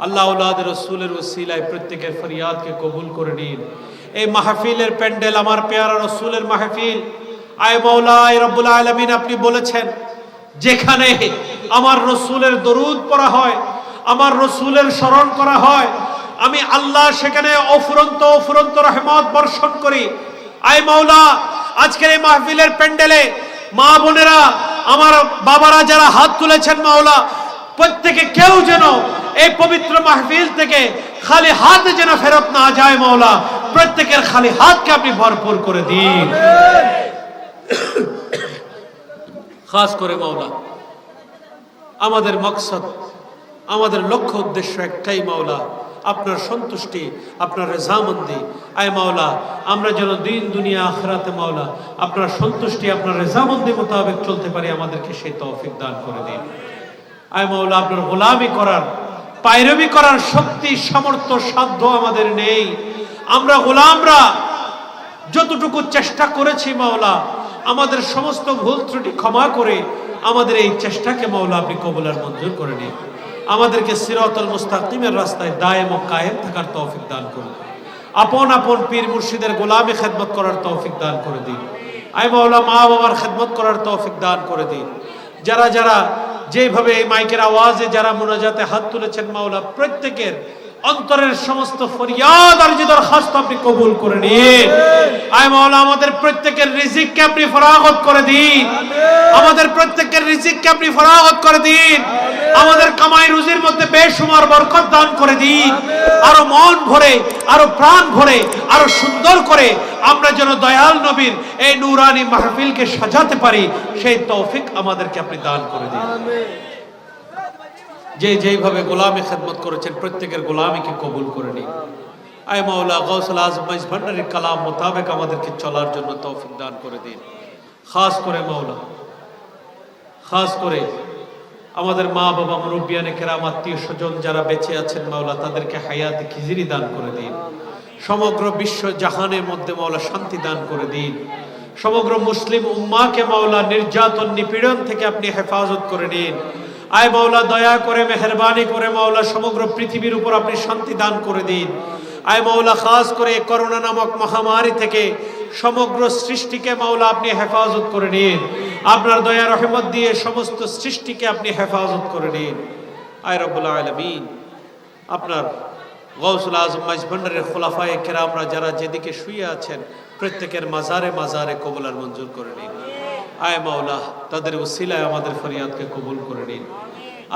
আল্লাহ আওলাদ রাসূলের ওসিলায় প্রত্যেকের ফরিয়াদকে কবুল করে নিন। এই মাহফিলের প্যান্ডেল আমার পেয়ারা রসুলের মাহফিল। আয় মাওলা আয় রব্বুল আলামিন, আপনি বলেছেন যেখানে আমার রসুলের দরুদ পড়া হয়, আমার রসুলের স্মরণ করা হয়, আমি আল্লাহ সেখানে অফুরন্ত অফুরন্ত রহমত বর্ষণ করি। আয় মাওলা, আজকের এই মাহফিলের প্যান্ডেলে মা বোনেরা, আমার বাবারা যারা হাত তুলেছেন মাওলা, প্রত্যেকে কেউ যেন এই পবিত্র মাহফিল থেকে খালি হাতে যেন ফেরত না যায় মাওলা। প্রত্যেকের খালি হাতকে আপনি ভরপুর করে দিন। খাস করে মাওলা, আমাদের মকসদ, আমাদের লক্ষ্য উদ্দেশ্য একটাই মাওলা, আপনার সন্তুষ্টি, আপনার রেজামন্দি। আয় মাওলা, আমরা যেন দিন দুনিয়া আখিরাতে মাওলা আপনার সন্তুষ্টি, আপনার রেজামন্দি মোতাবেক চলতে পারি, আমাদেরকে সেই তৌফিক দান করে দিন। আয় মাওলা, আপনার গোলামি করার, পায়রবি করার শক্তি, সামর্থ্য, সাধ্য আমাদের নেই। আমরা গোলামরা যতটুকু চেষ্টা করেছি মাওলা, আমাদের সমস্ত ভুল ত্রুটি ক্ষমা করে আমাদের এই চেষ্টাকে মাওলা আপনি কবুল আর মঞ্জুর করে নিন। আমাদেরকে সিরাতুল মুস্তাকিমের রাস্তায় দায়েম ও কায়েম থাকার তৌফিক দান করুন। আপন আপন পীর মুর্শিদের গোলামি খেদমত করার তৌফিক দান করে দিন। আয় মাওলা, মা বাবার খেদমত করার তৌফিক দান করে দিন। যারা যারা যেভাবে এই মাইকের আওয়াজে যারা মুনাজাতে হাত তুলেছেন মাওলা, প্রত্যেকের অন্তরের সমস্ত ফরিয়াদ আর দরখাস্ত আপনি কবুল করে নিন। আয় মাওলা, আমাদের প্রত্যেকের রিজিককে আপনি ফরাগত করে দিন। আমাদের প্রত্যেকের রিজিককে আপনি ফরাগত করে দিন। আমাদের কামাই রুজির মধ্যে বেশুমার বরকত দান করে দিন। আরো মন ভরে, আরো প্রাণ ভরে, আরো সুন্দর করে আমরা যেন দয়াল নবীর এই নূরানি মাহফিলকে সাজাতে পারি, সেই তৌফিক আমাদেরকে আপনি দান করে দিন। যে যেইভাবে গোলামি খেদমত করেছেন প্রত্যেকের গোলামিকে কবুল করে নিন। আয় মাওলা, গৌসুল আজম মাইজ ভান্ডারীর কালাম মোতাবেক আমাদেরকে চলার জন্য তৌফিক দান করে দিন। খাস করে মাওলা, খাস করে আমাদের মা বাবা, মুরব্বিয়ানে কেরাম, আত্মীয় স্বজন যারা বেঁচে আছেন মাওলা, তাদেরকে হায়াতে খিজিরি দান করে দিন। সমগ্র বিশ্ব জাহানের মধ্যে মাওলা শান্তি দান করে দিন। সমগ্র মুসলিম উম্মাকে মাওলা নির্যাতন নিপীড়ন থেকে আপনি হেফাজত করে নিন। আয় মাওলা, দয়া করে মেহেরবানি করে মাওলা সমগ্র পৃথিবীর উপর আপনি শান্তি দান করে দিন। আয় মাওলা, খাস করে করোনা নামক মহামারী থেকে সমগ্র সৃষ্টিকে মাওলা আপনি হেফাজত করে নিন। আপনার দয়া রহমত দিয়ে সমস্ত সৃষ্টিকে আপনি হেফাজত করে নিন। আয় রব্বুল আলামিন, আপনার গৌসুল আজম মাইজ ভান্ডারের খোলাফায়ে কেরামরা যারা যেদিকে শুয়ে আছেন প্রত্যেকের মাজারে মাজারে কবুল আর মঞ্জুর করে নিন। আয় মাওলা, তাদের উসিলায় আমাদের ফরিয়াদকে কবুল করে নিন।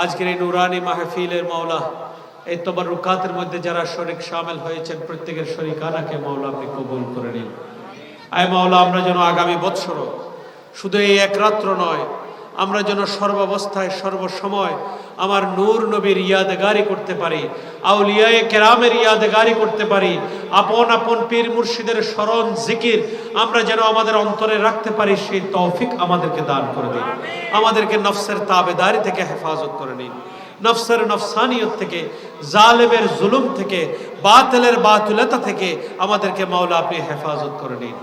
আজকের এই নুরানি মাহফিলের মাওলা এই তবাররুকাতের মধ্যে যারা শরীক শামিল হয়েছেন প্রত্যেকের শরীকানাকে মাওলা আপনি কবুল করে নিন। আয় মাওলা, আমরা যেন আগামী বৎসরও শুধু এই এক রাত্র নয়, আমরা যেন সর্বাবস্থায় সর্বসময় আমার নূর নবীর ইয়াদগারি করতে পারি, আউলিয়ায়ে কেরামের ইয়াদগারি করতে পারি, আপন আপন পীর মুর্শিদের স্মরণ জিকির আমরা যেন আমাদের অন্তরে রাখতে পারি, সেই তৌফিক আমাদেরকে দান করে দিন। আমাদেরকে নফসের তাবেদারি থেকে হেফাজত করে নিন, নফসের নফসানিয়ত থেকে, জালেমের জুলুম থেকে, বাতিলের বাতুলতা থেকে আমাদেরকে মাওলা আপনি হেফাজত করে নিন।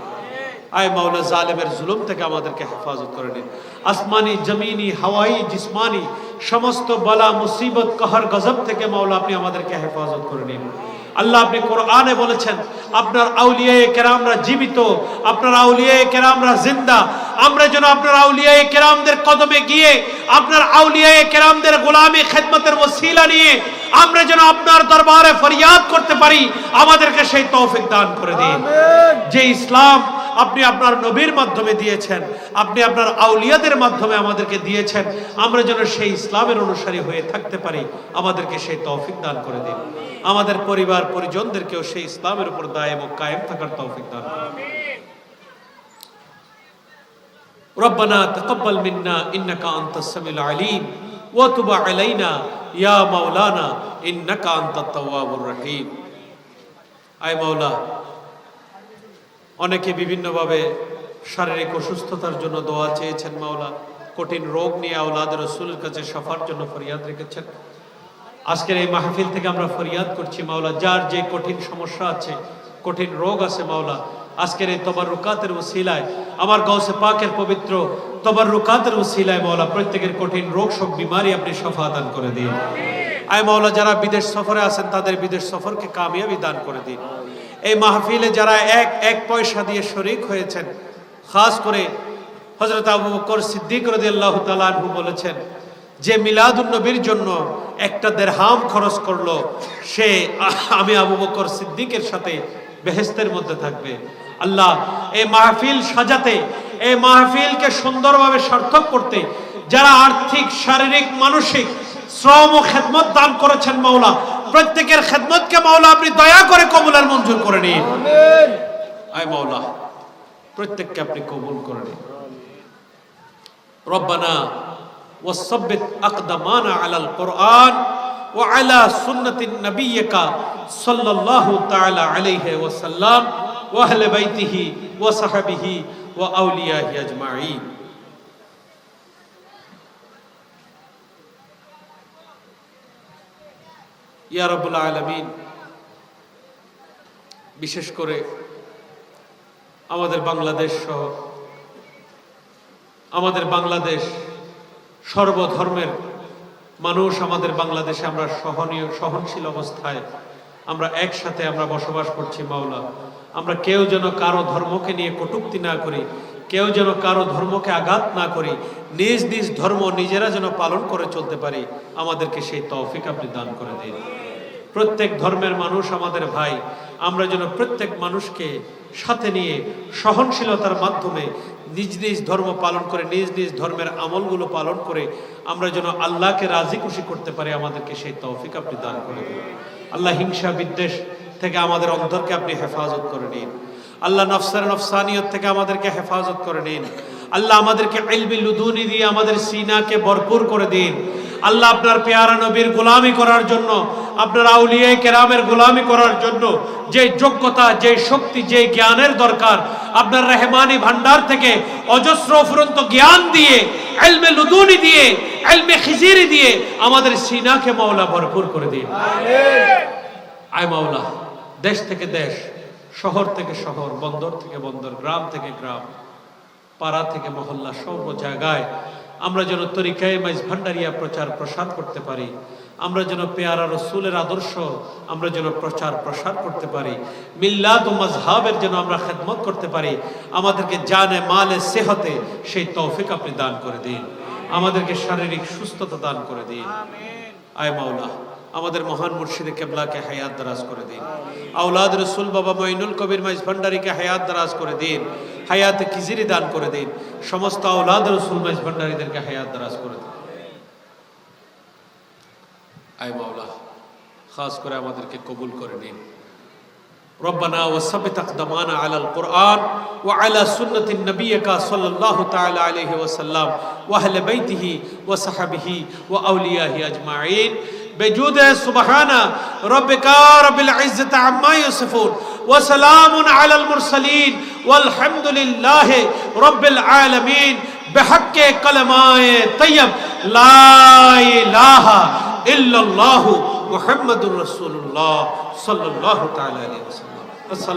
আয় মাওলা, জালেমের জুলুম থেকে আমাদেরকে হেফাজত করে নিন। আসমানি, জমিনি, হাওয়াই, জিসমানি সমস্ত বালা মুসিবত, कहर গজব থেকে মাওলা আপনি আমাদেরকে হেফাজত করে নিন। আল্লাহ, আপনি কোরআনে বলেছেন আপনার আউলিয়ায়ে কেরামরা জীবিত, আপনার আউলিয়ায়ে কেরামরা জিন্দা। আমরা যেন আপনার আউলিয়ায়ে কেরামদের কদমে গিয়ে আপনার আউলিয়ায়ে কেরামদের গোলামি খেদমতের ওসিলা নিয়ে আমরা যেন আপনার দরবারে ফরিয়াদ করতে পারি, আমাদেরকে সেই তৌফিক দান করে দিন। যে ইসলাম আপনি আপনার নবীর মাধ্যমে দিয়েছেন, আপনি আপনার আউলিয়াদের মাধ্যমে আমাদেরকে দিয়েছেন, আমরা যেন সেই ইসলামের অনুসারী হয়ে থাকতে পারি, আমাদেরকে সেই তৌফিক দান করে দিন। আমাদের পরিবার পরিজনদেরকেও সেই ইসলামের উপর দায়েম ও কায়েম থাকার তৌফিক দান করুন। রব্বানা তাকাব্বাল মিন্না ইন্নাকা আনতাস সামিউল আলিম ওয়া তুব আলাইনা ইয়া মাওলানা ইন্নাকা আনতাত তাওয়াবুর রহিম। আয় মাওলা, অনেকে বিভিন্নভাবে শারীরিক অসুস্থতার জন্য দোয়া চেয়েছেন মাওলা, কঠিন রোগ নিয়ে আওলাদ রাসূলের কাছে শাফার জন্য ফরিয়াদ রেখেছেন। আজকের এই মাহফিল থেকে আমরা ফরিয়াদ করছি মাওলা, যার যে কঠিন সমস্যা আছে, কঠিন রোগ আছে মাওলা, আজকের এই তবাররুকাতের ওসিলায়, আমার গাউসে পাকের পবিত্র তবাররুকাতের ওসিলায় মাওলা প্রত্যেকের কঠিন রোগ শোক বিমারি আপনি শফা দান করে দিন। আয় মাওলা, যারা বিদেশ সফরে আছেন তাদের বিদেশ সফরকে কামিয়াবি দান করে দিন। এই মাহফিলে যারা এক পয়সা দিয়ে শরীক হয়েছেন, খাস করে হযরত আবু বকর সিদ্দিক রাদিয়াল্লাহু তাআলা আনহু বলেছেন, যে মিলাদুন নবীর জন্য একটা দিরহাম খরচ করলো, সে আমি আবু বকর সিদ্দিকের সাথে বেহেশতের মধ্যে থাকবে। আল্লাহ, এই মাহফিল সাজাতে, এই মাহফিলকে সুন্দরভাবে সার্থক করতে যারা আর্থিক, শারীরিক, মানসিক শ্রম ও খেদমত দান করেছেন মাওলা, প্রত্যেকের খেদমতকে মাওলা আপনি দয়া করে কবুল আর মঞ্জুর করে নিন। আমিন। আয় মাওলা, প্রত্যেককে আপনি কবুল করে নিন। রব্বানা ওয়াসাব্বিত আকদামানা আলাল কুরআন ওয়া আলা সুন্নাতিন নাবিয়্যিকা সাল্লাল্লাহু তাআলা আলাইহি ওয়া সাল্লাম ওয়া আহলি বাইতিহি ওয়া সাহবিহি ওয়া আউলিয়াহি আজমাইন। ইয়া রাব্বুল আলামিন, বিশেষ করে আমাদের বাংলাদেশ সহ আমাদের বাংলাদেশ সর্বধর্মের মানুষ, আমাদের বাংলাদেশে আমরা সহনশীল অবস্থায় আমরা একসাথে আমরা বসবাস করছি মাওলা। আমরা কেউ যেন কারো ধর্মকে নিয়ে কটূক্তি না করি, কেউ যেন কারো ধর্মকে আঘাত না করি, নিজ নিজ ধর্ম নিজেরা যেন পালন করে চলতে পারি, আমাদেরকে সেই তৌফিক আপনি দান করে দিন। প্রত্যেক ধর্মের মানুষ আমাদের ভাই, আমরা যেন প্রত্যেক মানুষকে সাথে নিয়ে সহনশীলতার মাধ্যমে নিজ নিজ ধর্ম পালন করে, নিজ নিজ ধর্মের আমলগুলো পালন করে আমরা যেন আল্লাহকে রাজি খুশি করতে পারি, আমাদেরকে সেই তৌফিক আপনি দান করে দিন। আল্লাহ, হিংসা বিদ্বেষ থেকে আমাদের অন্তরকে আপনি হেফাজত করে নিন। আল্লাহ, নফসানিয়ত থেকে আমাদেরকে হেফাজত করে নিন। আল্লাহ, আমাদেরকে ইলমি লুদুনি দিয়ে আমাদের সিনাকে ভরপুর করে দিন। আল্লাহ, আপনার পেয়ারা নবীর গোলামি করার জন্য, আপনার আউলিয়া কেরামের গোলামি করার জন্য যে যোগ্যতা, যে শক্তি, যে জ্ঞানের দরকার, আপনার রহমানি ভান্ডার থেকে অজস্র অফুরন্ত জ্ঞান দিয়ে, ইলমে লুদুনি দিয়ে, ইলমে খিজিরি দিয়ে আমাদের সিনাকে মাওলা ভরপুর করে দিন। আমিন। আয় মাওলা, দেশ থেকে দেশ, শহর থেকে শহর, বন্দর থেকে বন্দর, গ্রাম থেকে গ্রাম, পাড়া থেকে মহল্লা, সর্ব জায়গায় আমরা যেন তরিকায়ে মাইজ ভান্ডারিয়া প্রচার প্রসার করতে পারি। আমরা যেন পেয়ারা রসুলের আদর্শ আমরা যেন প্রচার প্রসার করতে পারি। মিল্লাত ও মাযহাবের যেন আমরা খেদমত করতে পারি। আমাদেরকে জানে মালে সেহতে সেই তৌফিক আপনি দান করে দিন। আমাদেরকে শারীরিক সুস্থতা দান করে দিন। আয় মাওলা, আমাদের মহান মুর্শিদে কেবলাকে হায়াত দারাজ করে দিন। আওলাদ রসুল বাবা মঈনুল কবির মাইজ ভান্ডারীকে হায়াত দারাজ করে দিন। হায়াতে কিজিরি দান করে দিন। সমস্ত আওলাদ রসুল মাইজ ভান্ডারীদেরকে হায়াত দারাজ করে দিন। আয় মাওলা, খাস করে আমাদেরকে কবুল করে নিন। রব্বানা ওয়াসাব্বিত আকদামানা আলাল কুরআন ওয়া আলা সুন্নাতিন নাবিয়্যিকা সাল্লাল্লাহু তাআলা আলাইহি ওয়া সাল্লাম ওয়া আহলি বাইতিহি ওয়া সাহবিহি ওয়া আউলিয়াহি আজমাইন। بجود سبحان ربك رب العزة عما يصفون وسلام على المرسلين والحمد لله رب العالمين بحق كلمات طيب لا إله إلا الله محمد رسول الله صلى الله تعالى عليه وسلم. السلام